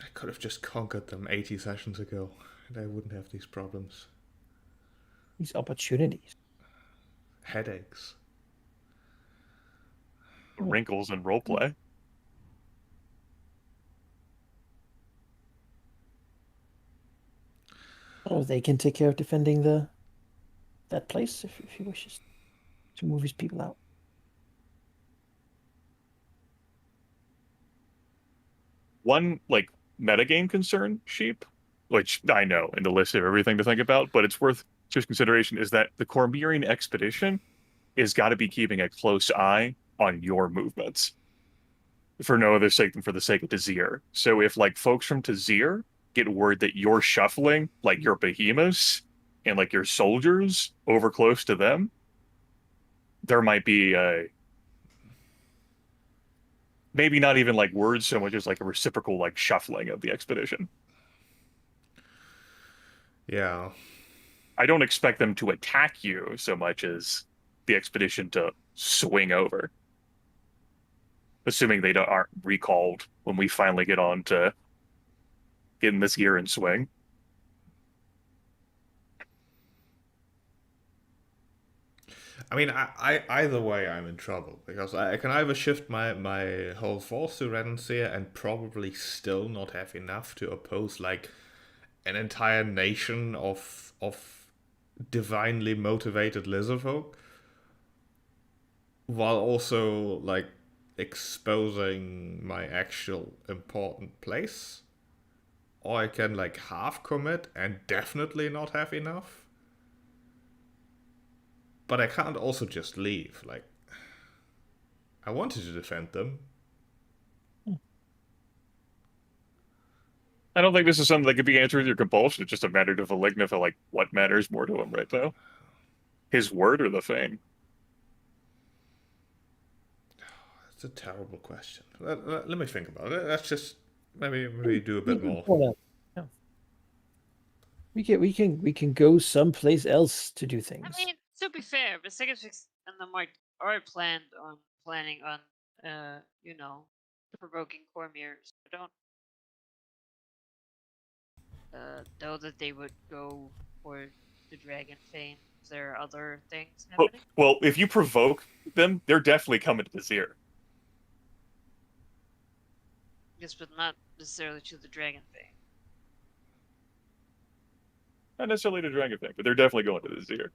I could have just conquered them 80 sessions ago, and I wouldn't have these problems. These opportunities. Headaches. Wrinkles in roleplay. Oh, they can take care of defending that place if he wishes to move his people out. One like metagame concern, Sheep, which I know in the list of everything to think about, but it's worth just consideration, is that the Cormyrean expedition is got to be keeping a close eye on your movements for no other sake than for the sake of Tazir. So if like folks from Tazir get word that you're shuffling like your behemoths and like your soldiers over close to them, there might be maybe not even like words so much as like a reciprocal like shuffling of the expedition. Yeah. I don't expect them to attack you so much as the expedition to swing over, assuming they aren't recalled when we finally get on to getting this gear in swing. I mean, I either way, I'm in trouble because I can either shift my whole force to Redensia and probably still not have enough to oppose like an entire nation of divinely motivated lizardfolk, while also like exposing my actual important place, or I can like half commit and definitely not have enough. But I can't also just leave. Like, I wanted to defend them. I don't think this is something that could be answered with your compulsion. It's just a matter to Valigna for like what matters more to him right now. His word or the fame? It's a terrible question. Let me think about it. Let's just maybe do a bit more. Yeah. We can go someplace else to do things. I mean, to be fair, the second fix and the mark are planning on provoking Cormiers. I don't know that they would go for the Dragon Fane. Is there other things happening? Well, if you provoke them, they're definitely coming to this ear. Yes, but not necessarily to the Dragon Fane. Not necessarily the Dragon Fang, but they're definitely going to this ear.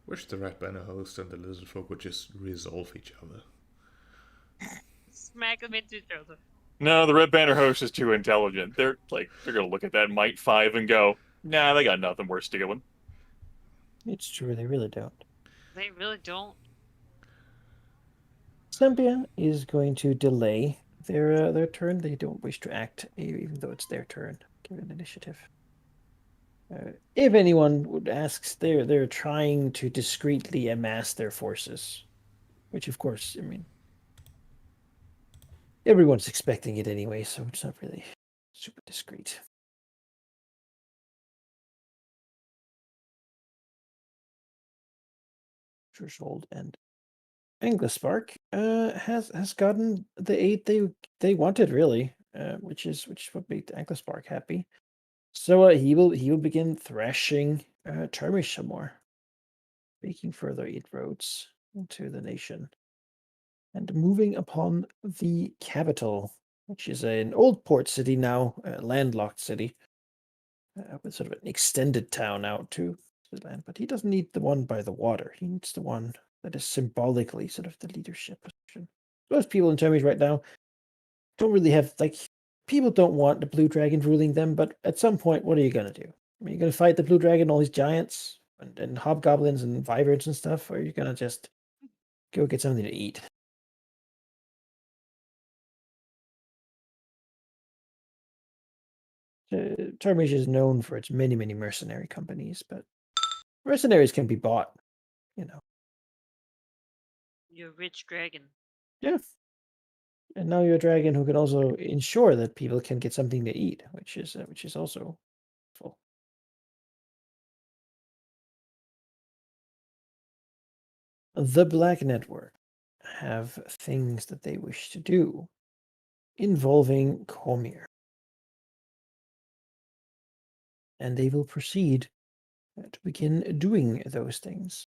Wish the Red Banner host and the Lizard Folk would just resolve each other. Smack them into each other. No, the Red Banner host is too intelligent. They're gonna look at that Might 5 and go, nah, they got nothing worth stealing. It's true, they really don't. They really don't. Zambia is going to delay their turn. They don't wish to act, even though it's their turn. Give it an initiative. If anyone would ask, they're trying to discreetly amass their forces, which of course, I mean, everyone's expecting it anyway, so it's not really super discreet. years old, and Anglispark has gotten the aid they wanted, really, which is what made Anglispark happy. So he will begin thrashing Termish some more, making further inroads into the nation, and moving upon the capital, which is an old port city now, a landlocked city, with sort of an extended town out to the land. But he doesn't need the one by the water. He needs the one that is symbolically sort of the leadership position. Most people in Termit right now don't really have, like, people don't want the blue dragon ruling them, but at some point, what are you gonna do? Are you gonna fight the blue dragon, all these giants and hobgoblins and wyverns and stuff, or are you gonna just go get something to eat? Termish is known for its many, many mercenary companies, but mercenaries can be bought, you know. You're a rich dragon. Yeah. And now you're a dragon who can also ensure that people can get something to eat, which is also full. The Black Network have things that they wish to do involving Comir. And they will proceed to begin doing those things.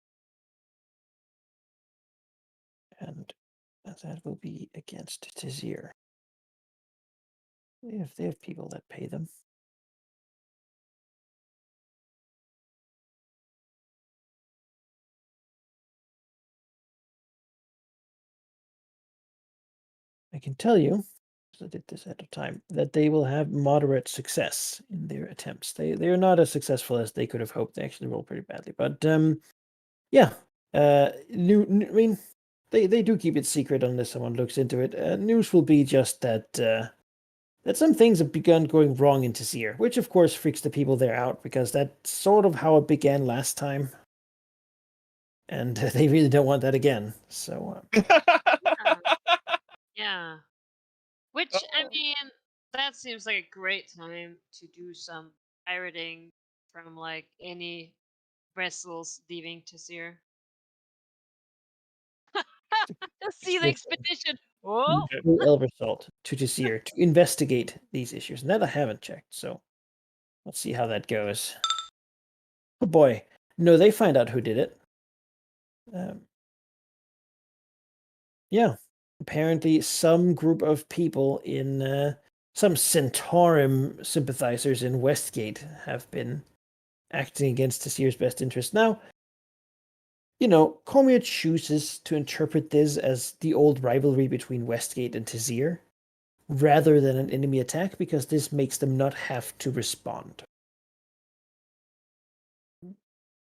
And that will be against Tizir. They have people that pay them. I can tell you, because I did this at a time, that they will have moderate success in their attempts. They are not as successful as they could have hoped. They actually roll pretty badly, but yeah. I mean, they do keep it secret unless someone looks into it. News will be just that that some things have begun going wrong in Tizir, which of course freaks the people there out because that's sort of how it began last time, and they really don't want that again. So Yeah. Yeah. Which, I Oh. mean, that seems like a great time to do some pirating from like any vessels leaving Tazir. See the expedition expedition. Oh, through Elversalt to Tizir to investigate these issues, and that I haven't checked. So let's see how that goes. Oh boy, no, they find out who did it. Um, yeah, apparently some group of people in some Centaurum sympathizers in Westgate have been acting against Tazir's best interest. Now, Cormier chooses to interpret this as the old rivalry between Westgate and Tazir, rather than an enemy attack, because this makes them not have to respond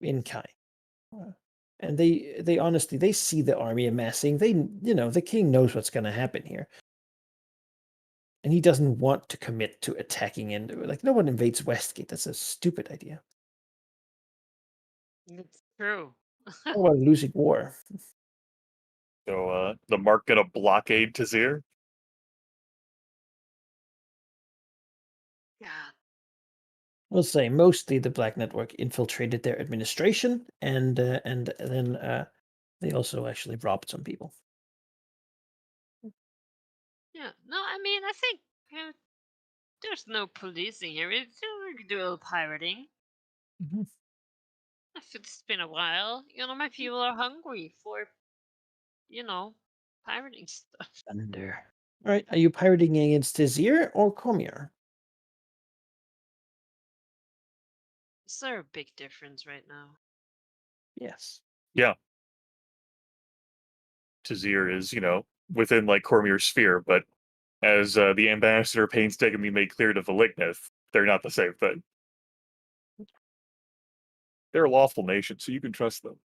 in kind. And they honestly, they see the army amassing. The king knows what's going to happen here. And he doesn't want to commit to attacking into it. Like, no one invades Westgate. That's a stupid idea. it's true. How about losing war? So the Mark gonna blockade Tazir? God. We'll say mostly the Black Network infiltrated their administration, and then they also actually robbed some people. Yeah. No, I mean, I think there's no policing here. We can do a little pirating. Mm-hmm. If it's been a while, my people are hungry for, pirating stuff. Thunder. All right, are you pirating against Tizir or Comir? Is there a big difference right now? Yes. Yeah. Tazir is, within like Cormier's sphere, but as the ambassador painstakingly made clear to Velignith, they're not the same thing. They're a lawful nation, so you can trust them.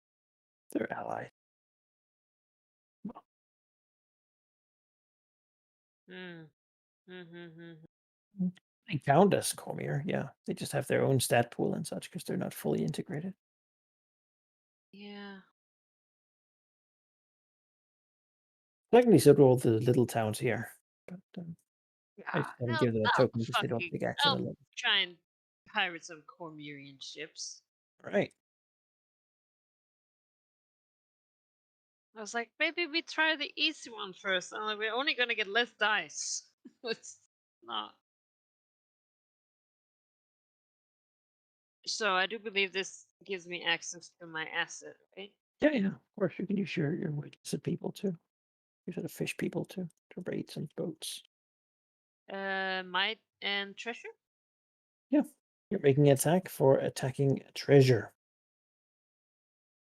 They're allies. Hmm. They count as Comir, yeah. They just have their own stat pool and such because they're not fully integrated. Yeah. Technically, so do all the little towns here. But I Yeah. just haven't given them a token because they don't take action I'll alone. try and pirate some Cormurian ships. Right. I was like, maybe we try the easy one first, and like, we're only gonna get less dice. It's not. So I do believe this gives me access to my asset, right? Yeah. Of course, you can use your witness people too. Use the fish people too to raid some boats. Might and treasure. Yeah. You're making an attack for attacking treasure.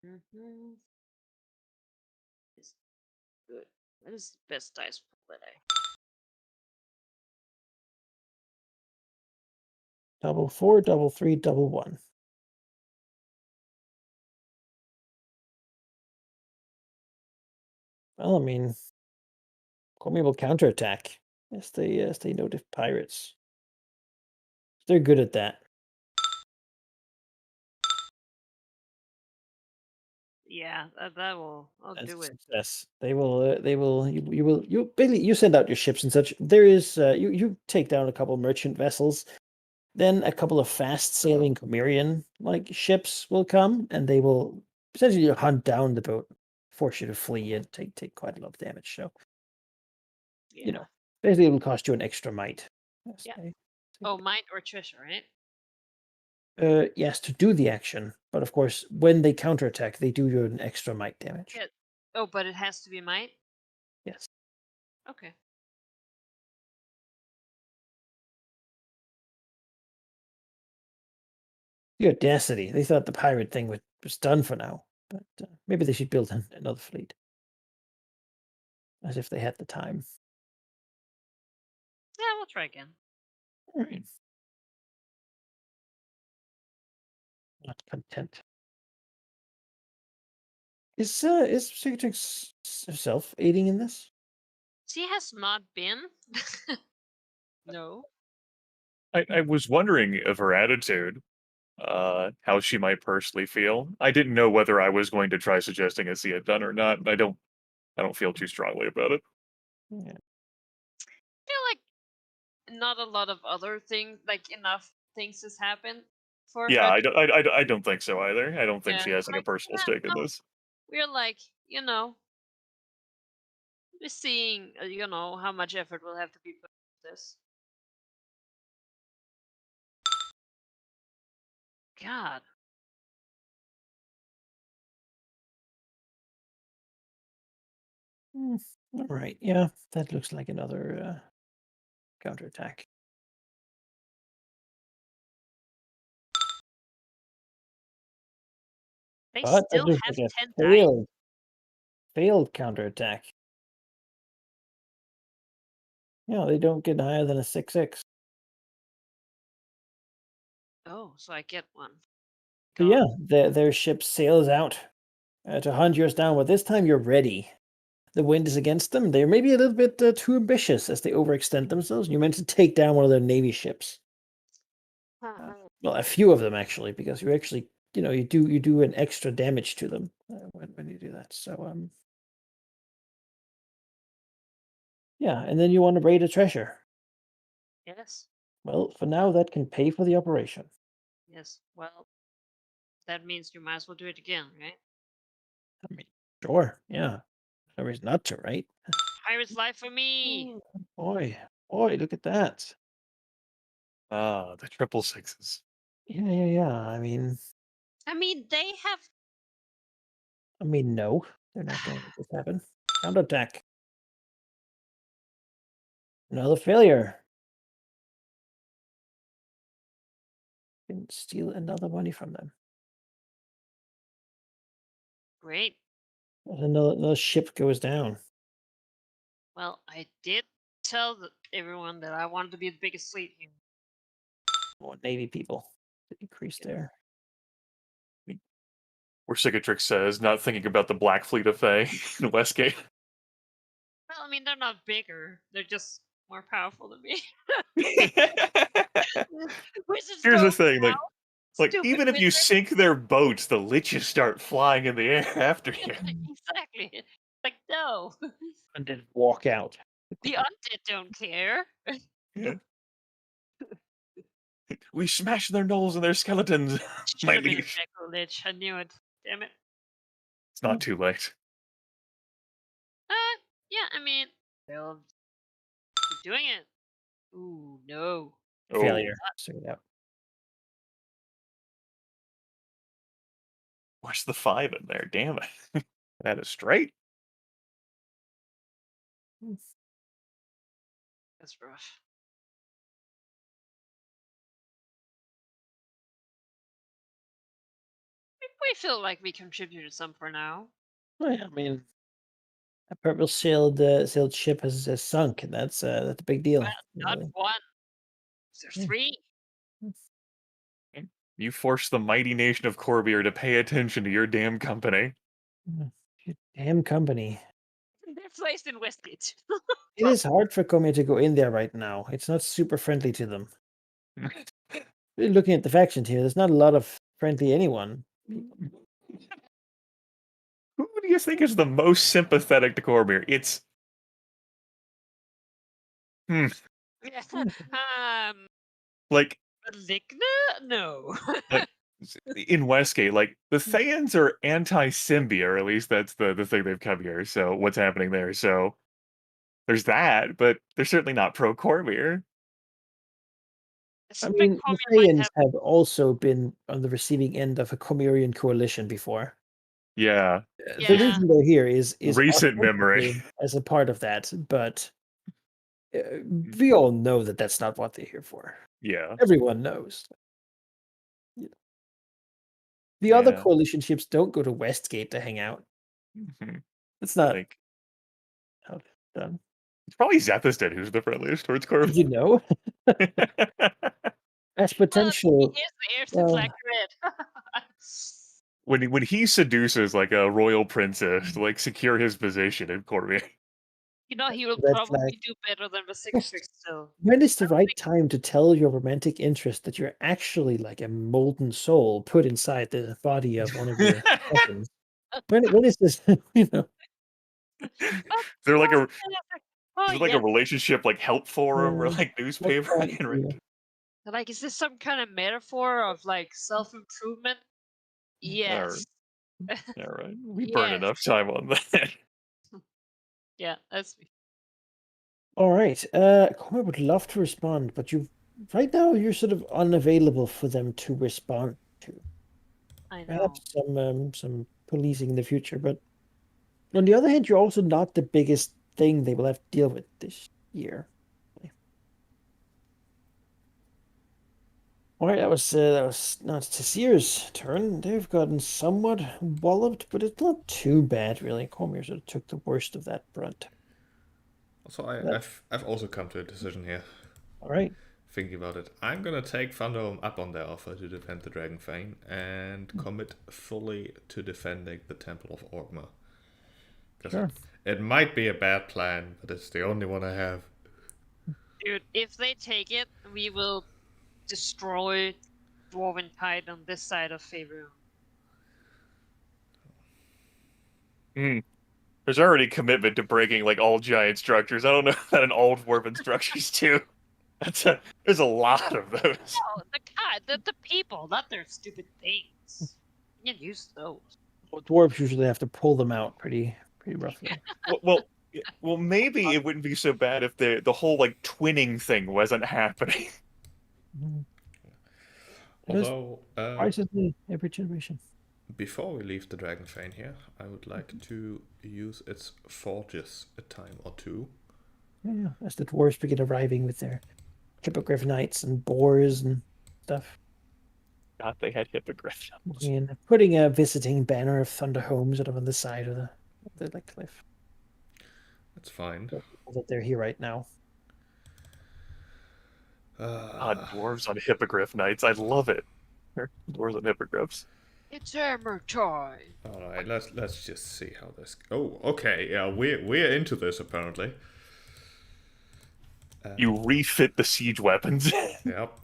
Mm-hmm. It's good. That is the best dice pool that I. Double 4, double 3, double 1. Well, I mean, Comey will counterattack as they know the pirates. They're good at that. Yeah, that will. I'll That's do a it. success. They will. They will. You will. You basically you send out your ships and such. There is. You take down a couple merchant vessels. Then a couple of fast sailing Comerian like ships will come, and they will essentially hunt down the boat, force you to flee, and take quite a lot of damage. So Yeah. basically, it will cost you an extra might. Yes, Yeah. they- Oh, might or treasure, right? yes, to do the action, but of course, when they counterattack, they do you an extra might damage. Yeah. Oh, but it has to be might. Yes. Okay. The audacity. They thought the pirate thing was done for now, but maybe they should build another fleet. As if they had the time. Yeah, we'll try again. All right. Not content. Is Cicatrix herself aiding in this? She has not been. No. I was wondering of her attitude, how she might personally feel. I didn't know whether I was going to try suggesting as he had done or not. I don't feel too strongly about it. Yeah. I feel like not a lot of other things, like enough things has happened for Yeah, her. I don't think so either. I don't think Yeah, she has like a like personal yeah, stake in no, this. we're like we're seeing how much effort will have to be put into this. God, All right. Yeah, that looks like another counterattack. they But that still looks have like a 10 dice. failed counterattack. Yeah, they don't get higher than a 6/6. Oh, so I get one. So yeah, their ship sails out to hunt yours down. But this time you're ready. The wind is against them. They're maybe a little bit too ambitious as they overextend themselves. You meant to take down one of their navy ships. Well, a few of them actually, because you actually, you do an extra damage to them when you do that. So yeah, and then you want to raid a treasure. Yes, Well, for now that can pay for the operation. yes. Well, that means you might as well do it again, right? I mean, sure, yeah, no reason not to, right? Pirate's life for me. Oh, boy, look at that. Ah, the triple sixes. Yeah. I mean, they have. No, they're not going to let this happen. Counterattack. Another failure. Can steal another money from them. Great. Another ship goes down. Well, I did tell everyone that I wanted to be the biggest fleet here. More navy people to increase there. Where Cicatrix says, not thinking about the Black Fleet of Fae in Westgate. Well, I mean, they're not bigger. They're just more powerful than me. Wizards Here's the don't thing, like stupid even if you wizards. sink their boats, the liches start flying in the air after you. Exactly. Like, no. And then walk out. The undead don't care. Yeah. We smash their knolls and their skeletons, Should my have been a liege. necrolich. I knew it. Damn it. It's not too late. Yeah, I mean, they'll keep doing it. Ooh, no. Oh, Failure. So yeah. where's the 5 in there? Damn it. That is straight. That's rough. We feel like we contributed some for now. Well, yeah, I mean, a purple sailed ship has sunk, and that's a big deal. Not one. There's Yeah. 3. You forced the mighty nation of Corbier to pay attention to your damn company. Your damn company. They're placed in Westgate. It is hard for Comey to go in there right now. It's not super friendly to them. Looking at the factions here, there's not a lot of friendly anyone. Who do you think is the most sympathetic to Corbier? It's Yeah. like Maligna? No. like in Westgate, like the Thayans are anti-Symbia, or at least that's the thing they've come here. So what's happening there? So there's that, but they're certainly not pro Corbier. I Suspect mean, the Cormier might Thayians have. have also been on the receiving end of a Comerian coalition before. Yeah, The Yeah. reason they're here is recent memory. ostensibly as a part of that, but we all know that that's not what they're here for. Yeah, Everyone knows. The other Yeah. coalition ships don't go to Westgate to hang out. Mhm. That's not Like how it's done. it's probably Zethesden who's the friendliest towards Corbier. You know, as potential. Here's the heirs to well, Black Red. when he seduces like a royal princess to like secure his position in Corbier. You know, he will Red probably flag. do better than the Six Tricks still. When is the right time to tell your romantic interest that you're actually like a molten soul put inside the body of one of your cousins? When is this? You know, They're like a Oh, is it like yeah. a relationship like help forum or like what newspaper? time I do you- Like, is this some kind of metaphor of like self-improvement? Yes. Yeah, right. We burn Yes. enough time on that. Yeah, that's me. All right. Corey would love to respond, but right now you're sort of unavailable for them to respond to. I know. Perhaps some policing in the future, but on the other hand, you're also not the biggest thing they will have to deal with this year. All right, that was not Tassir's turn. They've gotten somewhat walloped, but it's not too bad really. Cormier sort of took the worst of that brunt. Also, That- I've also come to a decision here. All right. Thinking about it, I'm gonna take Thunderdome up on their offer to defend the Dragon Fane and commit fully to defending the Temple of Orgma. 'Cause Sure. it might be a bad plan, but it's the only one I have. Dude, if they take it, we will destroy Dwarven Tide on this side of Faerun. There's already commitment to breaking like all giant structures. I don't know about an old dwarven structures too. There's a lot of those. Oh, the people, not their stupid things. You can use those. Well, dwarves usually have to pull them out pretty roughly. Well, maybe it wouldn't be so bad if the whole like twinning thing wasn't happening. There's Although, prices every generation. before we leave the Dragon Fane here, I would like to use its forges a time or two. Yeah, as the dwarves begin arriving with their hippogriff knights and boars and stuff. God, they had hippogriff. And putting a visiting banner of Thunderhome sort of on the side of the like cliff. That's fine. That they're here right now. God, dwarves on hippogriff knights. I love it. Dwarves on hippogriffs. It's armor time. All right, let's just see how this. Oh, okay, yeah, we're into this apparently. You refit the siege weapons. Yep.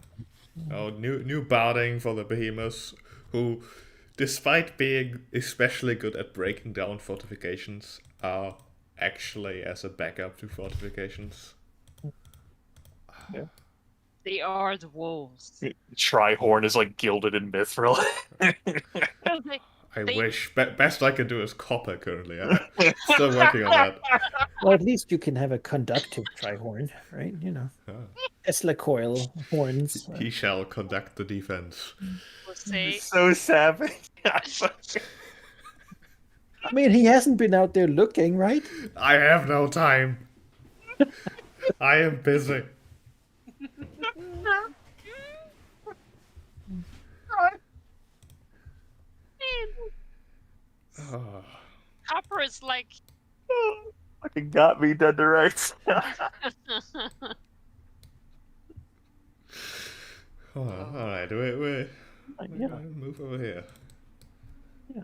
Oh, new barding for the behemoths, who, despite being especially good at breaking down fortifications, are actually as a backup to fortifications. Yeah. They are the wolves. Trihorn is like gilded in mithril. I I They- wish. Best I can do is copper currently. I'm still working on that. Well, at least you can have a conductive trihorn, right? You know, Tesla coil horns. He shall conduct the defense. will say So savage. I mean, he hasn't been out there looking, right? I have no time. I am busy. Oh, copper is like Fucking got me dead to rights. alright, we Yeah. move over here. Yeah.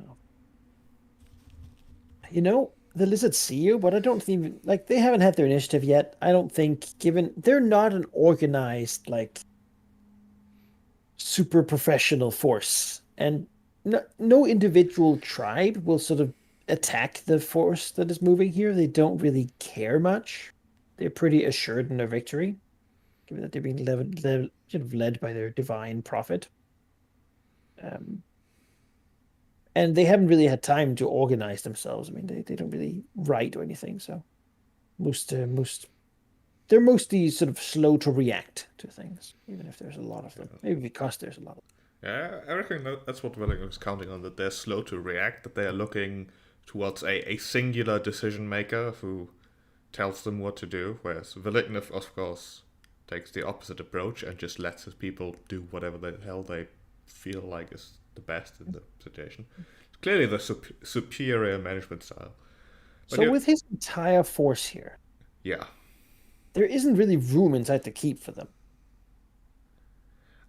You know, the lizards see you, but I don't think like they haven't had their initiative yet. I don't think, given they're not an organized like super professional force, and no individual tribe will sort of attack the force that is moving here. They don't really care much. They're pretty assured in their victory, given that they're being led by their divine prophet. And they haven't really had time to organize themselves. I mean, they don't really write or anything, so they're mostly sort of slow to react to things, even if there's a lot of them. Maybe because there's a lot of them. Yeah, I reckon that's what Willing was counting on, that they're slow to react, that they're looking towards a singular decision maker who tells them what to do, whereas Villignov, of course, takes the opposite approach and just lets his people do whatever the hell they feel like is the best in the situation. It's clearly the superior management style. But So with his entire force here, yeah, there isn't really room inside the keep for them.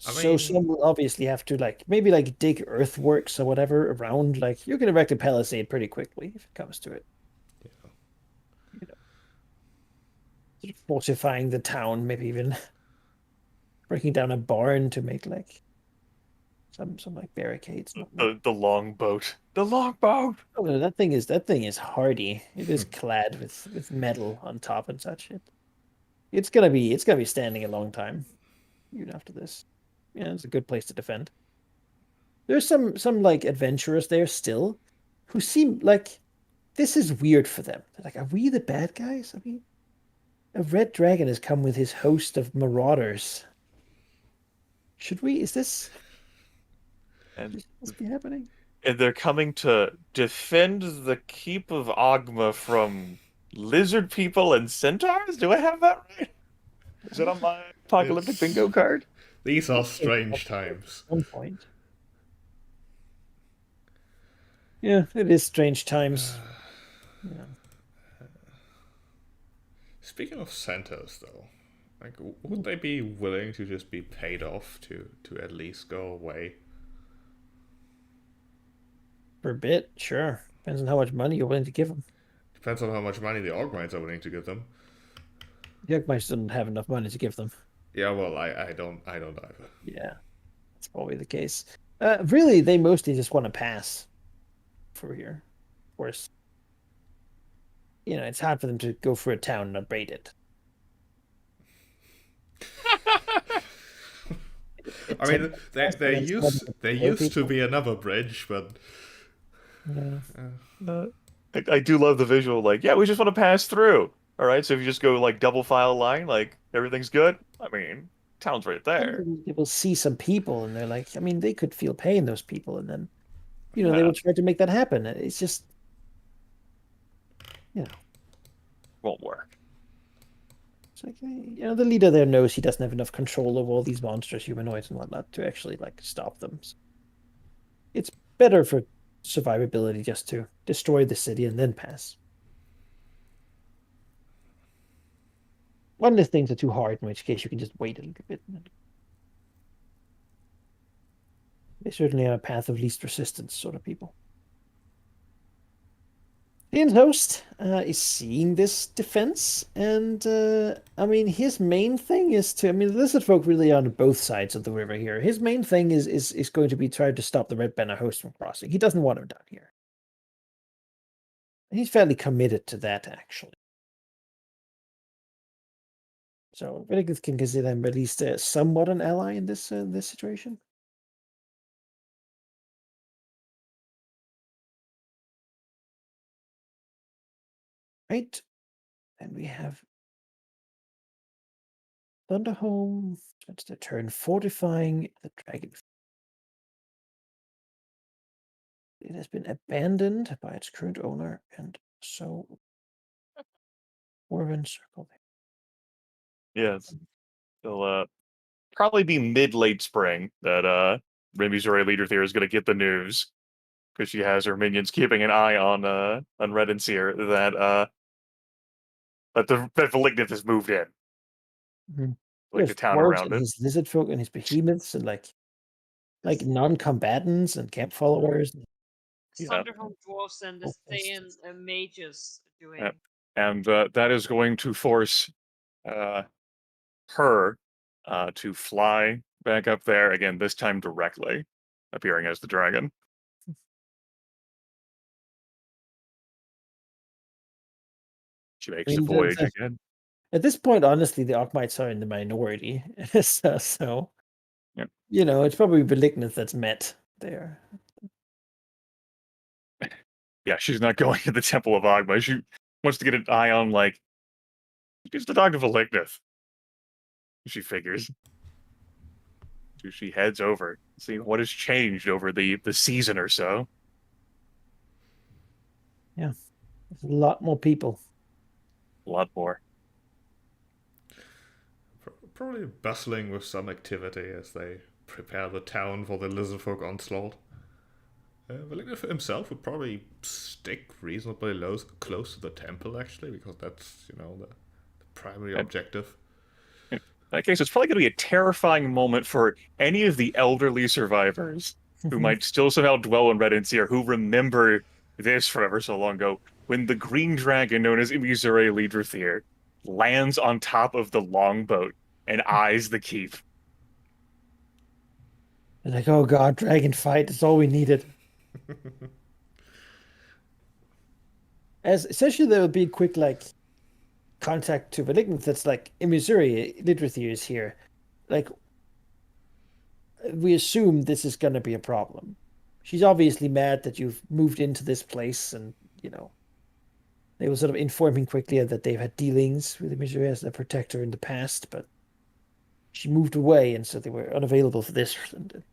I So mean- some will obviously have to maybe dig earthworks or whatever around. Like you can erect a palisade pretty quickly if it comes to it. yeah. You know, sort of fortifying the town, maybe even breaking down a barn to make some barricades. The longboat. The longboat. Oh no, that thing is hardy. It is clad with metal on top and such. It's gonna be standing a long time, even after this. Yeah, it's a good place to defend. There's some adventurers there still, who seem like this is weird for them. They're like, are we the bad guys? I mean, a red dragon has come with his host of marauders. Should we? Is this? And Is this be happening? they're coming to defend the keep of Ogma from lizard people and centaurs? Do I have that right? Is it on my apocalyptic It's- bingo card? These are strange times. At one point. Yeah, it is strange times. Yeah. Speaking of centers, though, like, would they be willing to just be paid off to at least go away? For a bit, sure. Depends on how much money you're willing to give them. Depends on how much money the Orgmites are willing to give them. The Yogmites don't have enough money to give them. Yeah, well, I don't either. Yeah, that's probably the case. Really, they mostly just want to pass for here. Of course, it's hard for them to go for a town and not raid it. I mean, there used to be another bridge, but I do love the visual. Like, yeah, we just want to pass through. All right, so if you just go double file line, everything's good. I mean, town's right there. People see some people and they're like, I mean, they could feel pain, those people, and then, they Yeah. will try to make that happen. It's just, Won't work. it's like, the leader there knows he doesn't have enough control over all these monstrous humanoids and whatnot to actually stop them. So it's better for survivability just to destroy the city and then pass. Unless things are too hard, in which case you can just wait a little bit. They certainly are a path of least resistance sort of people. The end host is seeing this defense, and I mean, his main thing is to. I mean, the lizard folk really are on both sides of the river here. His main thing is going to be trying to stop the Red Banner host from crossing. He doesn't want him down here. And he's fairly committed to that, actually. So, Venegas can consider him at least somewhat an ally in this situation. Right. And we have Thunderhome. That's the turn fortifying the dragon. It has been abandoned by its current owner, and so Warren Circle. Yes. It'll probably be mid-late spring that Missouri Leader Theory is going to get the news because she has her minions keeping an eye on Red and Seer that Malignant has moved in. Mhm. Like the There's town dwarves around and it. his lizard folk and his behemoths and like non-combatants and camp followers. Yeah. Thunderhome dwarfs and the Outposts. Thayan mages doing. Yeah. And that is going to force her to fly back up there again, this time directly, appearing as the dragon. She makes a mean, voyage again. At this point, honestly, the Ockmites are in the minority. so Yep. it's probably Malignant that's met there. Yeah, she's not going to the Temple of Agma. She wants to get an eye on, like, she's the dog of Malignant. She figures. So she heads over, see what has changed over the season or so. Yeah. There's a lot more people. A lot more. Probably bustling with some activity as they prepare the town for the lizardfolk onslaught. Malignant himself would probably stick reasonably close to the temple, actually, because that's, the primary objective. In that case, it's probably going to be a terrifying moment for any of the elderly survivors who might still somehow dwell in Red and Seer, who remember this from ever so long ago, when the green dragon known as Imisure Lidrathier lands on top of the longboat and eyes the keep. They're like, oh god, dragon fight is all we needed. As essentially there would be a quick contact to Malignant that's like, in Missouri, Lidrathier is here. Like, we assume this is going to be a problem. She's obviously mad that you've moved into this place, and they will sort of inform him quickly that they've had dealings with Missouri as their protector in the past, but she moved away, and so they were unavailable for this. And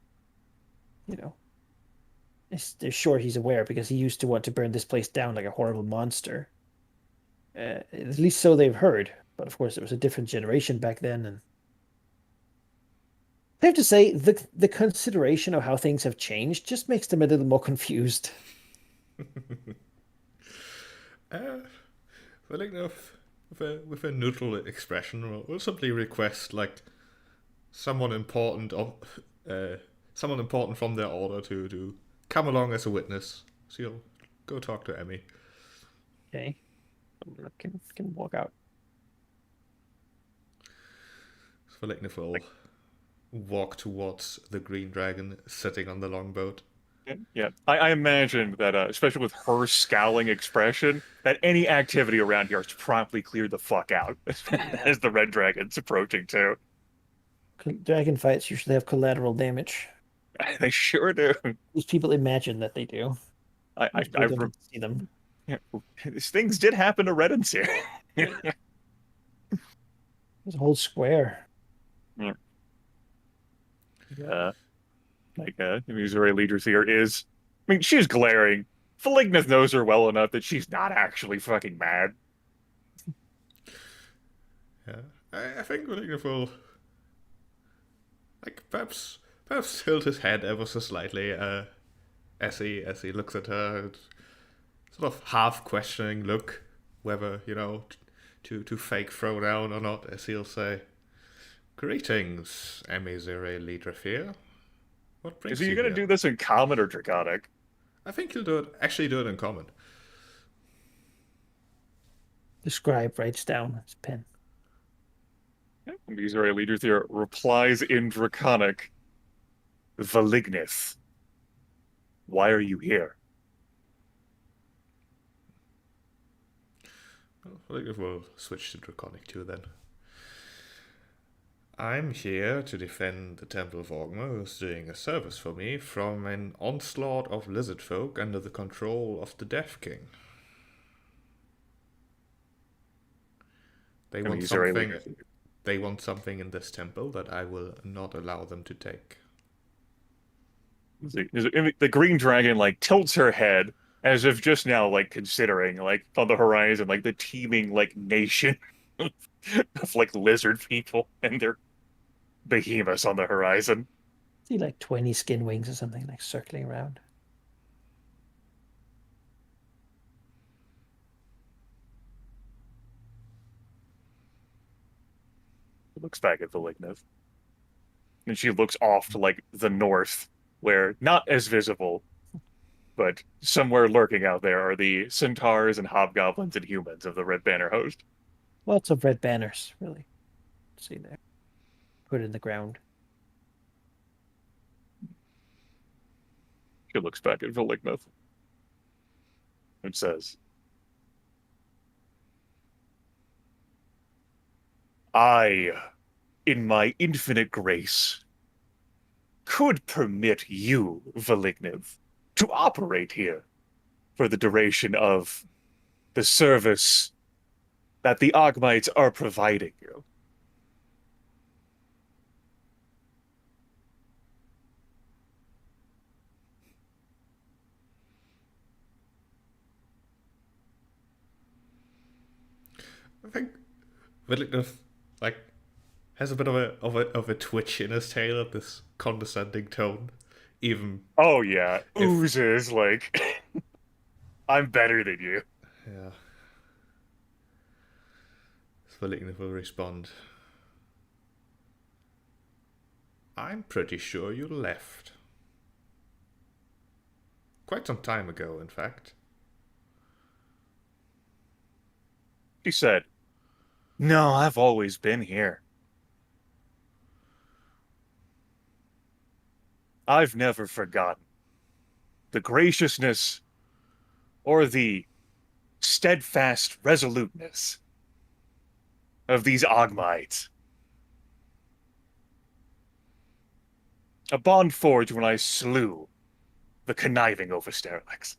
they're sure he's aware because he used to want to burn this place down like a horrible monster. At least so they've heard. But of course, it was a different generation back then, and I have to say the consideration of how things have changed just makes them a little more confused. Malignant with a neutral expression will simply request someone important from their order to come along as a witness. So you'll go talk to Emmy. Okay, can walk out. So Malignant will walk towards the green dragon sitting on the longboat. Yeah, I imagine that, especially with her scowling expression, that any activity around here is promptly cleared the fuck out as the red dragon's approaching too. Dragon fights usually have collateral damage. They sure do. These people imagine that they do. I Don't get to see them. Yeah, these things did happen to Red and Seer. There's a whole square. Yeah. Missouri Leader Seer is. I mean, she's glaring. Malignant knows her well enough that she's not actually fucking mad. Yeah, I think Malignant will perhaps tilt his head ever so slightly as he looks at her, sort of half questioning look whether to fake throwdown or not, as he'll say, "Greetings, Emizure Lidrafir. What brings Is he you going to here?" do this in common or draconic? I think he'll actually do it in common. The scribe writes down his pen. Missouri Leader Seer replies in draconic, "Valignith, why are you here?" I think we'll switch to Draconic too then. I'm here to defend the Temple of Orgma, who's doing a service for me, from an onslaught of lizard folk under the control of the Death King. They I mean, want he's already something. leaving. They want something in this temple that I will not allow them to take. The green dragon like tilts her head as if just now like considering like on the horizon like the teeming like nation of like lizard people and their behemoths on the horizon. See like 20 skin wings or something like circling around. Looks back at Valignith. And she looks off to like the north, where not as visible, but somewhere lurking out there are the centaurs and hobgoblins and humans of the Red Banner host. Lots of red banners, really. See there. Put in the ground. She looks back at Valignith and says, I, in my infinite grace, could permit you, Valignith, to operate here for the duration of the service that the Ogmites are providing you. I think Villignus like has a bit of a twitch in his tail at this condescending tone. Even Oh yeah, if oozes like I'm better than you. yeah, Villignus will respond. I'm pretty sure you left. Quite some time ago, in fact. She said, no, I've always been here. I've never forgotten the graciousness or the steadfast resoluteness of these Ogmites. A bond forged when I slew the conniving Oversterlix.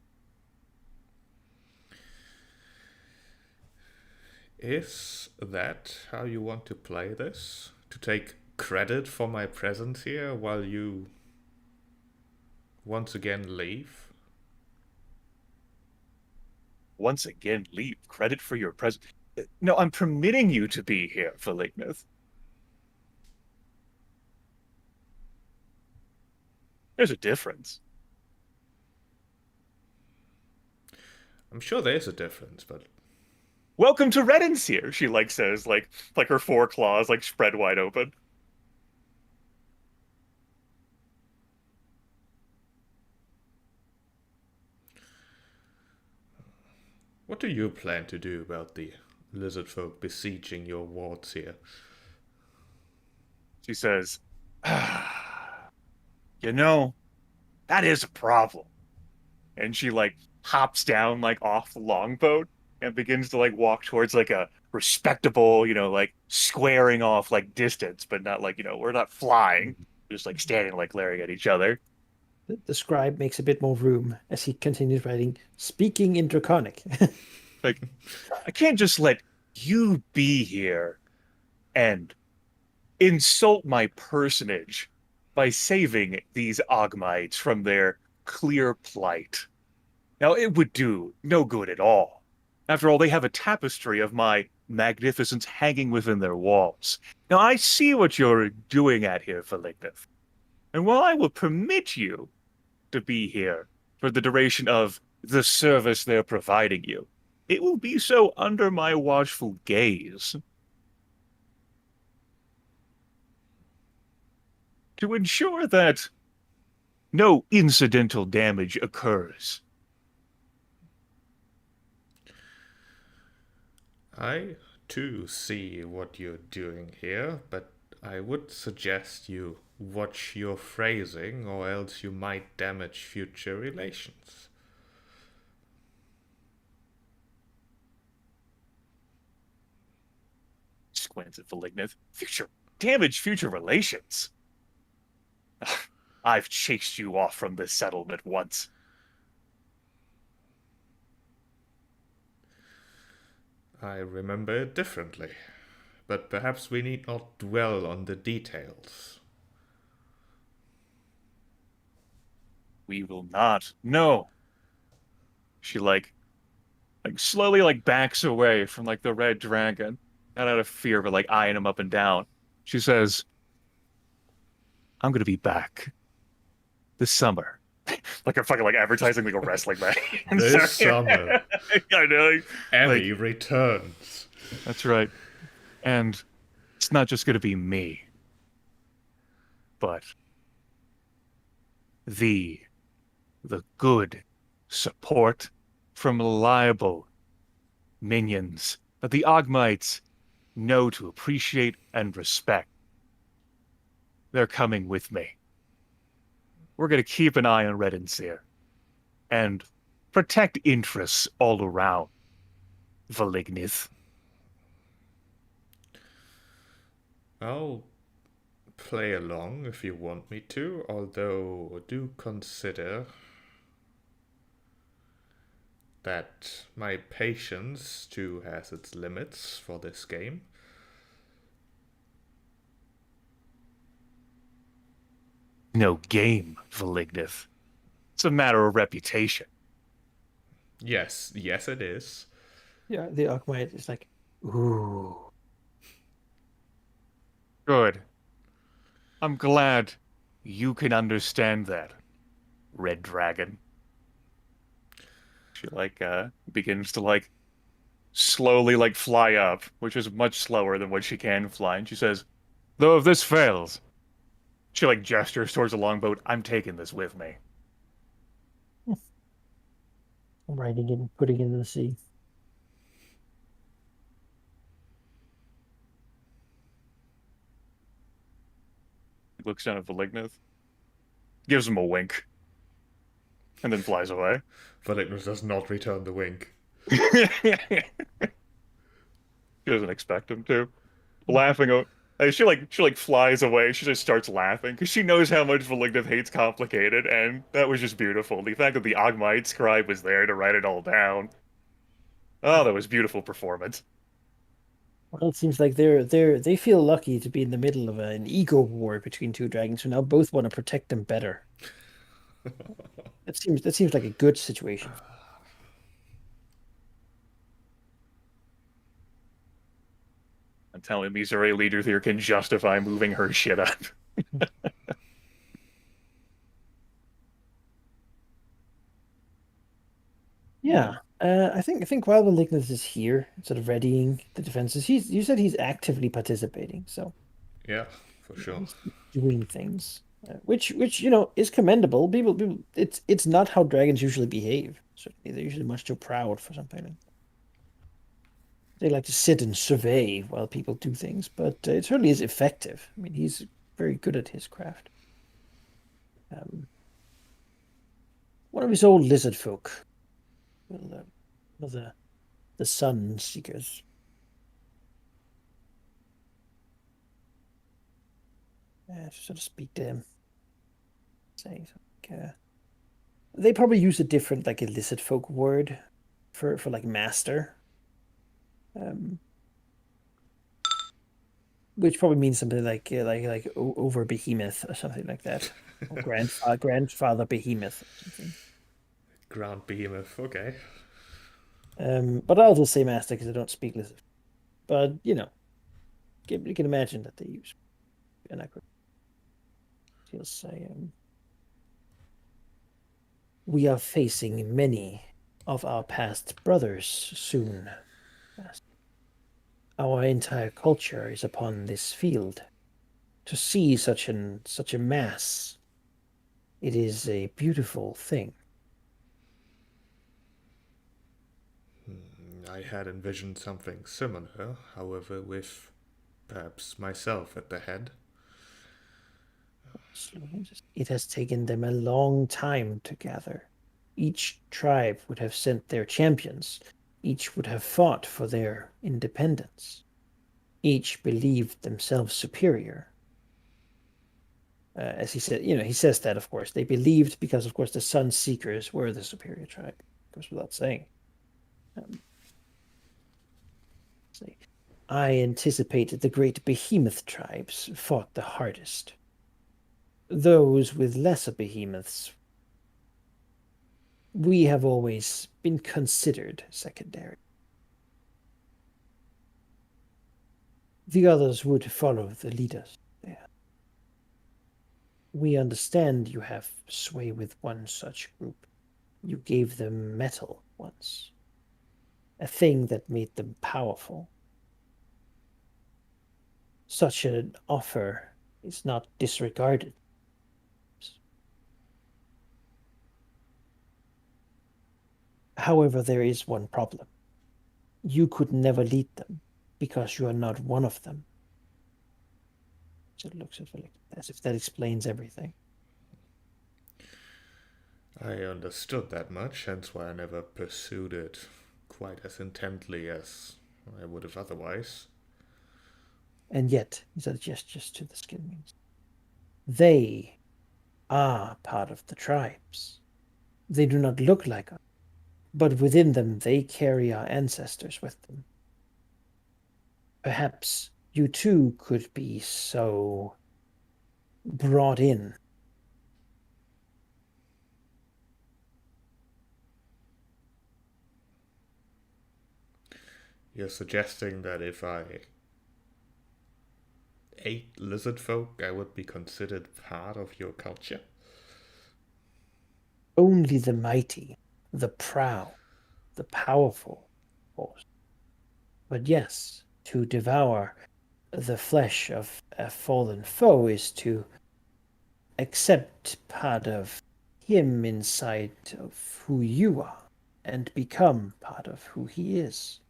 Is that how you want to play this? To take credit for my presence here while you once again leave? Once again, leave credit for your presence. No, I'm permitting you to be here, Valignith. There's a difference. I'm sure there's a difference, but Welcome to Redensere, she like says, like her four claws like spread wide open. what do you plan to do about the lizard folk besieging your wards here? She says, ah, you know, that is a problem. And she like hops down like off the longboat and begins to like walk towards like a respectable, like squaring off like distance, but not like, we're not flying, just like standing like glaring at each other. The scribe makes a bit more room as he continues writing, speaking in Draconic. Like, I can't just let you be here and insult my personage by saving these Ogmites from their clear plight. Now, it would do no good at all. After all, they have a tapestry of my magnificence hanging within their walls. Now, I see what you're doing at here, Valignith. And while I will permit you to be here for the duration of the service they're providing you, it will be so under my watchful gaze. To ensure that no incidental damage occurs. I too see what you're doing here, but I would suggest you watch your phrasing, or else you might damage future relations. Squints at Valignith. Damage future relations. I've chased you off from this settlement once. I remember it differently. but perhaps we need not dwell on the details. We will not. No. She slowly backs away from the red dragon, not out of fear, but eyeing him up and down. She says, "I'm gonna be back this summer." Like a fucking advertising a wrestling match. This summer, I know. Emmy returns. That's right. And it's not just gonna be me, but the good support from reliable minions that the Ogmites know to appreciate and respect. They're coming with me. We're going to keep an eye on Red and Seer and protect interests all around Valignith. I'll play along if you want me to, although do consider that my patience too has its limits for this game. No game, Valignith. It's a matter of reputation. Yes, it is. Yeah, the Arkmite is like, ooh. Good. I'm glad you can understand that, Red Dragon. She begins to slowly fly up, which is much slower than what she can fly, and she says, "Though if this fails," she gestures towards the longboat, "I'm taking this with me." I'm writing it and putting it in the sea. Looks down at Valignith, gives him a wink, and then flies away. Valignus does not return the wink. She doesn't expect him to. Laughing, she flies away. She just starts laughing because she knows how much Valignith hates complicated, and that was just beautiful. The fact that the Ogmite scribe was there to write it all down. Oh, that was beautiful performance. Well, it seems like they feel lucky to be in the middle of an ego war between two dragons who now both want to protect them better. That seems like a good situation. I'm telling me, Missouri leader here can justify moving her shit up. Yeah. I think while Malignus is here, sort of readying the defenses, you said he's actively participating, so Yeah, for sure. he's doing things, which is commendable. People, it's not how dragons usually behave. Certainly, they're usually much too proud for something. They like to sit and survey while people do things, but it certainly is effective. I mean, he's very good at his craft. One of his old lizard folk. One of the sun seekers. To sort of speak to him. Say they probably use a different a lizard folk word for master. Which probably means something like over behemoth or something like that. Or grandfather behemoth or something. Ground behemoth, okay. But I'll just say master because I don't speak lizard. But you can imagine that they use anachronism. He'll say, "We are facing many of our past brothers soon. Our entire culture is upon this field. To see such a mass, it is a beautiful thing." I had envisioned something similar, however, with perhaps myself at the head. It has taken them a long time to gather. Each tribe would have sent their champions. Each would have fought for their independence. Each believed themselves superior. As he said, he says that, of course, they believed because, of course, the Sun Seekers were the superior tribe. Goes without saying. I anticipate the great behemoth tribes fought the hardest. Those with lesser behemoths, we have always been considered secondary. The others would follow the leaders there. We understand you have sway with one such group. You gave them metal once, a thing that made them powerful. Such an offer is not disregarded. However, there is one problem. You could never lead them, because you are not one of them. So it looks as if that explains everything. I understood that much, hence why I never pursued it quite as intently as I would have otherwise. And yet, these are gestures to the Skilmings. They are part of the tribes. They do not look like us, but within them they carry our ancestors with them. Perhaps you too could be so brought in. You're suggesting that if I ate lizard folk, I would be considered part of your culture? Only the mighty, the proud, the powerful, of course. But yes, to devour the flesh of a fallen foe is to accept part of him inside of who you are and become part of who he is.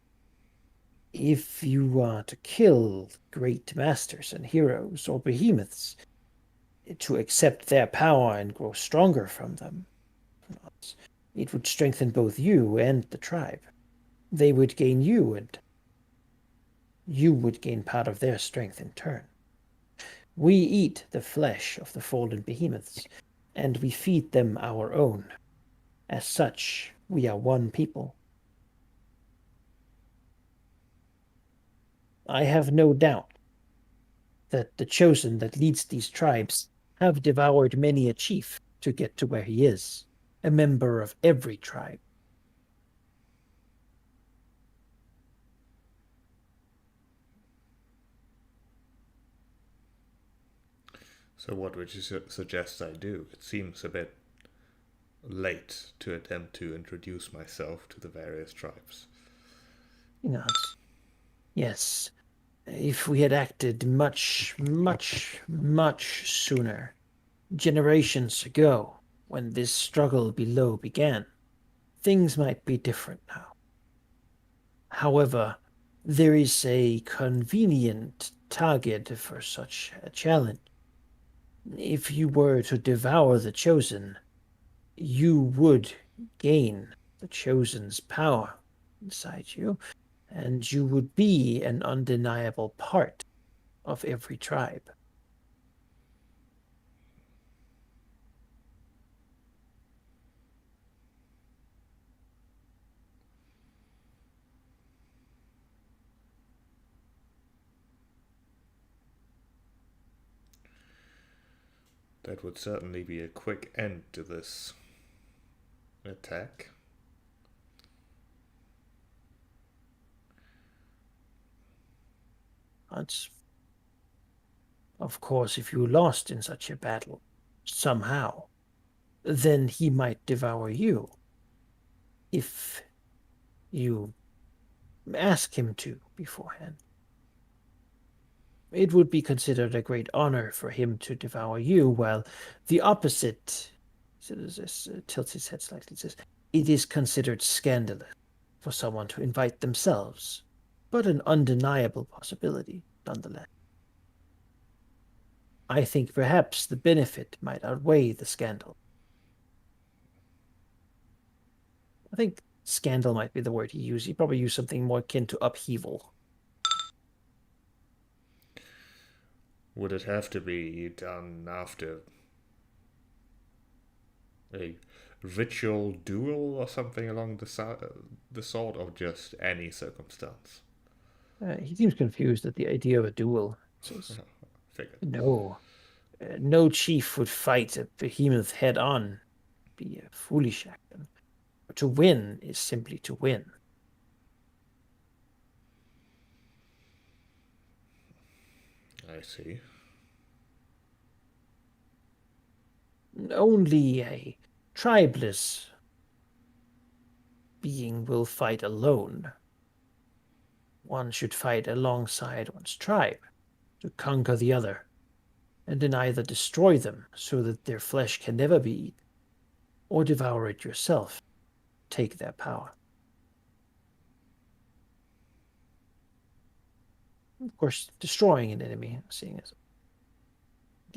If you are to kill great masters and heroes or behemoths, to accept their power and grow stronger from them, it would strengthen both you and the tribe. They would gain you, and you would gain part of their strength in turn. We eat the flesh of the fallen behemoths, and we feed them our own. As such, we are one people. I have no doubt that the chosen that leads these tribes have devoured many a chief to get to where he is, a member of every tribe. So what would you suggest I do? It seems a bit late to attempt to introduce myself to the various tribes. He nods. Yes, if we had acted much, much, much sooner, generations ago, when this struggle below began, things might be different now. However, there is a convenient target for such a challenge. If you were to devour the Chosen, you would gain the Chosen's power inside you, and you would be an undeniable part of every tribe. That would certainly be a quick end to this attack. But, of course, if you lost in such a battle, somehow, then he might devour you. If you ask him to beforehand. It would be considered a great honor for him to devour you, while the opposite, tilts his head slightly, says, it is considered scandalous for someone to invite themselves, but an undeniable possibility, nonetheless. I think perhaps the benefit might outweigh the scandal. I think scandal might be the word he used. He probably used something more akin to upheaval. Would it have to be done after a ritual duel or something along the sort, or just any circumstance? He seems confused at the idea of a duel. Says, Figured. no, no chief would fight a behemoth head on. Be a foolish action. To win is simply to win. I see. Only a tribeless being will fight alone. One should fight alongside one's tribe to conquer the other, and then either destroy them so that their flesh can never be eaten, or devour it yourself, take their power. Of course, destroying an enemy, seeing as a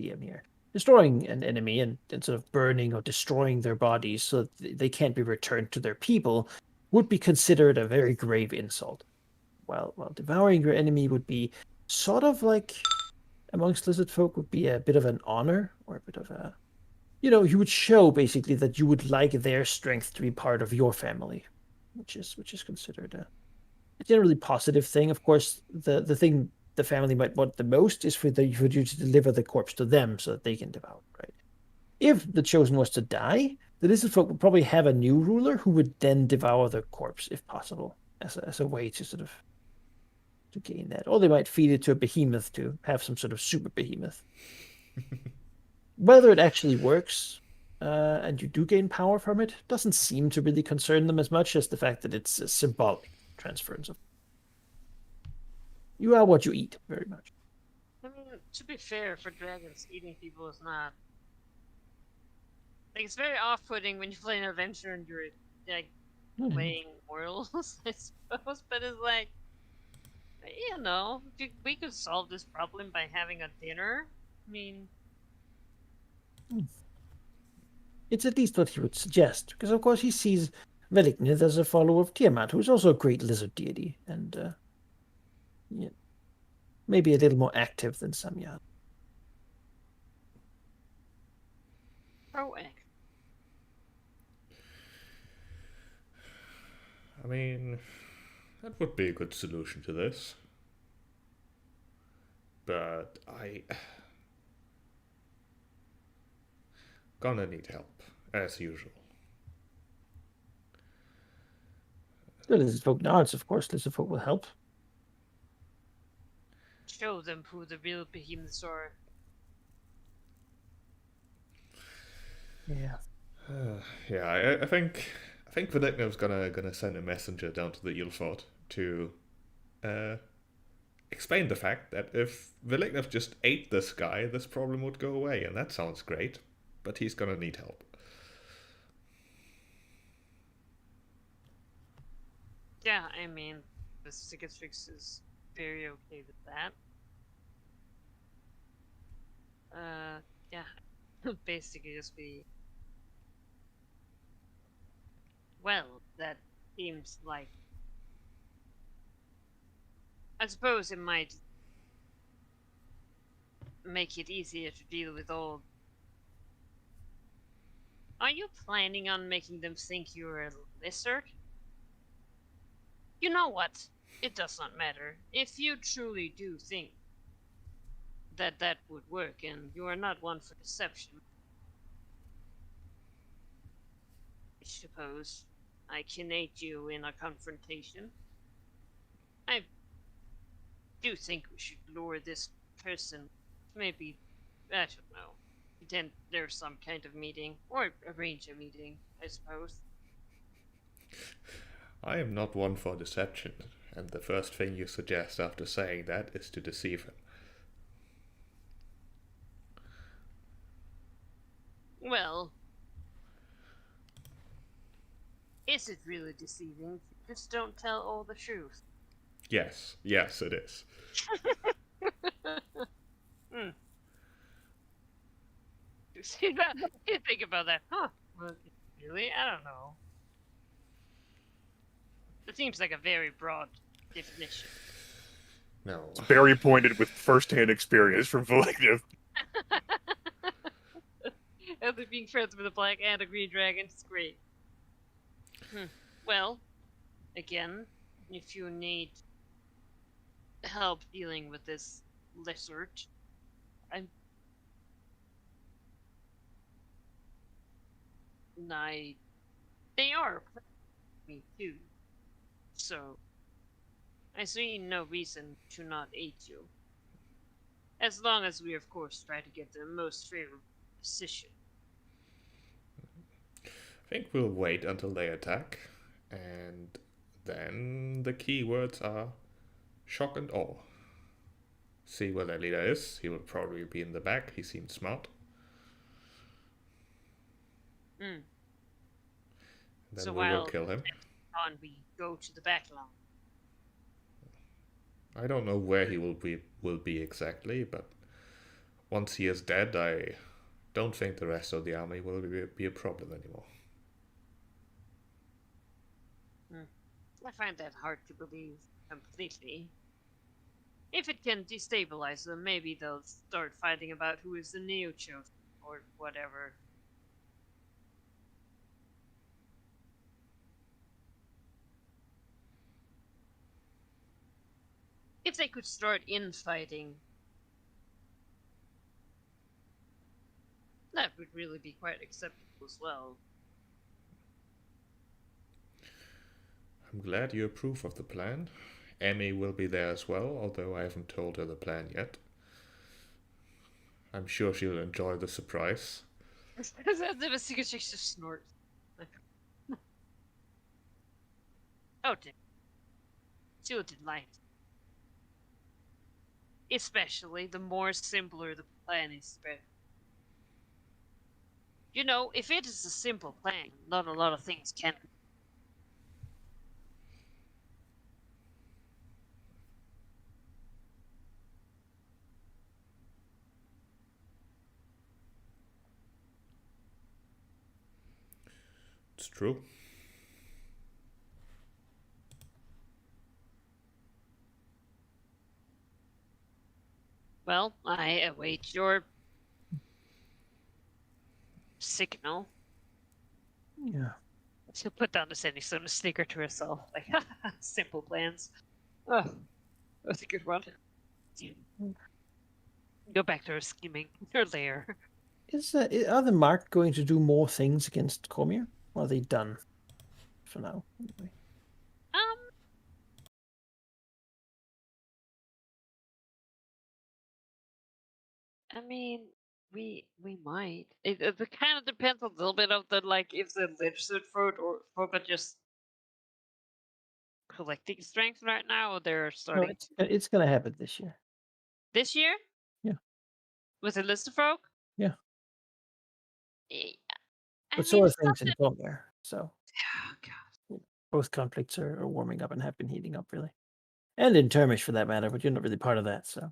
DM here, destroying an enemy and sort of burning or destroying their bodies so that they can't be returned to their people would be considered a very grave insult. While devouring your enemy would be sort of like, amongst lizard folk, would be a bit of an honor, or a bit of a, you would show basically that you would like their strength to be part of your family, which is considered a generally positive thing. Of course, the thing the family might want the most is for you to deliver the corpse to them so that they can devour it, right? If the chosen was to die, the lizard folk would probably have a new ruler who would then devour the corpse if possible, as a way to sort of to gain that. Or they might feed it to a behemoth to have some sort of super behemoth. Whether it actually works and you do gain power from it doesn't seem to really concern them as much as the fact that it's a symbolic transference of. You are what you eat, very much. I mean, to be fair, for dragons, eating people is not. Like, it's very off-putting when you play an adventure and you're, like, playing morals, I suppose, but it's like, we could solve this problem by having a dinner. I mean, it's at least what he would suggest, because of course he sees Veliknith as a follower of Tiamat, who is also a great lizard deity, and maybe a little more active than Samyad. proactive. I mean, that would be a good solution to this. But gonna need help, as usual. The lizard folk nods, of course. Lizard folk will help. Show them who the real behemoths are. Yeah. Yeah, I think Veliknov's gonna send a messenger down to the Eelfort to explain the fact that if Veliknov just ate this guy, this problem would go away, and that sounds great, but he's gonna need help. Yeah, I mean, the cicatrix is very okay with that. Yeah. Basically just be... Well, that seems like... I suppose it might make it easier to deal with all... Are you planning on making them think you're a lizard? You know what? It does not matter. If you truly do think that would work, and you are not one for deception, I suppose I can aid you in a confrontation. I do think we should lure this person. Maybe, I don't know, pretend there's some kind of meeting, or arrange a meeting, I suppose. I am not one for deception, and the first thing you suggest after saying that is to deceive him. Well, is it really deceiving? Just don't tell all the truth. Yes, it is. You think about that, huh? Well, really? I don't know. It seems like a very broad definition. No. It's very pointed with first-hand experience from Veliknov. After being friends with a black and a green dragon, it's great. Well, again, if you need help dealing with this lizard. I'm I they are me too. So I see no reason to not aid you. As long as we of course try to get the most favorable position. I think we'll wait until they attack, and then the keywords are shock and awe. See where their leader is. He will probably be in the back. He seems smart. Mm. Then So we will while kill him. on we go to the back line. I don't know where he will be exactly, but once he is dead, I don't think the rest of the army will be a problem anymore. I find that hard to believe completely. If it can destabilize them, maybe they'll start fighting about who is the Neo Chosen or whatever. If they could start infighting, that would really be quite acceptable as well. I'm glad you approve of the plan. Emmy will be there as well, although I haven't told her the plan yet. I'm sure she'll enjoy the surprise. The secret just snort. Oh, dear. She would delight. Especially the more simpler the plan is, better. You know, if it is a simple plan, not a lot of things can. It's true. Well, I await your signal. Yeah. She'll put down the sending stone and snicker to herself. Like, simple plans. Oh, that's a good one. Go back to her scheming, her lair. Are the Mark going to do more things against Cormier? Or are they done for now? Anyway. I mean, we might. It kind of depends a little bit of the like if the legislative vote or folk are just collecting strength right now, or they're No, starting it's going to happen this year. this year. Yeah. With the list of folk. Yeah. I But mean, so are it's not things in Cormier. So Oh god. both conflicts are warming up and have been heating up, really. And in Termish, for that matter, but you're not really part of that, so.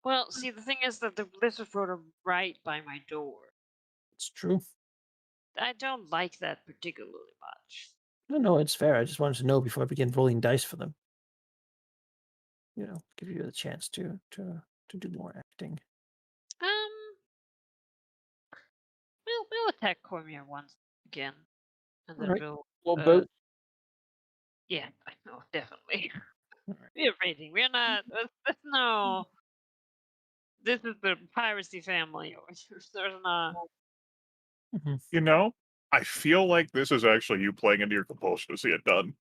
Well, see, the thing is that the lizard folk are right by my door. It's true. I don't like that particularly much. No, it's fair. I just wanted to know before I begin rolling dice for them. You know, give you the chance to do more acting. We'll attack Cormier once again, and then Alright. we'll. Well, boat. Yeah, I know, definitely. Alright. We're raiding. We're not. That's no. This is the piracy family. There's not. Mhm. You know, I feel like this is actually you playing into your compulsion to see it done.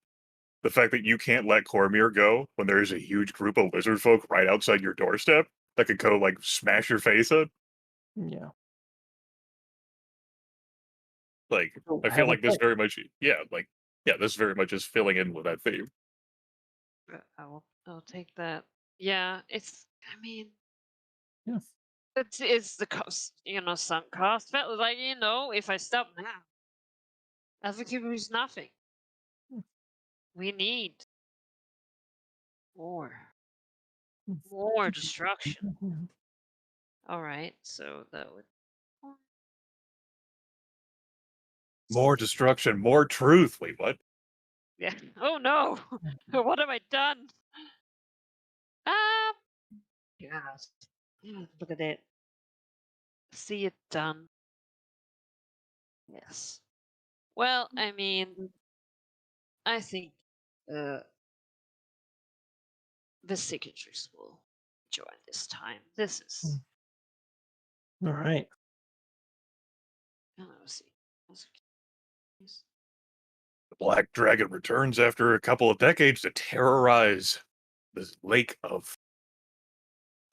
The fact that you can't let Cormier go when there is a huge group of lizard folk right outside your doorstep that could go like smash your face in. Yeah. Like, So I have feel a like this fight. very much, this very much is filling in with that theme. I'll take that. Yeah, it's. I mean, Yeah. it's the cost. Sunk cost. But like if I stop now, Advocate is nothing. Hmm. We need more Hmm. destruction. Mhm. All right, so that would. More destruction, more truth. Wait, what? Yeah. Oh no! What have I done? Ah, gosh. Look at it. See it done. Yes. Well, I mean, I think uh, the signatures will join this time. This is. All right. Let's see. The Black Dragon returns after a couple of decades to terrorize this lake of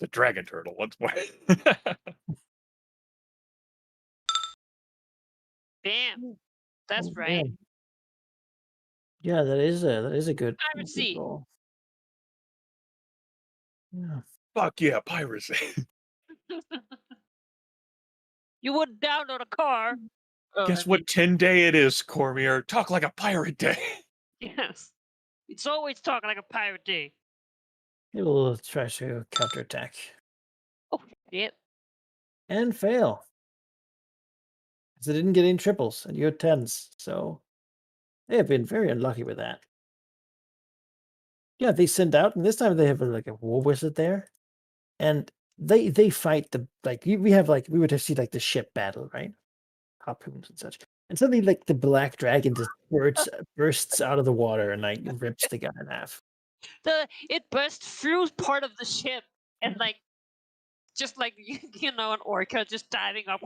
the dragon turtle once more. Bam. That's Oh, right. man. Yeah, that is a good Piracy. roll. Yeah. Fuck yeah, piracy. You wouldn't download a car. Oh, Guess what 10 day it is, Cormier? Talk like a pirate day. Yes. It's always talking like a pirate day. It will try to counterattack Oh, shit. and fail. Because they didn't get any triples, and you had tens, so they have been very unlucky with that. Yeah, they send out, and this time they have like a war wizard there, and they fight the we have we would have seen like the ship battle, right? Harpoons and such. And suddenly like the black dragon just bursts out of the water and like rips the guy in half. It burst through part of the ship and just like an orca just diving up.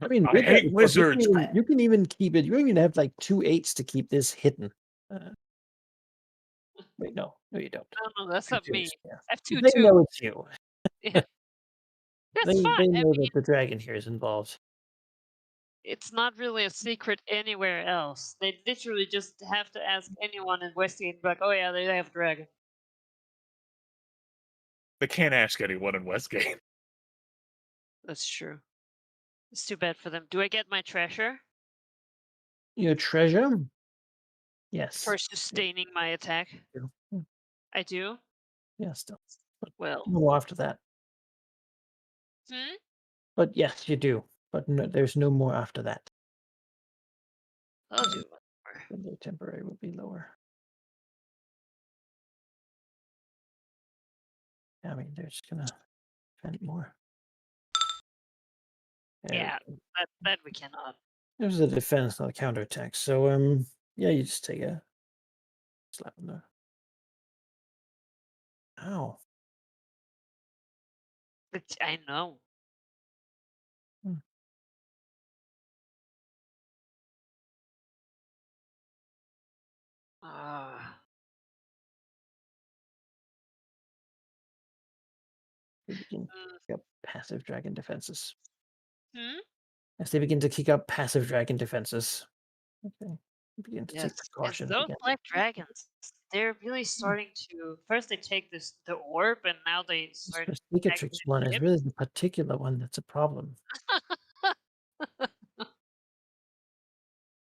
I mean, I with that hate report, wizards. You can even keep it. You even have like 2 8s to keep this hidden. Wait, no, you don't. No, that's not me. Yeah. I have two They two. know it's you. Yeah. That's They fine. know that the dragon here is involved. It's not really a secret anywhere else. They literally just have to ask anyone in Westgate, like, oh yeah, they have a dragon. They can't ask anyone in Westgate. That's true. It's too bad for them. Do I get my treasure Your treasure? Yes. for sustaining my attack? Yeah, I do. still. Well, No after that. hmm? But yes, you do. But no, there's no more after that. I'll do one more. Then the temporary will be lower. I mean, they're just gonna defend more. There we Yeah, go. that we cannot. There's a defense, not a counterattack. So yeah, you just take a slap on there. Ow. But I know. Hmm. Ah. They begin to kick up passive dragon defenses. Hmm? As they begin to kick up passive dragon defenses. Okay. Begin to Yes. take And precautions those again. black dragons, they're really starting to. First, they take the orb, and now they start. This Cicatrix one is really the particular one that's a problem.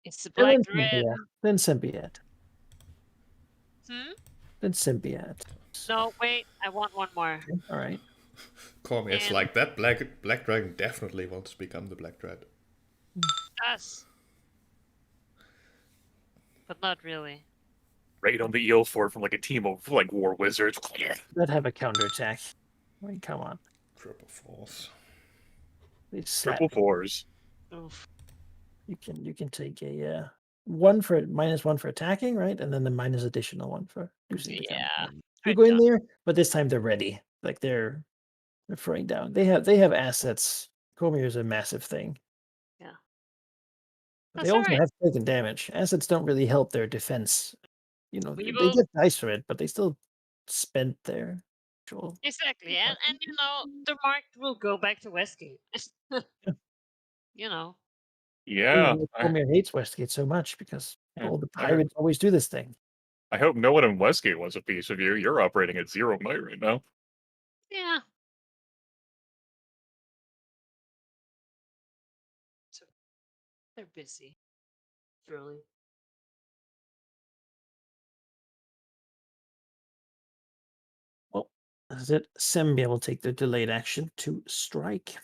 It's the black Then dread. Symbiad. Then Symbiad. Hmm? Then Symbiad. No, wait. I want one more. Okay, all right. Cormier, it's And- like that black dragon definitely wants to become the Black Dread. Us. But not really. Raid on the eel fort from like a team of like war wizards. That have a counterattack. I mean, come on. Triple force. They slap. Triple fours. Oof. You can take a -1 for attacking, right? And then the minus additional one for using the Yeah. counter. Right You go in down. there, but this time they're ready. Like they're throwing down. They have assets. Cormier is a massive thing. Yeah. But That's they also alright. have taken damage. Assets don't really help their defense. We They will- get dice for it, but they still spent their actual. Exactly. And the mark will go back to Westgate. you know. Yeah. Cormier hates Westgate so much because all the I- pirates always do this thing. I hope no one in Westgate wants a piece of you. You're operating at 0 might right now. Yeah. So they're busy. Truly. Well, that's it. Sembia will take the delayed action to strike.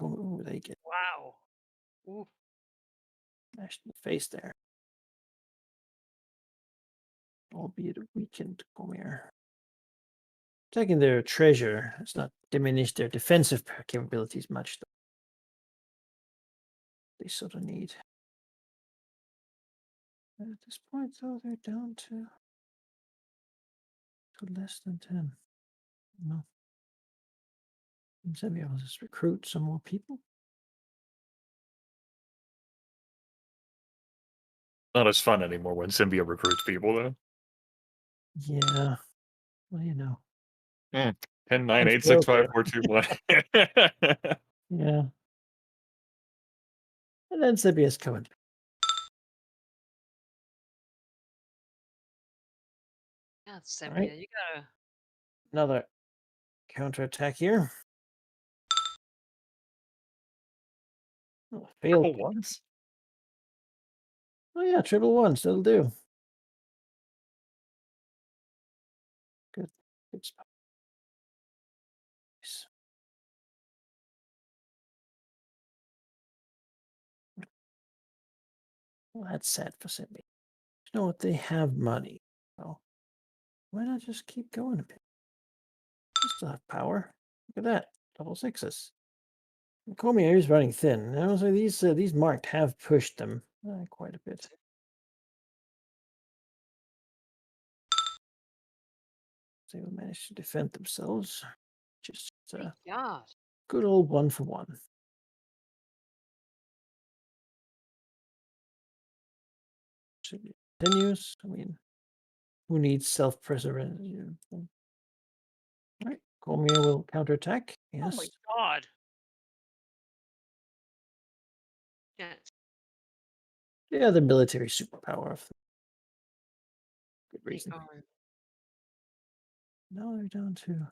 Ooh, they get Wow. Ooh. smashed in the face there. Albeit a weakened Cormier. Taking their treasure has not diminished their defensive capabilities much, though. They sort of need. At this point, though, they're down to less than 10. No. Maybe I'll just recruit some more people. Not as fun anymore when Symbia recruits people, though. Yeah. Well, you know. 10, 9, 8, 6, 5, 4, 2, 1. Yeah. And then Sybia's coming. Yeah, Symbia, Alright. you gotta. Another counterattack here. Oh, failed. Triple ones? Oh yeah, triple ones. That'll do. Good. Good spot. Nice. Well, that's sad for Symbia. You know what? They have money. So why not just keep going a bit? They still have power. Look at that. Double sixes. Cormier is running thin. And also these marked have pushed them quite a bit. They will manage to defend themselves. Just Yeah. good old 1-for-1. Continues. I mean, who needs self-preservation? All right, Cormier will counterattack. Yes. Oh my god. Yes. Yeah, the military superpower of good They reason. are. Now they're down to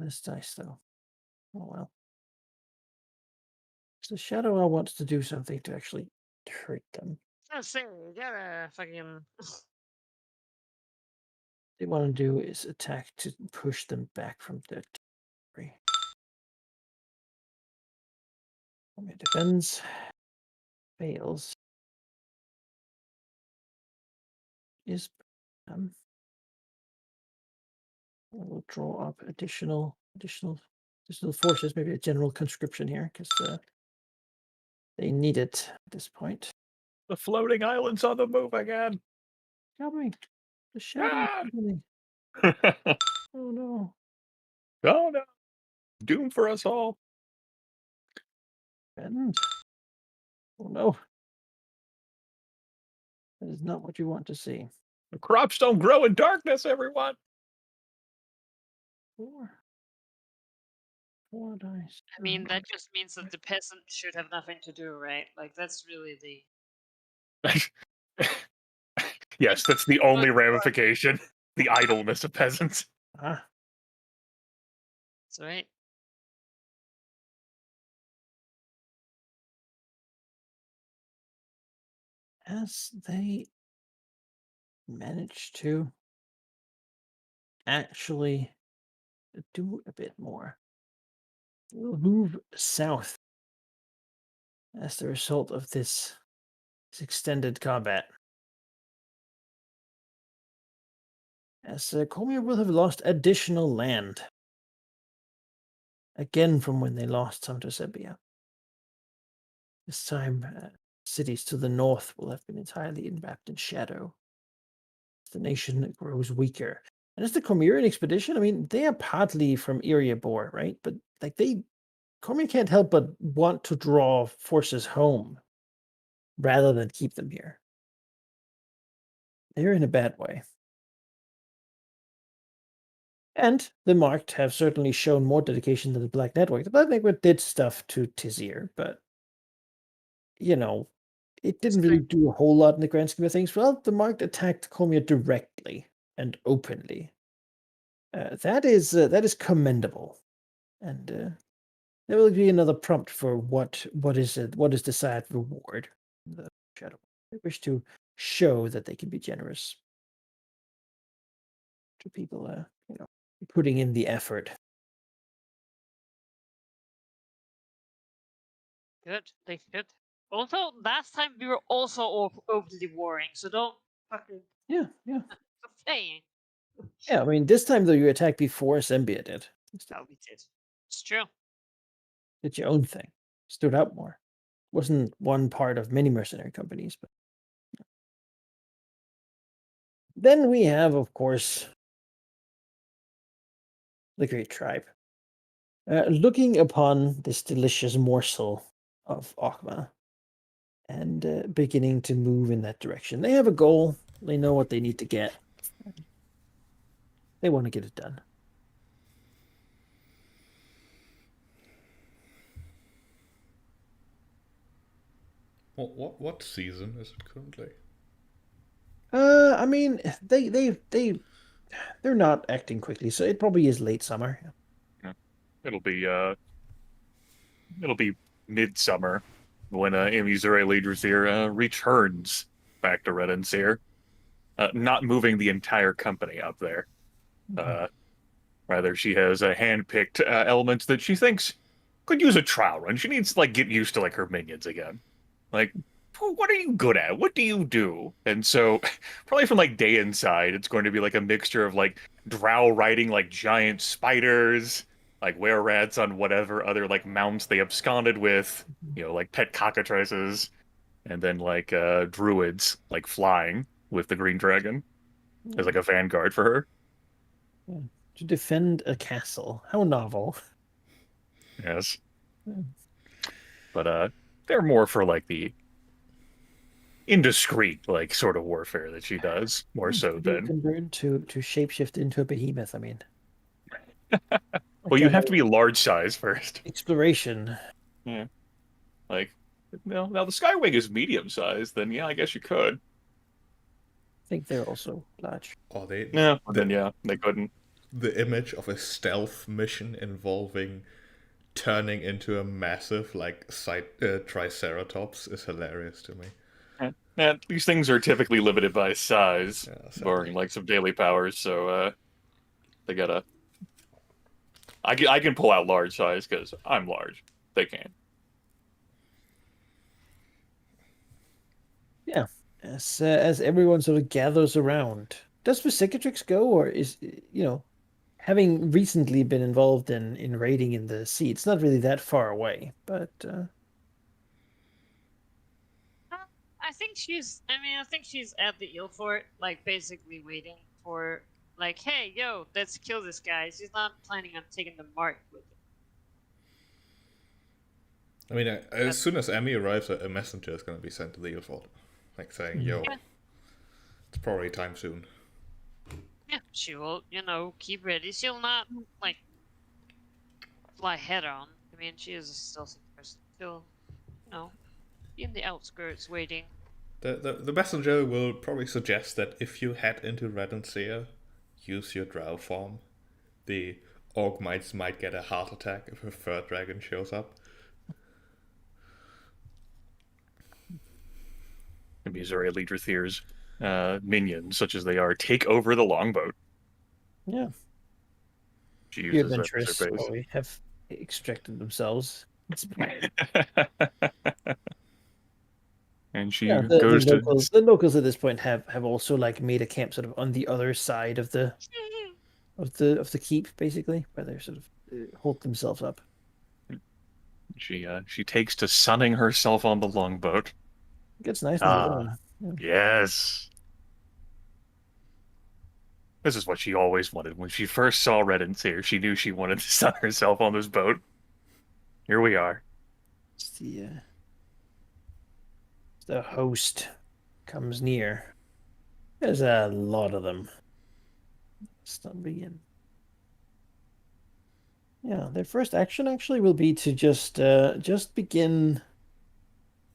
this dice though. Oh well. So Shadow Owl wants to do something to actually hurt them. I was saying, you gotta fucking. They want to do is attack to push them back from their territory. Cormier defends. Fails. Is we'll draw up additional forces, maybe a general conscription here, because they need it at this point. The floating island's on the move again. Coming. The shadow Ah! company. Oh no. Oh no. Doom for us all. And oh no. That is not what you want to see. The crops don't grow in darkness, everyone. 4 dice. I mean, that just means that the peasant should have nothing to do, right? Like, that's really the. Yes, that's the only ramification. The idleness of peasants. Ah, That's right. as they manage to actually do a bit more. We'll move south as the result of this extended combat. As Cormier will have lost additional land. Again from when they lost some to Serbia. This time, cities to the north will have been entirely wrapped in shadow. The nation grows weaker. And as the Cormirian expedition, I mean, they are partly from Iriabor, right? But like Cormier can't help but want to draw forces home rather than keep them here. They're in a bad way. And the Marked have certainly shown more dedication than the Black Network. The Black Network did stuff to Tizir, but you know, it didn't really do a whole lot in the grand scheme of things. Well, the Marked attacked Cormier directly and openly. That is commendable, and there will be another prompt for what is desired reward. The Shadow. They wish to show that they can be generous to people, putting in the effort. Good. They good. Also, last time we were also openly warring, so don't fucking Yeah. stop saying. Yeah, I mean, this time though you attacked before Sembia did. Oh, we did. It's true. Did your own thing. Stood out more. Wasn't one part of many mercenary companies, but then we have, of course, the Great Tribe. Looking upon this delicious morsel of Okma and beginning to move in that direction. They have a goal. They know what they need to get. They want to get it done. What season is it currently? I mean, they're not acting quickly, so it probably is late summer. It'll be midsummer when Emuzure Leadersir returns back to Red and Seer, not moving the entire company up there. Rather, she has hand-picked elements that she thinks could use a trial run. She needs to like get used to like her minions again. Like, what are you good at? What do you do? And so, probably from like day inside, it's going to be like a mixture of like drow riding like giant spiders, like were rats on whatever other like mounts they absconded with, like pet cockatrices, and then like druids like flying with the green dragon as like a vanguard for her. Yeah. To defend a castle. How novel. Yes. Yeah. But they're more for like the indiscreet like sort of warfare that she does, more so You than convert to shapeshift into a behemoth. I mean, well, you have a to be large size first. exploration. Yeah. Like now the Skywing is medium sized, then yeah, I guess you could. I think they're also large. Or they Yeah, the, then yeah, they couldn't. the image of a stealth mission involving turning into a massive like triceratops is hilarious to me. Yeah, these things are typically limited by size, Yeah, barring sadly. like some daily powers, so they gotta I can pull out large size because I'm large. They can't. Yeah, as everyone sort of gathers around. Does Visicatrix go, or is having recently been involved in raiding in the sea? It's not really that far away, but I think she's. I mean, I think she's at the eel fort, like basically waiting for, like, hey, yo, let's kill this guy. She's not planning on taking the mark with him. I mean, as soon as Emmy arrives, a messenger is going to be sent to the Ilford, like saying, "Yo, Yeah. it's probably time soon." Yeah, she will, keep ready. She'll not like fly head on. I mean, she is a stealthy person. She'll, be in the outskirts waiting. The messenger will probably suggest that if you head into Red and Seer, use your drow form. The orc might get a heart attack if a third dragon shows up. Emuzure Leadersir's minions, such as they are, take over the longboat. yeah, She the uses that as adventurous her base. probably have extracted themselves. And she Yeah, goes to the locals at this point have also like made a camp sort of on the other side of the keep, basically, where they sort of hold themselves up. she takes to sunning herself on the longboat. It gets nice and warm. Yeah. Yes. This is what she always wanted. When she first saw Red and Seer, she knew she wanted to sun herself on this boat. Here we are. It's the host comes near. There's a lot of them. Stun begin. Yeah, their first action actually will be to just begin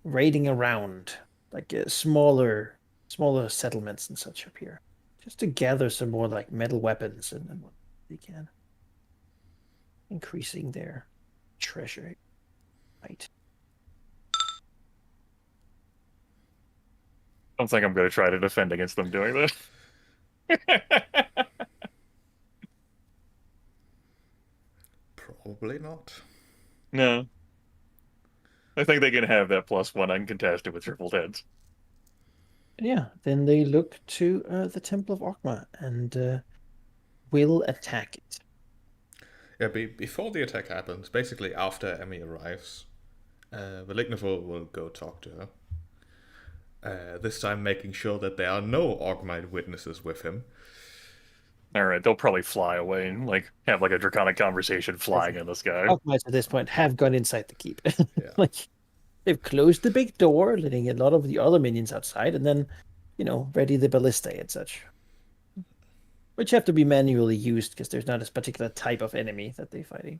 raiding around, like smaller settlements and such up here, just to gather some more like metal weapons and what they can, increasing their treasure. Right. I don't think I'm going to try to defend against them doing this. Probably not. No. I think they can have that +1 uncontested with triple heads. Yeah, then they look to the Temple of Okma and will attack it. Yeah, before the attack happens, basically after Emmy arrives, Malignivore will go talk to her. This time making sure that there are no Augmite witnesses with him. All right, they'll probably fly away and like have like a draconic conversation flying in the sky. Hawkmites at this point have gone inside the keep. Yeah. Like they've closed the big door, letting a lot of the other minions outside, and then, ready the ballistae and such. Which have to be manually used because there's not a particular type of enemy that they're fighting.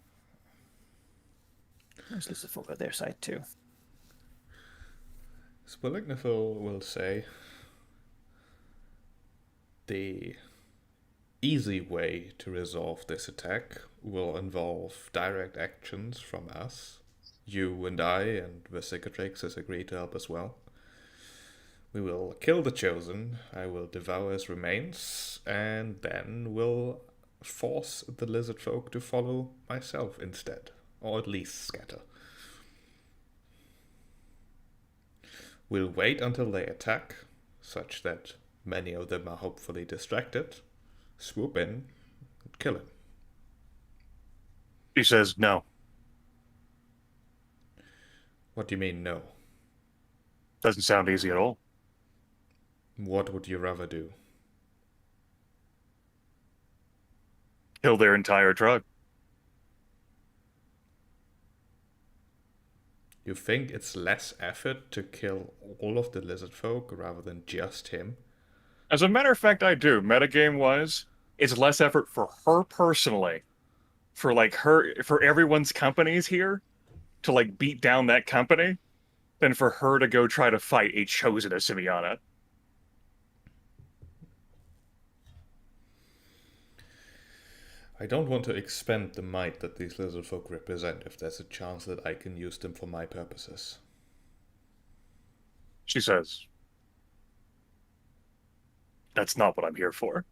There's Lizard folk on their side too. So Malignivore will say the easy way to resolve this attack will involve direct actions from us. You and I and the Cicatrix has agreed to help as well. We will kill the Chosen, I will devour his remains, and then we'll force the lizard folk to follow myself instead, or at least scatter. We'll wait until they attack, such that many of them are hopefully distracted, swoop in, and kill him. He says no. What do you mean, no? Doesn't sound easy at all. What would you rather do? Kill their entire drug. You think it's less effort to kill all of the lizard folk rather than just him? As a matter of fact, I do. Metagame-wise, it's less effort for her personally, for everyone's companies here, to like beat down that company, than for her to go try to fight a chosen Simiana. I don't want to expend the might that these lizard folk represent if there's a chance that I can use them for my purposes. She says, that's not what I'm here for.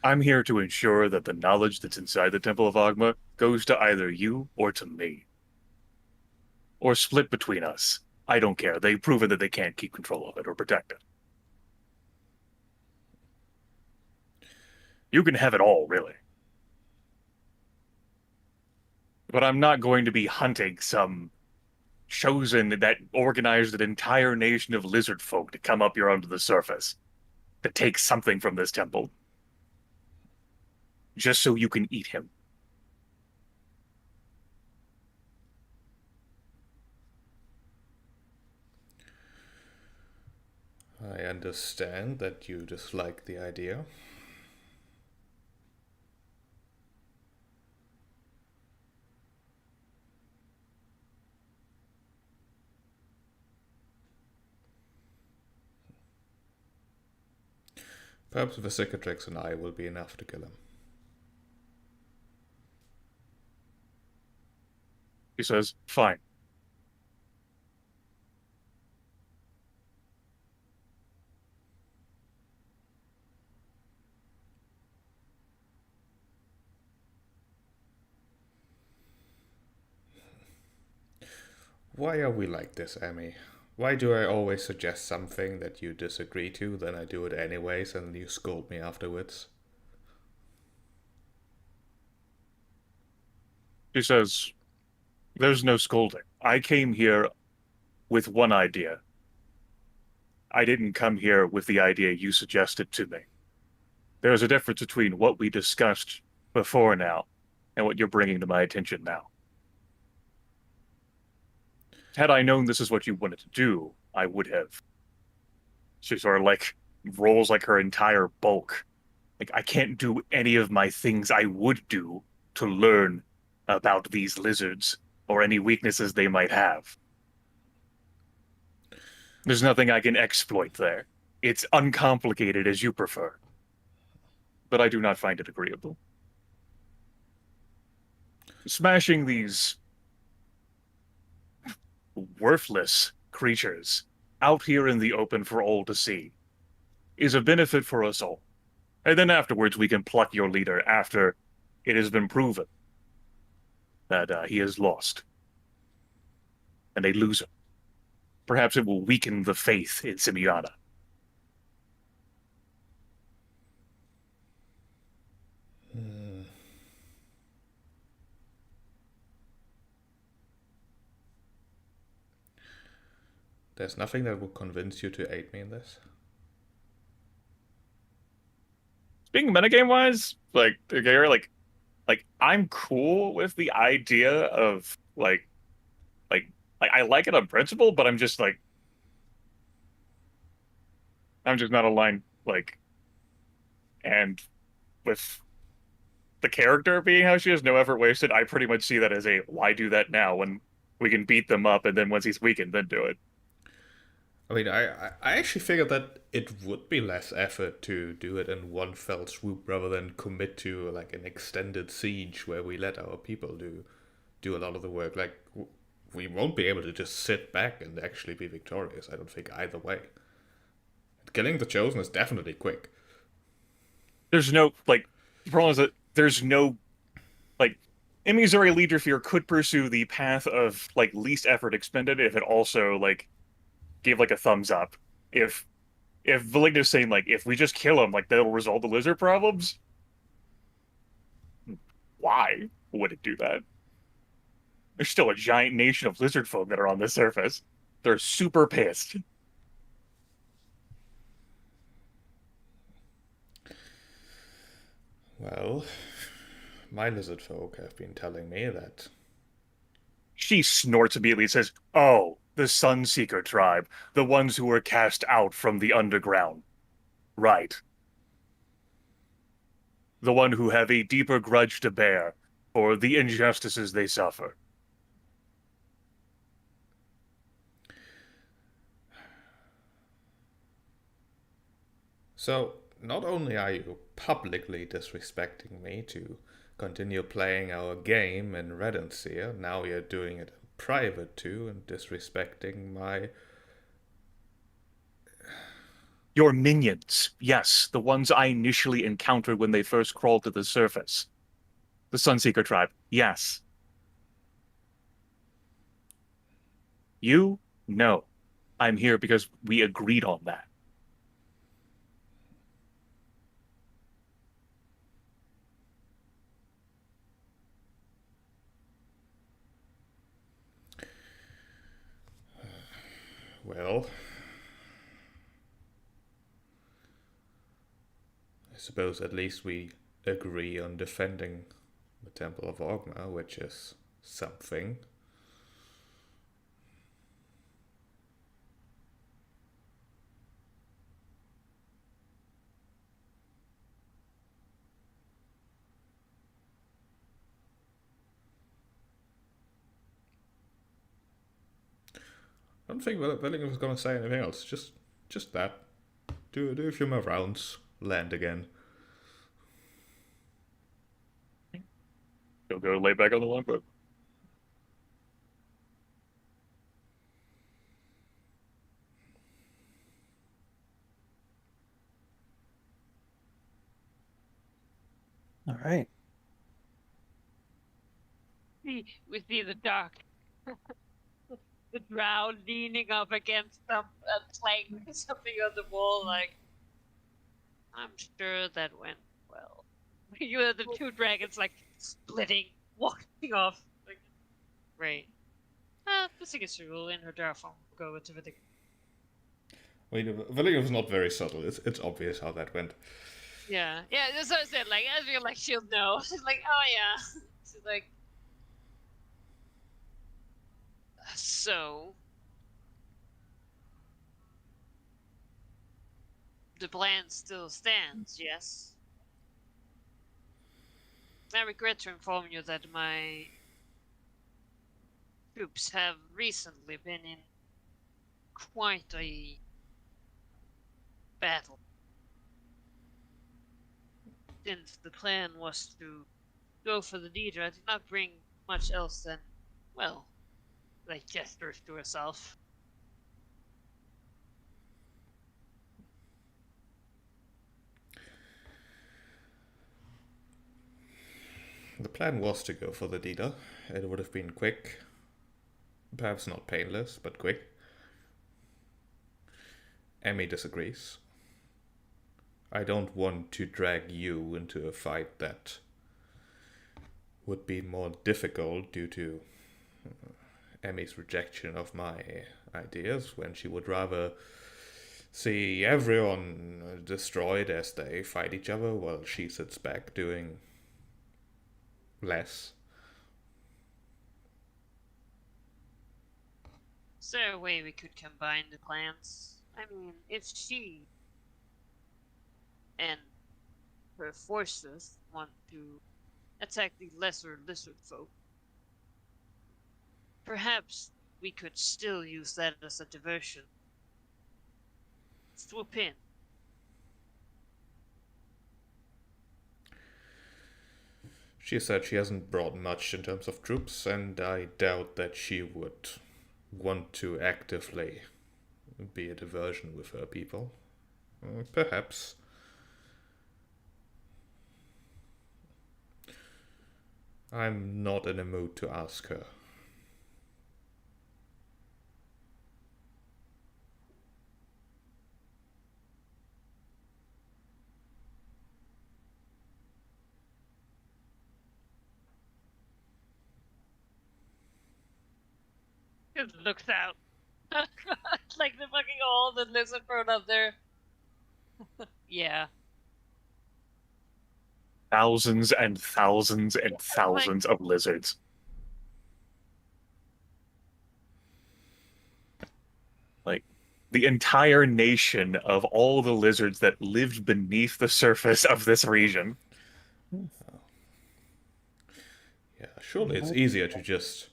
I'm here to ensure that the knowledge that's inside the Temple of Agma goes to either you or to me. Or split between us. I don't care. They've proven that they can't keep control of it or protect it. You can have it all, really. But I'm not going to be hunting some chosen that organized an entire nation of lizard folk to come up here onto the surface to take something from this temple. Just so you can eat him. I understand that you dislike the idea. Perhaps the Cicatrix and I will be enough to kill him. He says, fine. Why are we like this, Emmy? Why do I always suggest something that you disagree to, then I do it anyways, and you scold me afterwards? He says, there's no scolding. I came here with one idea. I didn't come here with the idea you suggested to me. There's a difference between what we discussed before now and what you're bringing to my attention now. Had I known this is what you wanted to do, I would have. She sort of like rolls like her entire bulk. Like, I can't do any of my things I would do to learn about these lizards or any weaknesses they might have. There's nothing I can exploit there. It's uncomplicated as you prefer. But I do not find it agreeable. Smashing these worthless creatures out here in the open for all to see is a benefit for us all. And then afterwards we can pluck your leader after it has been proven that he has lost, and a loser. Perhaps it will weaken the faith in Simiana. There's nothing that would convince you to aid me in this. Speaking metagame wise, Gary, I'm cool with the idea of like I like it on principle, but I'm just not aligned and with the character being how she is, no effort wasted. I pretty much see that as a why do that now when we can beat them up and then once he's weakened, then do it. I mean, I actually figured that it would be less effort to do it in one fell swoop rather than commit to like an extended siege where we let our people do a lot of the work. Like we won't be able to just sit back and actually be victorious. I don't think either way. Killing the Chosen is definitely quick. There's no the problem is that there's no Emissary Leaderfear could pursue the path of least effort expended if it also gave a thumbs up. If Valigna's saying if we just kill him, that'll resolve the lizard problems, why would it do that? There's still a giant nation of lizard folk that are on the surface. They're super pissed. Well, my lizard folk have been telling me that. She snorts immediately and says, "Oh, the Sunseeker tribe, the ones who were cast out from the underground. Right. The one who have a deeper grudge to bear for the injustices they suffer." So, not only are you publicly disrespecting me to continue playing our game in Redenseer, now you're doing it in private too and disrespecting my... Your minions, yes, the ones I initially encountered when they first crawled to the surface. The Sunseeker tribe, yes. You? No. I'm here because we agreed on that. Well... I suppose at least we agree on defending the Temple of Ogma, which is something. I don't think Willingham was going to say anything else. Just that. Do a few more rounds. Land again. You'll go lay back on the longboat. All right. We see the dark. The drow leaning up against a plank or something on the wall, I'm sure that went well. You have the two dragons splitting, walking off. Great. The signature rule in her dark form will go into the... Wait, Willingham was not very subtle. It's obvious how that went. Yeah, that's what I said. I feel like she'll know. She's like, oh yeah. She's like, so the plan still stands, yes? I regret to inform you that my troops have recently been in quite a battle. Since the plan was to go for the leader, I did not bring much else than, well, gestures to herself. The plan was to go for the dealer. It would have been quick. Perhaps not painless, but quick. Emmy disagrees. I don't want to drag you into a fight that would be more difficult due to Emmy's rejection of my ideas, when she would rather see everyone destroyed as they fight each other while she sits back doing less. Is there a way we could combine the clans? I mean, if she and her forces want to attack the lesser lizard folk, perhaps we could still use that as a diversion. Swoop in. She said she hasn't brought much in terms of troops, and I doubt that she would want to actively be a diversion with her people. Perhaps. I'm not in a mood to ask her. It looks out. Like the fucking all the lizard bird up there. Yeah. Thousands and thousands and thousands of lizards. Like, the entire nation of all the lizards that lived beneath the surface of this region. Yeah, surely it's easier to just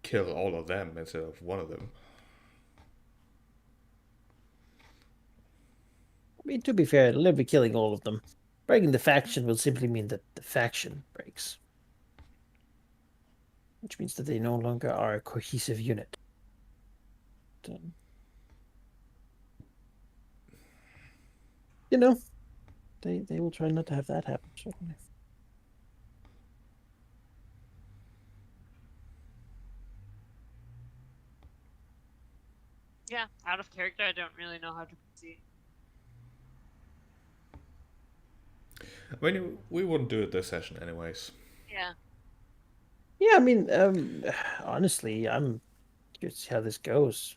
kill all of them instead of one of them. I mean, to be fair, it'll never be killing all of them. Breaking the faction will simply mean that the faction breaks. Which means that they no longer are a cohesive unit. You know, they will try not to have that happen, certainly. Yeah, out of character, I don't really know how to proceed. I mean, we wouldn't do it this session anyways. Yeah. Yeah, I mean, honestly, I'm curious to see how this goes.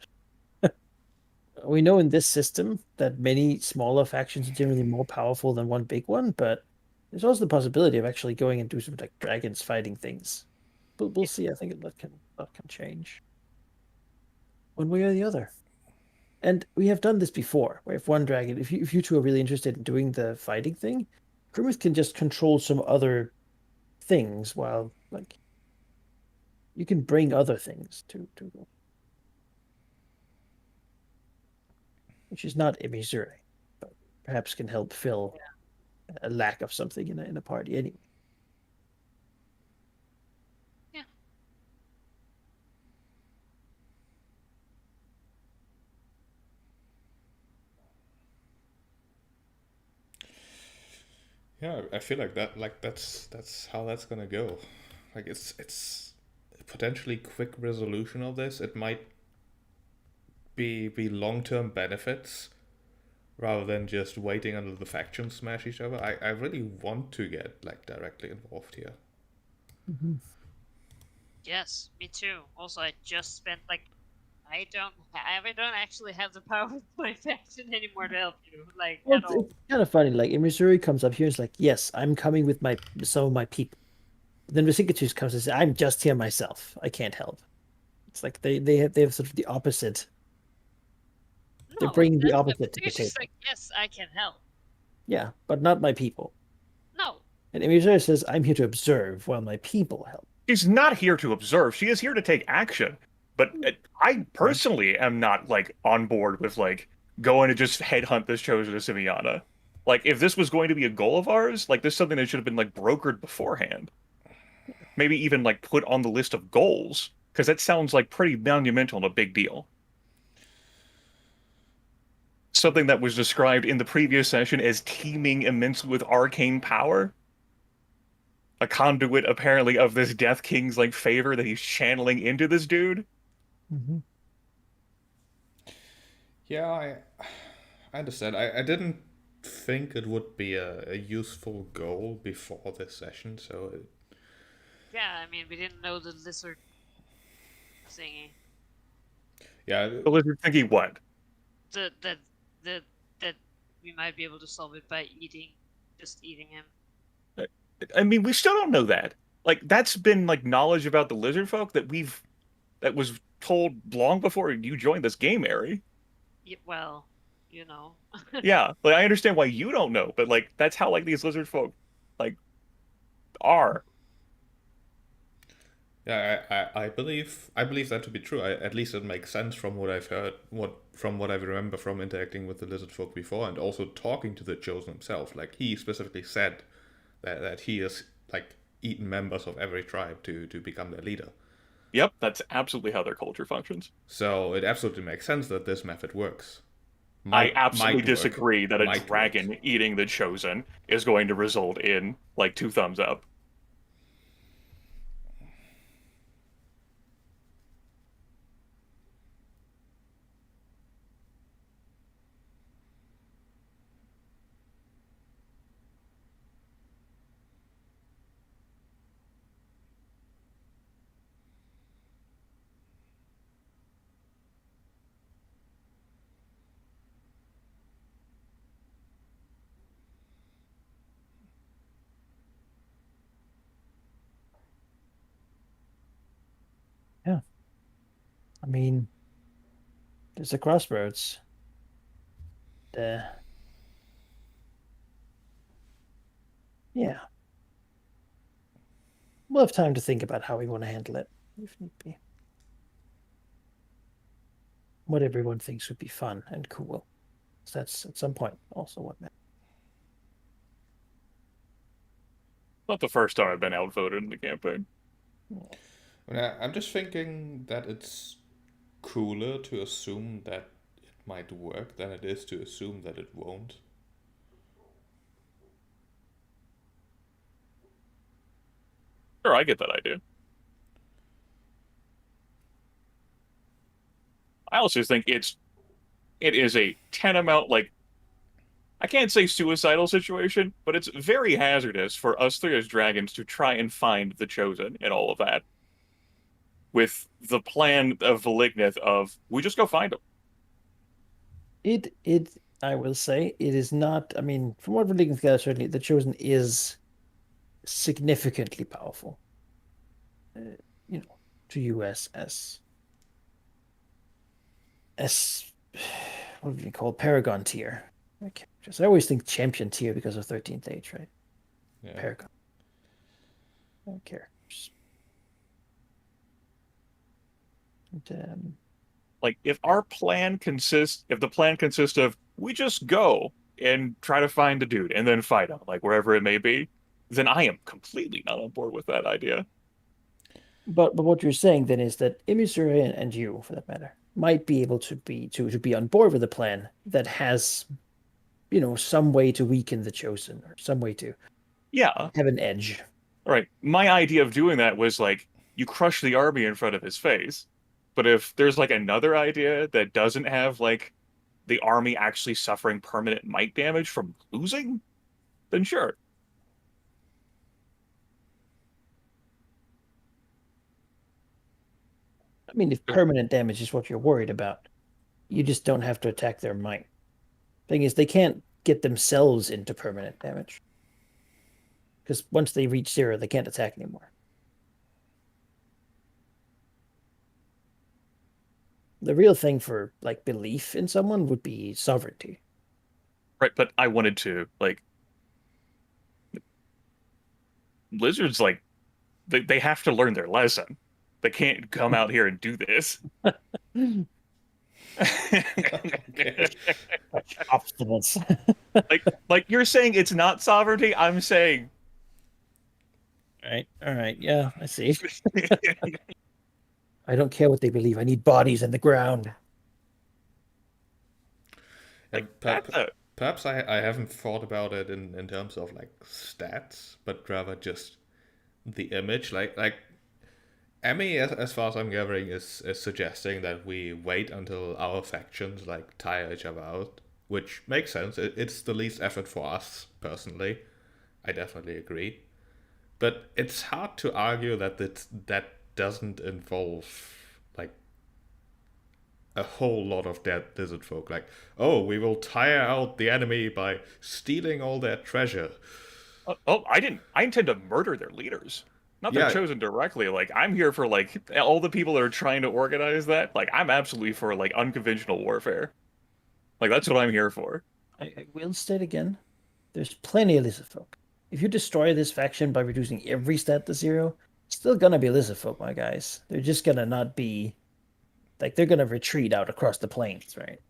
We know in this system that many smaller factions are generally more powerful than one big one, but there's also the possibility of actually going and do some like dragons fighting things. But we'll see. I think that can change one way or the other. And we have done this before, where if one dragon, if you two are really interested in doing the fighting thing, Grimmith can just control some other things while like you can bring other things to which is not a Missouri, but perhaps can help fill a lack of something in a party anyway. Yeah. Yeah, I feel like that's how that's gonna go. Like it's potentially quick resolution of this. It might be long-term benefits rather than just waiting until the factions smash each other. I really want to get like directly involved here. Mm-hmm. Yes, me too. Also, I just spent like I don't actually have the power of my faction anymore to help you, like Well, at all. it's kind of funny. Like, Missouri comes up here, it's like, yes, I'm coming with some of my people. Then Vasicatus comes and says, I'm just here myself. I can't help. It's like they have sort of the opposite. They're bringing the opposite to the It's just table. like, yes, I can help. Yeah, but not my people. No. And Missouri says, I'm here to observe while my people help. She's not here to observe. She is here to take action. But I personally am not like on board with like going to just headhunt this chosen to Simiana. Like, if this was going to be a goal of ours, like, this is something that should have been like brokered beforehand. Maybe even like put on the list of goals, because that sounds like pretty monumental and a big deal. Something that was described in the previous session as teeming immensely with arcane power. a conduit apparently of this Death King's like favor that he's channeling into this dude. Mm-hmm. Yeah, I understand. I didn't think it would be a useful goal before this session, so Yeah, I mean, we didn't know the lizard thingy. yeah, The lizard thingy what? That that we might be able to solve it by just eating him. I mean, we still don't know that. Like that's been like knowledge about the lizard folk that was told long before you joined this game, Ari. Yeah, well, you know. Yeah, like I understand why you don't know, but like that's how like these lizard folk like are. yeah. I believe that to be true. At least it makes sense from what I've heard, from what I remember from interacting with the lizard folk before, and also talking to the chosen himself. Like he specifically said that he has like eaten members of every tribe to become their leader. Yep, that's absolutely how their culture functions. So it absolutely makes sense that this method works. I Might absolutely might work. disagree that a Might work. dragon eating the chosen is going to result in like two thumbs up. Yeah. I mean, there's a crossroads. Uh, yeah. We'll have time to think about how we want to handle it, if need be. What everyone thinks would be fun and cool. So that's at some point also what matters. Not the first time I've been outvoted in the campaign. I'm just thinking that it's cooler to assume that it might work than it is to assume that it won't. Sure, I get that idea. I also think it is a tantamount like I can't say suicidal situation, but it's very hazardous for us three as dragons to try and find the chosen and all of that. With the plan of Valignith of we just go find them. I will say, it is not. I mean, from what we're looking together, certainly the chosen is significantly powerful. You know, to you as what do you call Paragon tier. Okay, just I always think champion tier because of 13th age, right? Yeah. Paragon. I don't care. And, Like if the plan consists of we just go and try to find the dude and then fight him, like wherever it may be, then I am completely not on board with that idea. but what you're saying then is that Emissary and you, for that matter, might be able to be on board with a plan that has, some way to weaken the chosen or some way to Yeah, have an edge. right. My idea of doing that was like you crush the army in front of his face. But if there's like another idea that doesn't have like the army actually suffering permanent might damage from losing, then sure. I mean, if permanent damage is what you're worried about, you just don't have to attack their might. Thing is, they can't get themselves into permanent damage. Because once they reach 0, they can't attack anymore. The real thing for like belief in someone would be sovereignty. Right, but I wanted to like lizards like they have to learn their lesson. They can't come out here and do this. Okay. Obstinance. like you're saying it's not sovereignty, I'm saying All right, yeah, I see. I don't care what they believe. I need bodies in the ground. like Perhaps, that's a perhaps I haven't thought about it in terms of like stats, but rather just the image. Like Emmy, as far as I'm gathering, is suggesting that we wait until our factions like tire each other out, which makes sense. It's the least effort for us personally. I definitely agree. But it's hard to argue that that doesn't involve like a whole lot of dead lizard folk. Like, oh, we will tire out the enemy by stealing all their treasure. I intend to murder their leaders. Not their Yeah, chosen directly. Like, I'm here for, like, all the people that are trying to organize that. Like, I'm absolutely for, like, unconventional warfare. Like, that's what I'm here for. I will state again, there's plenty of lizard folk. If you destroy this faction by reducing every stat to 0, still gonna be lizard folk, my guys. They're just gonna not be like they're gonna retreat out across the plains, right?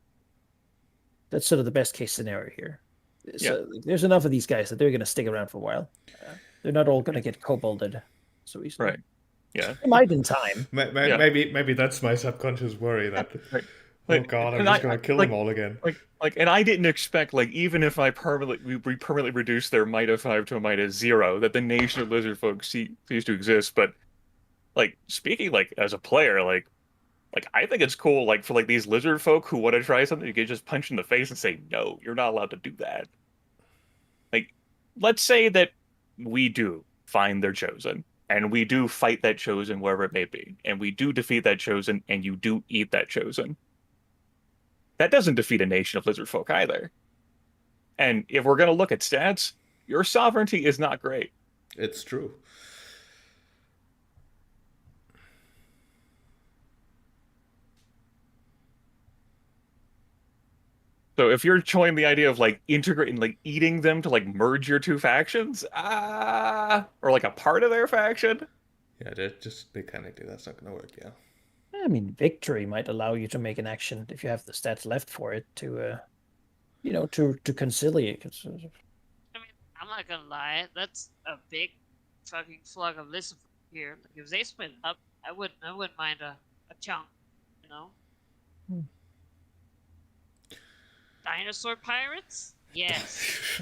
That's sort of the best case scenario here. So there's enough of these guys that they're gonna stick around for a while. They're not all gonna get kobolded so easily. Right. Yeah. They might in time. Yeah. Maybe that's my subconscious worry that Right. oh god, I'm just gonna kill them all again. And I didn't expect, like, even if we permanently reduce their might of 5 to a might of 0, that the nation of lizard folk cease to exist. But, like, speaking, like, as a player, like, I think it's cool, like, for, like, these lizard folk who want to try something, you can just punch in the face and say, no, you're not allowed to do that. Like, let's say that we do find their chosen, and we do fight that chosen wherever it may be, and we do defeat that chosen, and you do eat that chosen. That doesn't defeat a nation of lizard folk either. And if we're going to look at stats, your sovereignty is not great. It's true. So if you're showing the idea of, like, integrating, like, eating them to, like, merge your two factions, or, like, a part of their faction. Yeah, just mechanically that's not gonna work. Yeah. I mean, victory might allow you to make an action if you have the stats left for it to, to conciliate. I mean, I'm not gonna lie, that's a big fucking slug of lizard folk here. Like, if they split up, I wouldn't mind a chunk, you know? Dinosaur pirates? Yes.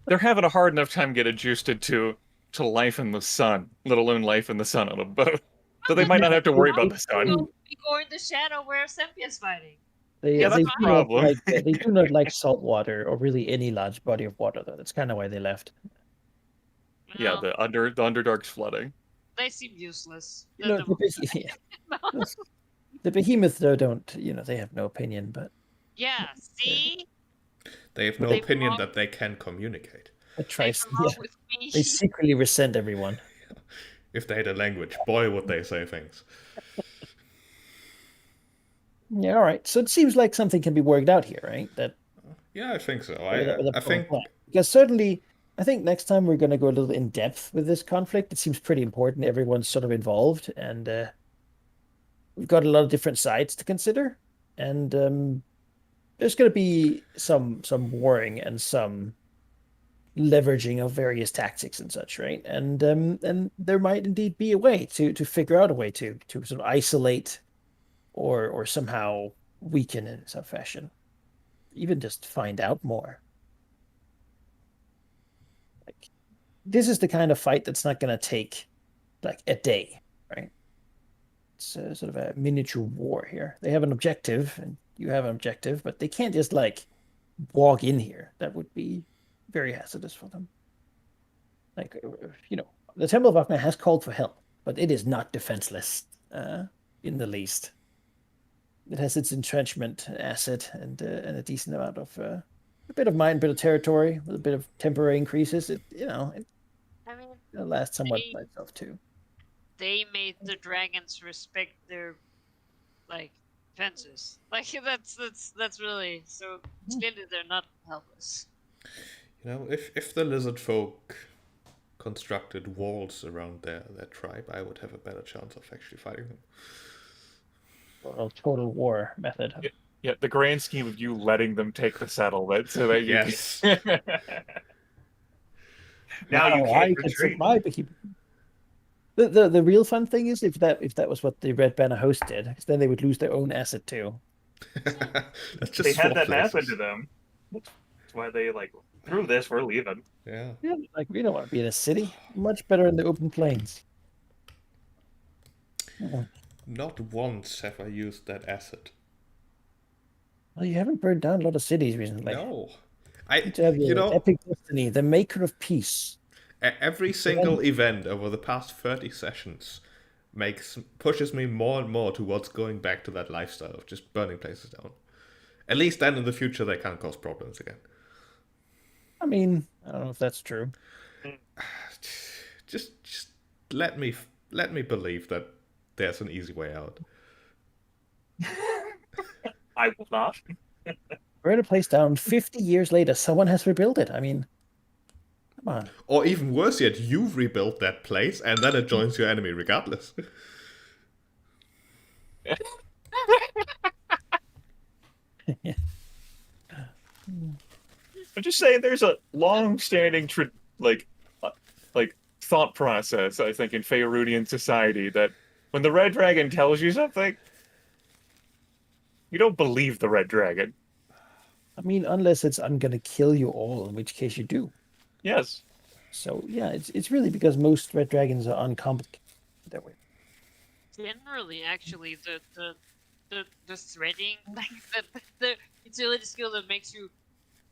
They're having a hard enough time getting adjusted to life in the sun, let alone life in the sun on a boat. So they might not have to worry about the sun. We go in the shadow where Sempia's fighting. Yeah, that's a problem. They do not like salt water or really any large body of water, though. That's kind of why they left. Yeah, Well, the Underdark's flooding. they seem useless. The behemoth, though, don't, they have no opinion, but Yeah, see? They have no They opinion belong- that they can communicate. they They belong with me. they secretly resent everyone. If they had a language, boy, would they say things. Yeah, all right. So it seems like something can be worked out here, right? Yeah, I think so. With a I think plan. Because certainly, I think next time we're going to go a little in depth with this conflict. It seems pretty important. Everyone's sort of involved, and we've got a lot of different sides to consider. And there's going to be some warring and some leveraging of various tactics and such, right? And there might indeed be a way to figure out a way to sort of isolate or somehow weaken in some fashion. Even just find out more. Like, this is the kind of fight that's not going to take like a day, right? It's sort of a miniature war here. They have an objective, and you have an objective, but they can't just like walk in here. That would be very hazardous for them. Like, the Temple of Akna has called for help, but it is not defenseless in the least. It has its entrenchment asset and a decent amount of a bit of mind, a bit of territory, with a bit of temporary increases. It I mean, lasts somewhat by itself too. they made the dragons respect their like fences. Like that's really so clearly they're not helpless. if the lizard folk constructed walls around their tribe, I would have a better chance of actually fighting them. Total war method. Yeah, the grand scheme of you letting them take the settlement so that you Yes. can... Now you I can't can retreat. survive, but the real fun thing is if that was what the Red Banner host did, because then they would lose their own asset too. That's just They had four that happen places. to them. That's why they like through this we're leaving. Yeah. Yeah, like we don't want to be in a city. Much better in the open plains. Yeah. Not once have I used that asset. Well, you haven't burned down a lot of cities recently. No. You need to have You your know, epic destiny, the maker of peace. every single event over the past 30 sessions pushes me more and more towards going back to that lifestyle of just burning places down. At least then in the future they can't cause problems again. I mean, I don't know if that's true. Just let me believe that there's an easy way out. I will not. Burn a place down, 50 years later, someone has rebuilt it. I mean, come on. Or even worse yet, you've rebuilt that place and then it joins your enemy regardless. I'm just saying, there's a long-standing like thought process, I think, in Feyrudian society that when the Red Dragon tells you something, you don't believe the Red Dragon. I mean, unless it's I'm gonna kill you all, in which case you do. Yes. So yeah, it's really because most red dragons are uncomplicated that way. Generally, actually, the threading, like the utility skill that makes you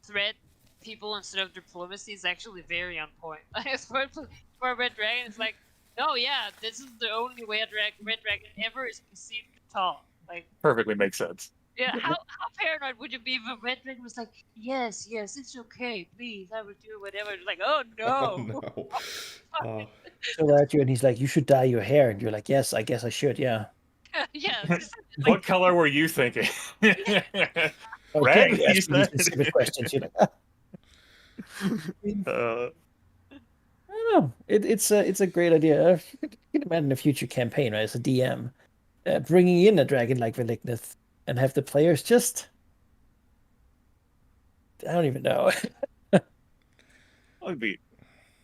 thread people instead of diplomacy is actually very on point. Like for a red dragon, it's like, oh yeah, this is the only way a red dragon ever is perceived to talk. Like, Perfectly makes sense. yeah, how paranoid would you be if a red dragon was like, yes, it's okay, please, I will do whatever. It's like, oh no. Oh, no. So at you, and he's like, "You should dye your hair," and you're like, "Yes, I guess I should." Yeah. Yeah. What color were you thinking? Oh, Red, don't you ask me these said. specific questions. You're like, "Ah." Uh, I don't know. It's a great idea. You can imagine a future campaign, right? As a DM, bringing in a dragon like Velignith and have the players just. I don't even know. would be,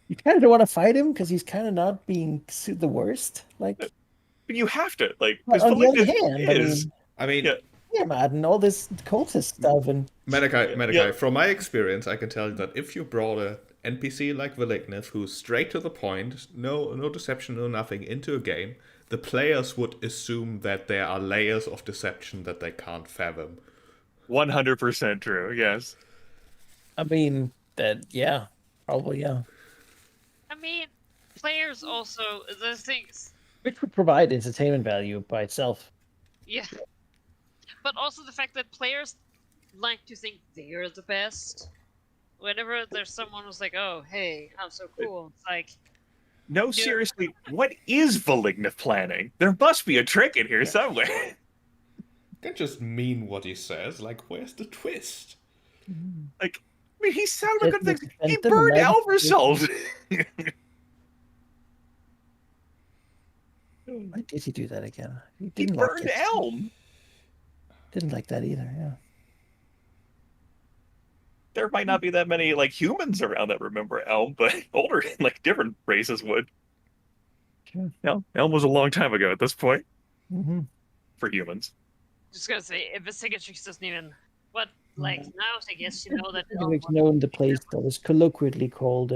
You kind of don't want to fight him because he's kind of not being the worst. Like, but you have to, like, but because on the other Velignith hand, is. I mean, Yeah. yeah, man, and all this cultist stuff, and Medicae, Yeah. from my experience, I can tell you that if you brought a NPC like Velignith, who's straight to the point, no deception, no nothing, into a game, the players would assume that there are layers of deception that they can't fathom. 100% true, yes. I mean that, yeah, probably, yeah. I mean, players also the things. Which would provide entertainment value by itself. Yeah. But also the fact that players like to think they're the best. Whenever there's someone who's like, oh, hey, I'm so cool, it's like, No, seriously, what is Velignith planning? There must be a trick in here somewhere. You can just mean what he says, like, where's the twist? Like, I mean, he sounded good things. He Spent the burned night- Elversalt. Why did he do that again? He He didn't like burned it. Elm. Didn't like that either, yeah. There might not be that many like humans around that remember Elm, but older, like different races would. Sure. No, Elm was a long time ago at this point Mm-hmm. for humans. just gonna say, if a cicatrix doesn't even, what, like, now I guess you know that. It's known the place that is colloquially called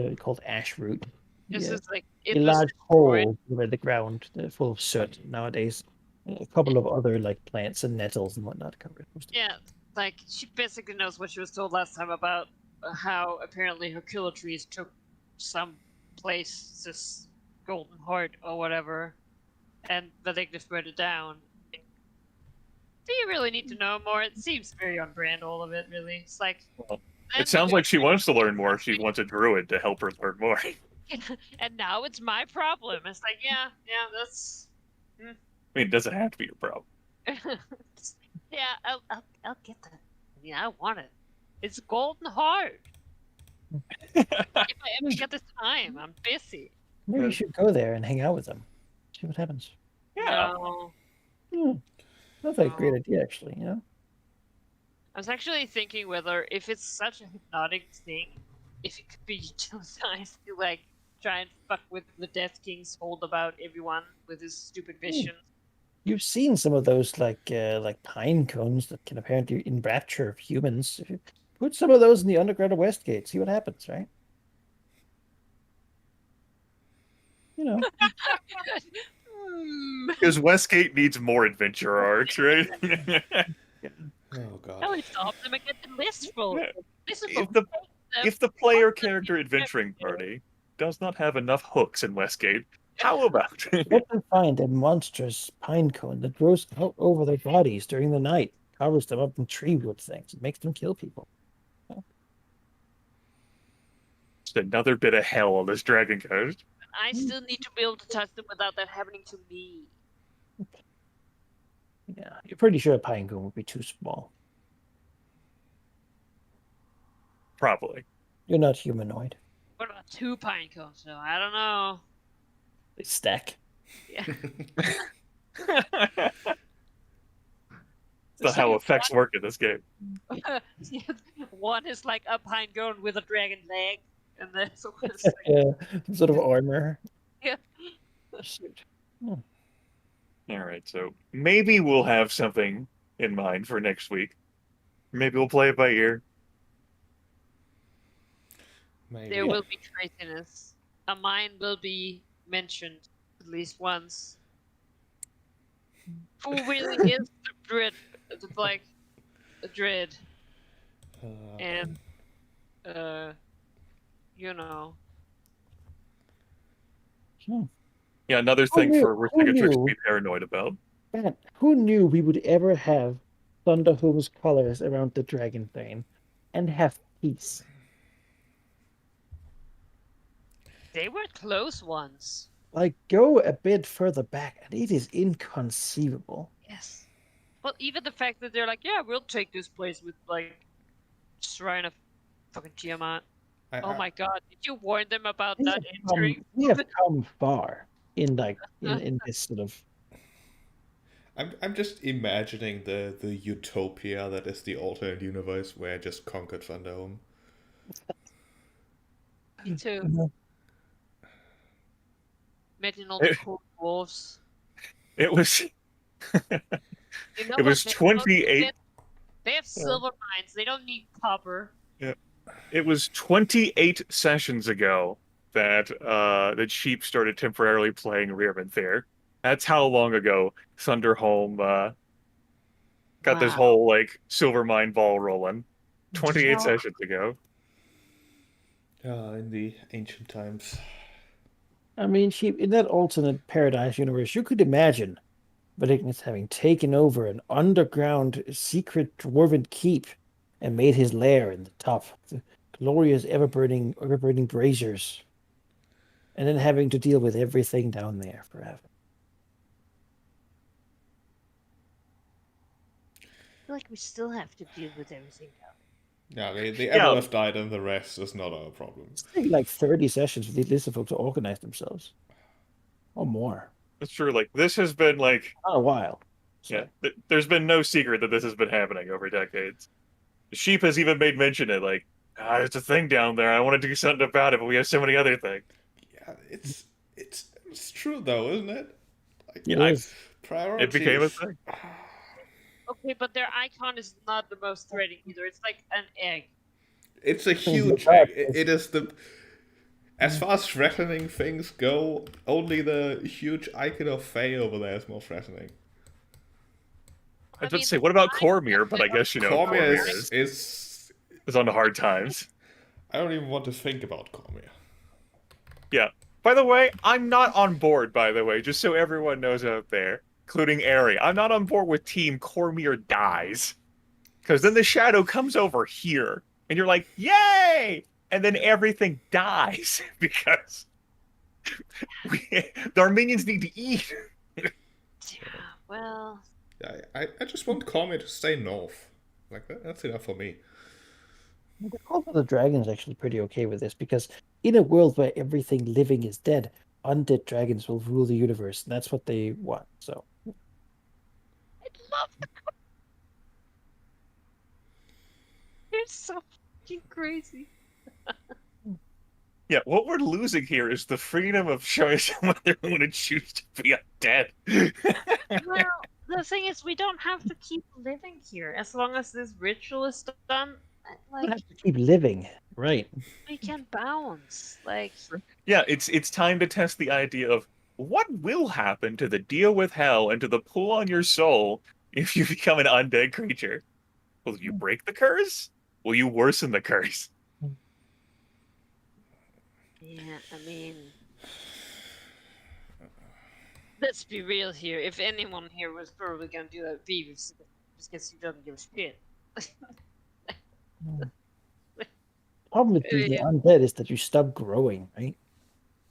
Ashroot. It's Yeah. just like, A it was large destroyed. hole where the ground full of soot nowadays. A couple of other like plants and nettles and whatnot cover it. Yeah, like, she basically knows what she was told last time about how apparently her killer trees took some place, this golden heart or whatever, and the Velignith burned it down. Do you really need to know more? It seems very on brand, all of it, really. It's like... Well, It sounds like she wants to learn more. She wants a druid to help her learn more. And now it's my problem. It's like, yeah, that's... I mean, it doesn't have to be your problem. Yeah, I'll get that. Yeah, I want it. It's golden heart. If I ever get the time, I'm busy. Maybe you should go there and hang out with them. See what happens. Yeah. No. That's like a great idea, actually. You know. I was actually thinking whether, if it's such a hypnotic thing, if it could be utilized to, like, try and fuck with the Death King's hold about everyone with his stupid visions. You've seen some of those like pine cones that can apparently enrapture humans. Put some of those in the underground of Westgate. See what happens, right? You know, Hmm. Because Westgate needs more adventure arcs, right? Oh god. No, it's off them get the listful. Yeah. Listful. If the player character adventuring party does not have enough hooks in Westgate, how about let them find a monstrous pine cone that grows out over their bodies during the night, covers them up in tree wood things, and makes them kill people. just another bit of hell on this Dragon Coast? I still need to be able to touch them without that happening to me. Yeah, you're pretty sure a pine cone would be too small. Probably. You're not humanoid. What about 2 pine cones though? I don't know. They stack. Yeah. That's how effects work in this game. One is like a pine cone with a dragon leg, and then so it's like, Yeah, some sort of armor. Yeah. Shoot. All right, so maybe we'll have something in mind for next week. Maybe we'll play it by ear. Maybe. there will be craziness. A mine will be mentioned at least once. Who really is the dread? The dread, and you know. So, Yeah, another Who thing knew- for who Vertigatrix to knew? be paranoid about. man, who knew we would ever have Thunderhome's colors around the dragon thing and have peace? They were close ones. Like, go a bit further back, and it is inconceivable. Yes. But even the fact that they're like, yeah, we'll take this place with like Shrine of fucking Tiamat. Oh my god, did you warn them about that entry? We have come far in like in this sort of I'm just imagining the utopia that is the alternate universe where I just conquered Thunderdome. Me too. Mhm. Imagine all the cool wolves. It was You know it was what they don't 28 need? They have silver mines. They don't need copper. it was 28 sessions ago that that Sheep started temporarily playing Rearman there. That's how long ago Thunderhome got this Wow. whole like silver mine ball rolling. 28 sessions ago. In the ancient times. I mean, in that alternate paradise universe, you could imagine Valignus having taken over an underground secret dwarven keep and made his lair in the top of the glorious ever-burning braziers, and then having to deal with everything down there forever. I feel like we still have to deal with everything now. Yeah, the Yeah. Ever Left died and the rest is not our problem. It's taking like 30 sessions for these list of folks to organize themselves, or more. That's true. Like this has been like Not a while. So. yeah, there's been no secret that this has been happening over decades. Sheep has even made mention of like, it's a thing down there. I want to do something about it, but we have so many other things. Yeah, it's true though, isn't it? Like, It I- is. priorities. It became a thing. Okay, but their icon is not the most threatening either. It's like an egg. It's a huge egg. It is the. As far as threatening things go, only the huge icon of Fae over there is more threatening. I was about to say, what about Cormier? But I guess you know Cormier Cormier is. is on the hard times. I don't even want to think about Cormier. Yeah. By the way, I'm not on board, by the way, just so everyone knows out there, including Ari. I'm not on board with Team Cormier dies. Because then the shadow comes over here, and you're like, yay! And then everything dies because our minions need to eat. Yeah, well, I just want Cormier to stay north. Like that's enough for me. The Cult of the Dragon is actually pretty okay with this because in a world where everything living is dead, undead dragons will rule the universe, and that's what they want. So I love the. It's so fucking crazy. Yeah, what we're losing here is the freedom of choice whether we want to choose to be undead. Well, the thing is, we don't have to keep living here as long as this ritual is done. I Like, have to keep living. Right. we can bounce. Like, Yeah, it's time to test the idea of what will happen to the deal with hell and to the pull on your soul if you become an undead creature. Will you break the curse? Will you worsen the curse? yeah, I mean, let's be real here. If anyone here was probably gonna do that, Beavis, just because he doesn't give a shit. Problem with being Yeah. undead is that you stop growing, right?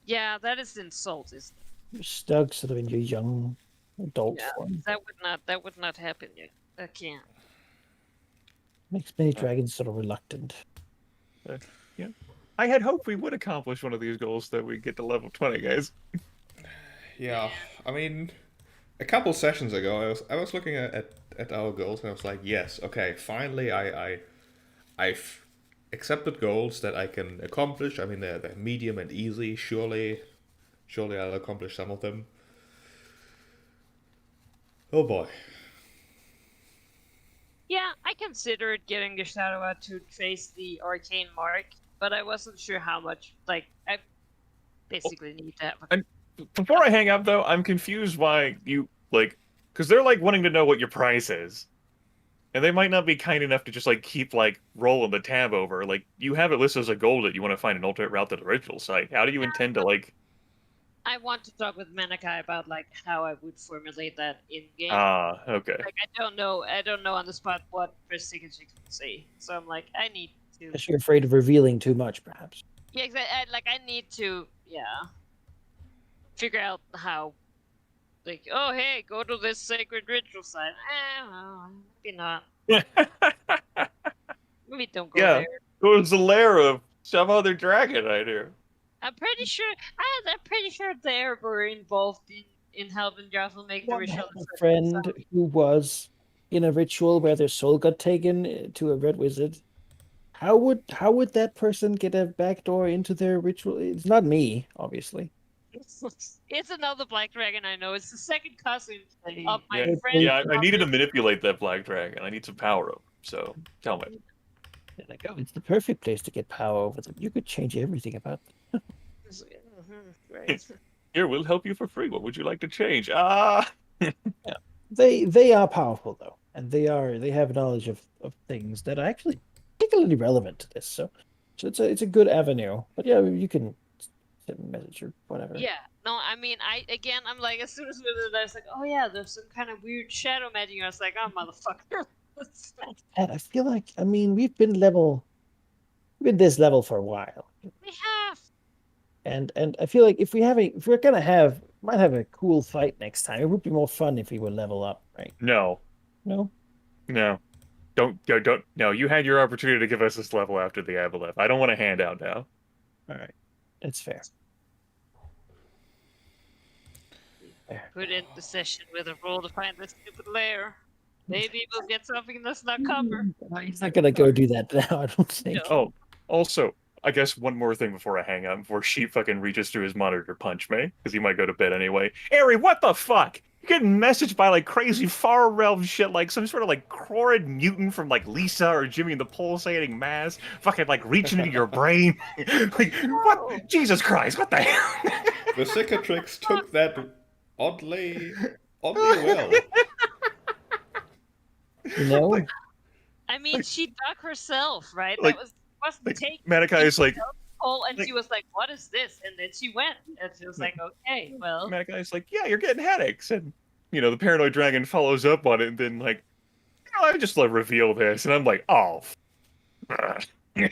Yeah, that is insult, isn't it? You're stuck sort of in your young adult Yeah, form. that would not happen yet. That can't. Makes many dragons sort of reluctant. Yeah. I had hoped we would accomplish one of these goals that we get to level 20, guys. Yeah, I mean, a couple sessions ago, I was looking at our goals and I was like, yes, okay, finally I've accepted goals that I can accomplish. I mean, they're medium and easy. Surely I'll accomplish some of them. Oh boy. Yeah, I considered getting the Shadow out to trace the arcane mark, but I wasn't sure how much. Like, I basically need to have. And before I hang up, though, I'm confused why you, like, because they're, like, wanting to know what your price is. And they might not be kind enough to just, like, keep, like, rolling the tab over. Like, you have it listed as a goal that you want to find an alternate route to the original site. How do you intend to, like... I want to talk with Manakai about like how I would formulate that in game. Okay. Like I don't know on the spot what first signature can say. So I'm like, I need to. Because you're afraid of revealing too much, perhaps. Yeah, exactly. I need to. Yeah. Figure out how. Like, oh hey, go to this sacred ritual site. Well, maybe not. Maybe don't go Yeah. there. Go to the lair of some other dragon, I do. I'm pretty sure they were involved in helping Joffel make the One ritual. had a friend who was in a ritual where their soul got taken to a red wizard. How would that person get a backdoor into their ritual? It's not me, obviously. It's another black dragon I know. It's the second cousin of my Yeah, friend. yeah, I needed to manipulate that black dragon. I need some power over. So tell me. And I go, it's the perfect place to get power over them. You could change everything about them. Right. Here, we'll help you for free. What would you like to change? They are powerful though, and they have knowledge of things that are actually particularly relevant to this. So it's a good avenue. But yeah, you can send a message or whatever. Yeah. No, I mean, I'm like, as soon as we did that, I was like, oh yeah, there's some kind of weird shadow magic. I was like, oh motherfucker. And I feel like, I mean, we've been this level for a while. We have. And I feel like if we're gonna might have a cool fight next time, it would be more fun if we would level up, right? No. No? No. Don't. No, you had your opportunity to give us this level after the Aboleth. I don't want a handout now. All right. It's fair. Put in the session with a roll to find the stupid lair. Maybe we'll get something that's not cover. He's not gonna go do that now, I don't think. No. Oh, also, I guess one more thing before I hang up, before she fucking reaches through his monitor to punch me, because he might go to bed anyway. Ari, what the fuck? You're getting messaged by like crazy far realm shit, like some sort of like Crorid mutant from like Lisa or Jimmy and the Pulsating Mass, fucking like reaching into your brain. Like, what? Jesus Christ, what the hell? The cicatrix took that oddly well. You know? I mean, she dug herself, right? Like- That wasn't taken. Manakai is like, Hole, and like- she was like, "What is this?" And then she went, and she was like, "Okay, well." Manakai's like, yeah, you're getting headaches. And, you know, the paranoid dragon follows up on it and then, like, I just like reveal this. And I'm like, oh. I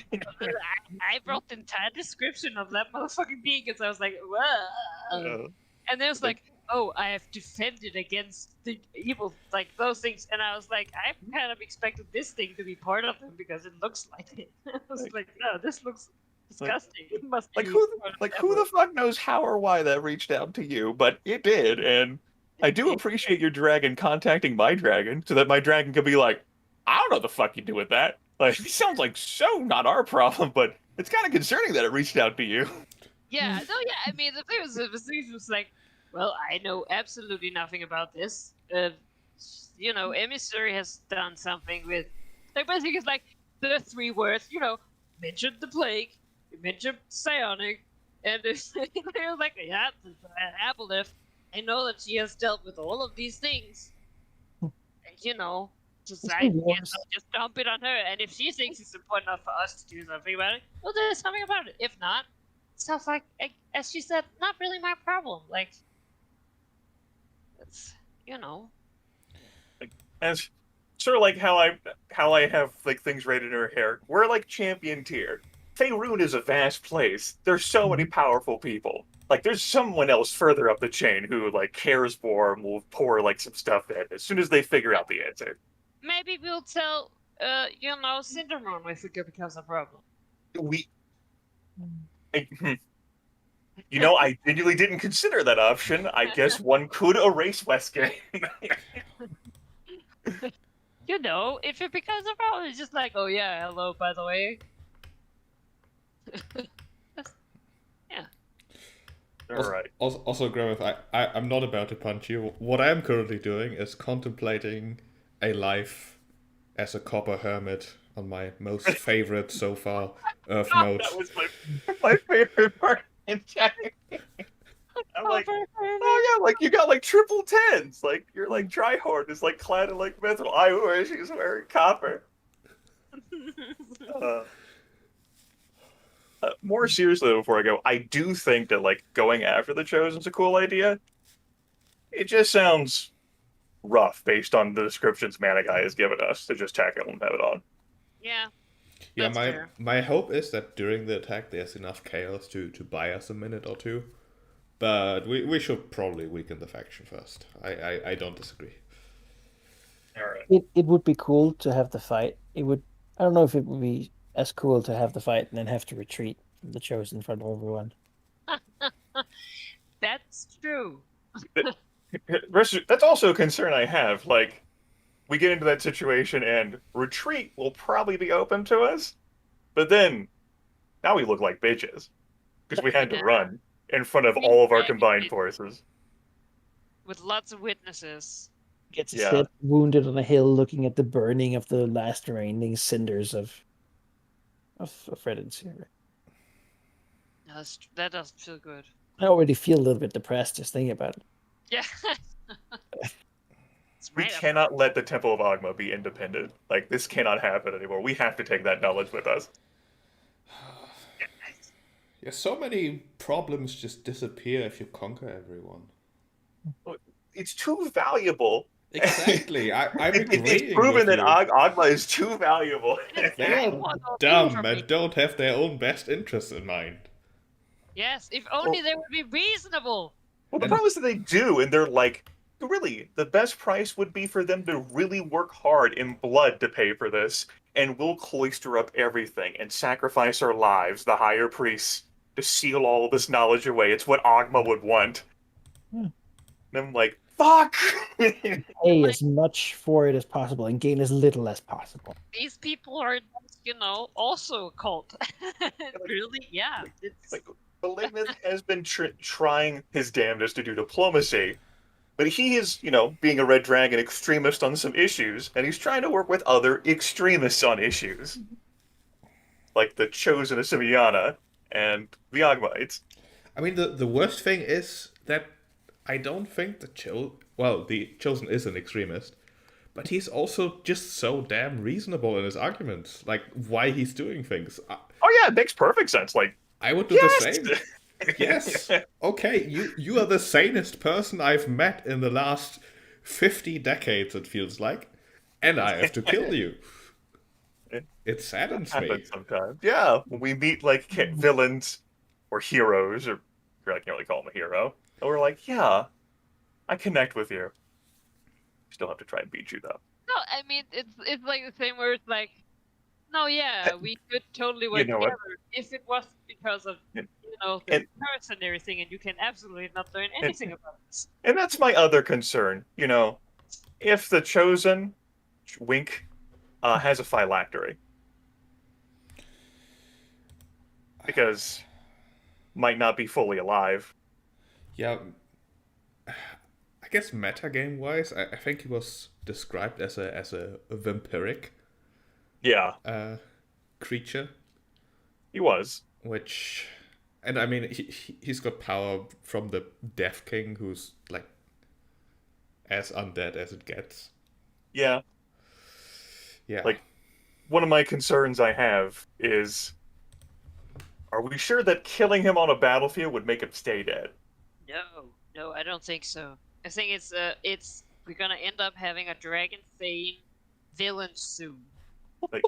wrote the entire description of that motherfucking being because I was like, "Whoa!" And then it was like, "Oh, I have defended against the evil, like those things." And I was like, "I kind of expected this thing to be part of them because it looks like it." I was like, "No, this looks disgusting. It must be who the fuck knows how or why that reached out to you? But it did. And I do appreciate your dragon contacting my dragon so that my dragon could be like, I don't know what the fuck you do with that. Like, it sounds like so not our problem, but it's kind of concerning that it reached out to you. Yeah, no, yeah. I mean, the thing was like, well, I know absolutely nothing about this. You know, Emissary has done something with, like, basically, it's like the 3 words, mentioned the plague, you mentioned psionic, and they're like, yeah, Aboleth. I know that she has dealt with all of these things. And, just It's I been guess worse. I'll just dump it on her. And if she thinks it's important enough for us to do something about it, we'll do something about it. If not, stuff like, as she said, not really my problem. Like, it's, As sort of like how I have like things rated in her hair. We're like champion tier. Faerun is a vast place. There's so many powerful people. Like there's someone else further up the chain who like cares more and will pour like some stuff in as soon as they figure out the answer. maybe we'll tell, Cindermoon if it becomes a problem. We, I, I genuinely didn't consider that option. I guess one could erase Westgate. If it becomes a problem, it's just like, oh yeah, hello, by the way. Yeah. All right. Also, Grimmith, I'm not about to punch you. What I am currently doing is contemplating a life as a copper hermit on my most favorite so far Earth mode. That was my favorite part. I'm like, oh yeah, like you got like triple tens. Like you're like Tryhorn is like clad in like metal. I wish he's wearing copper. More seriously, though, before I go, I do think that like going after the Chosen's a cool idea. It just sounds rough based on the descriptions Mana Guy has given us to just tackle them head on. Yeah. Yeah, That's fair. my hope is that during the attack there's enough chaos to buy us a minute or two. But we should probably weaken the faction first. I don't disagree. All right. It would be cool to have the fight. It would. I don't know if it would be as cool to have the fight and then have to retreat from the Chosen in front of everyone. That's true. That's also a concern I have. Like, we get into that situation and retreat will probably be open to us, but then now we look like bitches because we had to Yeah. run in front of We all of our had to combined be- forces. With lots of witnesses. Gets his Yeah. head wounded on a hill, looking at the burning of the last remaining cinders of Reddit's here. That doesn't feel good. I already feel a little bit depressed just thinking about it. Yeah. We cannot let the Temple of Agma be independent. Like, this cannot happen anymore. We have to take that knowledge with us. Yeah, so many problems just disappear if you conquer everyone. It's too valuable. Exactly. I'm agreeing It's proven with that you. Agma is too valuable. They are dumb and don't have their own best interests in mind. Yes, if only they would be reasonable. Well, the problem is that they do, and they're like, really, the best price would be for them to really work hard in blood to pay for this, and we'll cloister up everything and sacrifice our lives, the higher priests, to seal all this knowledge away. It's what Agma would want. Hmm. And I'm like, fuck! Pay as much for it as possible and gain as little as possible. These people are, also a cult. Really? Yeah. It's Like, Malignant has been trying his damnedest to do diplomacy, but he is, being a Red Dragon extremist on some issues, and he's trying to work with other extremists on issues. Like the Chosen of Simiana and the Agmites. I mean, the worst thing is that I don't think the Chosen is an extremist, but he's also just so damn reasonable in his arguments, like why he's doing things. Oh yeah, it makes perfect sense. Like, I would do yes! the same. Yes. Okay, you are the sanest person I've met in the last 50 decades, it feels like, and I have to kill you. It saddens me. Happens sometimes. Yeah, when we meet like villains or heroes, or I can't really call him a hero, and we're like, yeah, I connect with you. Still have to try and beat you though. no. I mean, it's like the same where it's like, no, yeah, we could totally work You know what? together if it was because of the curse and everything, and you can absolutely not learn anything about this. And that's my other concern. If the Chosen, wink, has a phylactery, because might not be fully alive. Yeah, I guess metagame wise, I think he was described as a vampiric. Yeah. creature, He was. which, and I mean, he's got power from the Death King, who's like as undead as it gets. Yeah. Yeah. Like, one of my concerns I have is, are we sure that killing him on a battlefield would make him stay dead? No, I don't think so. I think it's we're gonna end up having a dragon thane villain soon. Like-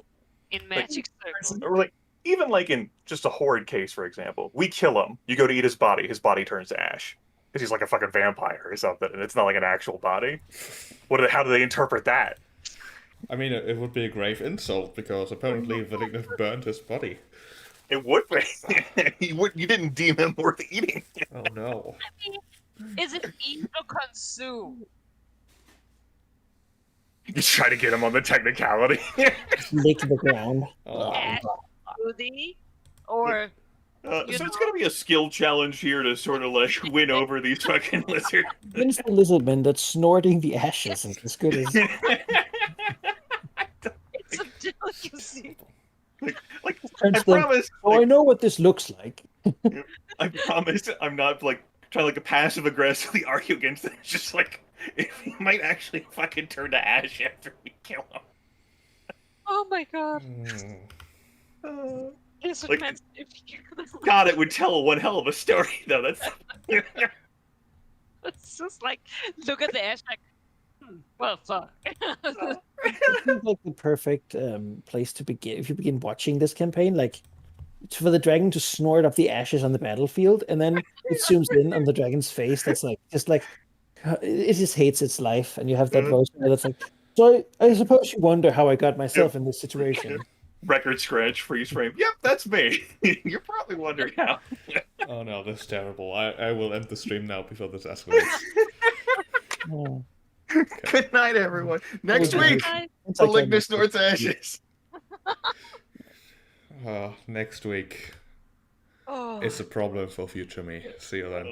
in Magic Circle. Or like, even like in just a horrid case, for example, we kill him, you go to eat his body turns to ash. Because he's like a fucking vampire or something, and it's not like an actual body. How do they interpret that? I mean, it would be a grave insult because apparently Valignant burned his body. It would be. You didn't deem him worth eating. Oh no. I mean, is it eat or consume? You try to get him on the technicality. Lick the ground. Oh. Ash smoothie? Or So it's gonna be a skill challenge here to sort of like win over these fucking lizards. When's the lizardman that's snorting the ashes and as good as it's a delicacy. Like turns I them, promise. oh, I know what this looks like. I promise I'm not like trying to like passive aggressively argue against it. It's just like he might actually fucking turn to ash after we kill him. Oh my god. Hmm. It's Like, meant if you God, it would tell one hell of a story though. That's It's just like look at the ash like well fuck. It seems like the perfect place to begin if you begin watching this campaign, like for the dragon to snort up the ashes on the battlefield, and then it zooms in on the dragon's face. That's like just like it just hates its life, and you have that voice that's like. So I suppose you wonder how I got myself in this situation. record scratch, freeze frame. Yep, that's me. You're probably wondering how. Oh no, this is terrible. I will end the stream now before this escalates. Oh. Good night, everyone. Next Okay. week, It's like Malignus North Ashes. Next week Oh. is a problem for future me. See you then.